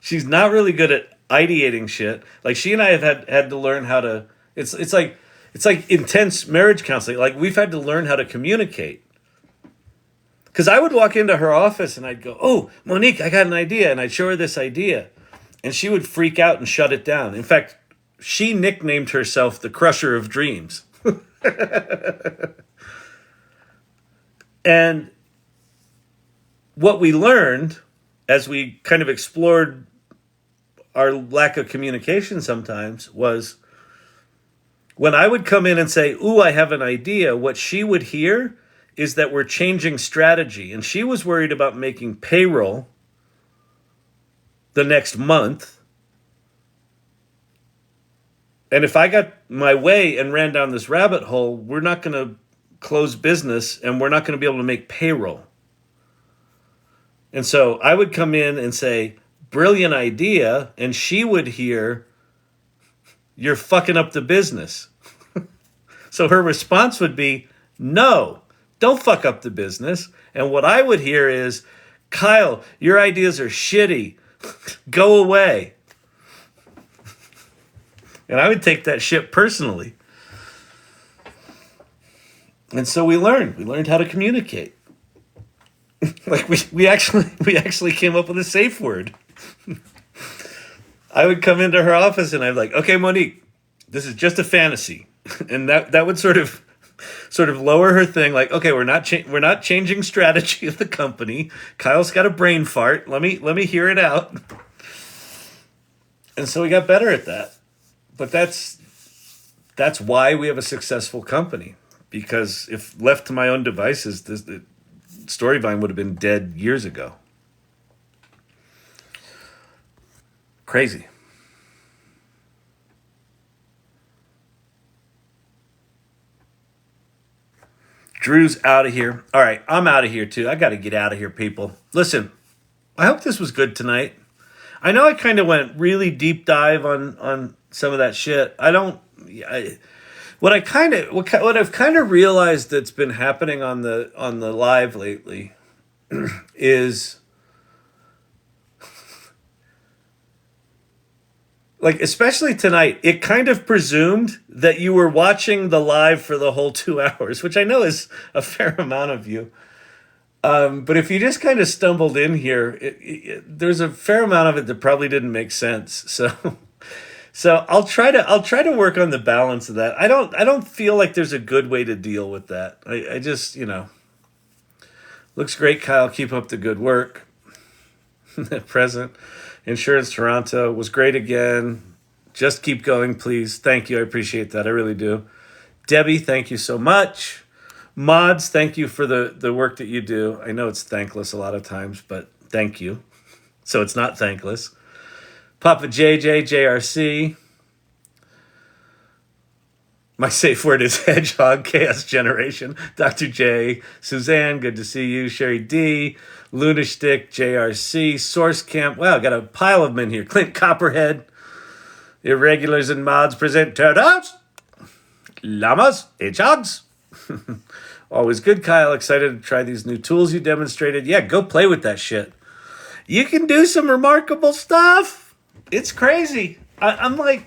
She's not really good at ideating shit. Like she and I have had to learn how to. It's like intense marriage counseling. Like we've had to learn how to communicate. Because I would walk into her office and I'd go, "Oh, Monique, I got an idea," and I'd show her this idea, and she would freak out and shut it down. In fact, she nicknamed herself the Crusher of Dreams. And what we learned as we kind of explored our lack of communication sometimes was when I would come in and say, "Ooh, I have an idea," what she would hear is that we're changing strategy. And she was worried about making payroll the next month. And if I got my way and ran down this rabbit hole, we're not going to close business and we're not going to be able to make payroll. And so I would come in and say, "Brilliant idea." And she would hear, "You're fucking up the business." So her response would be, "No, don't fuck up the business." And what I would hear is, Kyle, your ideas are shitty. Go away. And I would take that shit personally. And so we learned how to communicate. Like we actually came up with a safe word. I would come into her office and I'd be like, okay, Monique, this is just a fantasy. And that would sort of lower her thing. Like, okay, we're not changing strategy of the company. Kyle's got a brain fart. Let me hear it out. And so we got better at that. But that's why we have a successful company. Because if left to my own devices, Storyvine would have been dead years ago. Crazy. Drew's out of here. All right, I'm out of here too. I got to get out of here, people. Listen, I hope this was good tonight. I know I kind of went really deep dive on some of that shit. What I've kind of realized that's been happening on the live lately is, like, especially tonight, it kind of presumed that you were watching the live for the whole 2 hours, which I know is a fair amount of you. But if you just kind of stumbled in here, there's a fair amount of it that probably didn't make sense. So I'll try to work on the balance of that. I don't feel like there's a good way to deal with that. I just, looks great, Kyle. Keep up the good work. Present. Insurance Toronto was great again. Just keep going, please. Thank you. I appreciate that. I really do. Debbie, thank you so much. Mods, thank you for the work that you do. I know it's thankless a lot of times, but thank you. So it's not thankless. Papa JJ, JRC. My safe word is Hedgehog, Chaos Generation. Dr. J, Suzanne, good to see you. Sherry D, Lunastick, JRC, Source Camp. Wow, got a pile of them in here. Clint Copperhead. Irregulars and mods present turtles, llamas, hedgehogs. Always good, Kyle. Excited to try these new tools you demonstrated. Yeah, go play with that shit. You can do some remarkable stuff. It's crazy. I'm like,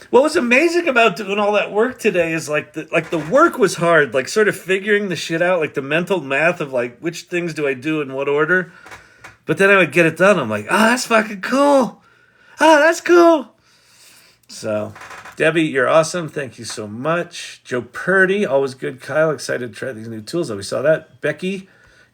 what was amazing about doing all that work today is like the work was hard, like sort of figuring the shit out, like the mental math of like which things do I do in what order. But then I would get it done. I'm like, that's fucking cool. That's cool. So, Debbie, you're awesome. Thank you so much. Joe Purdy, always good. Kyle, excited to try these new tools. Oh, we saw that. Becky,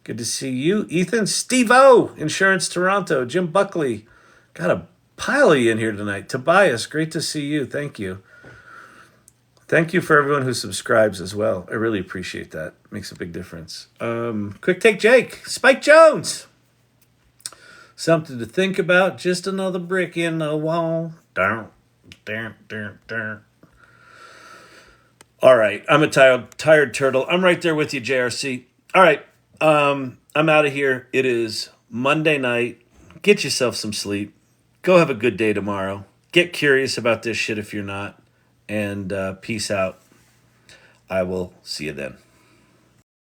good to see you. Ethan, Steve-O, Insurance Toronto. Jim Buckley, got a pile of you in here tonight. Tobias, great to see you. Thank you. Thank you for everyone who subscribes as well. I really appreciate that. Makes a big difference. Quick Take Jake, Spike Jones. Something to think about. Just another brick in the wall. Darn. All right, I'm a tired turtle. I'm right there with you, JRC. All right, I'm out of here. It is Monday night. Get yourself some sleep. Go have a good day tomorrow. Get curious about this shit if you're not. And peace out. I will see you then.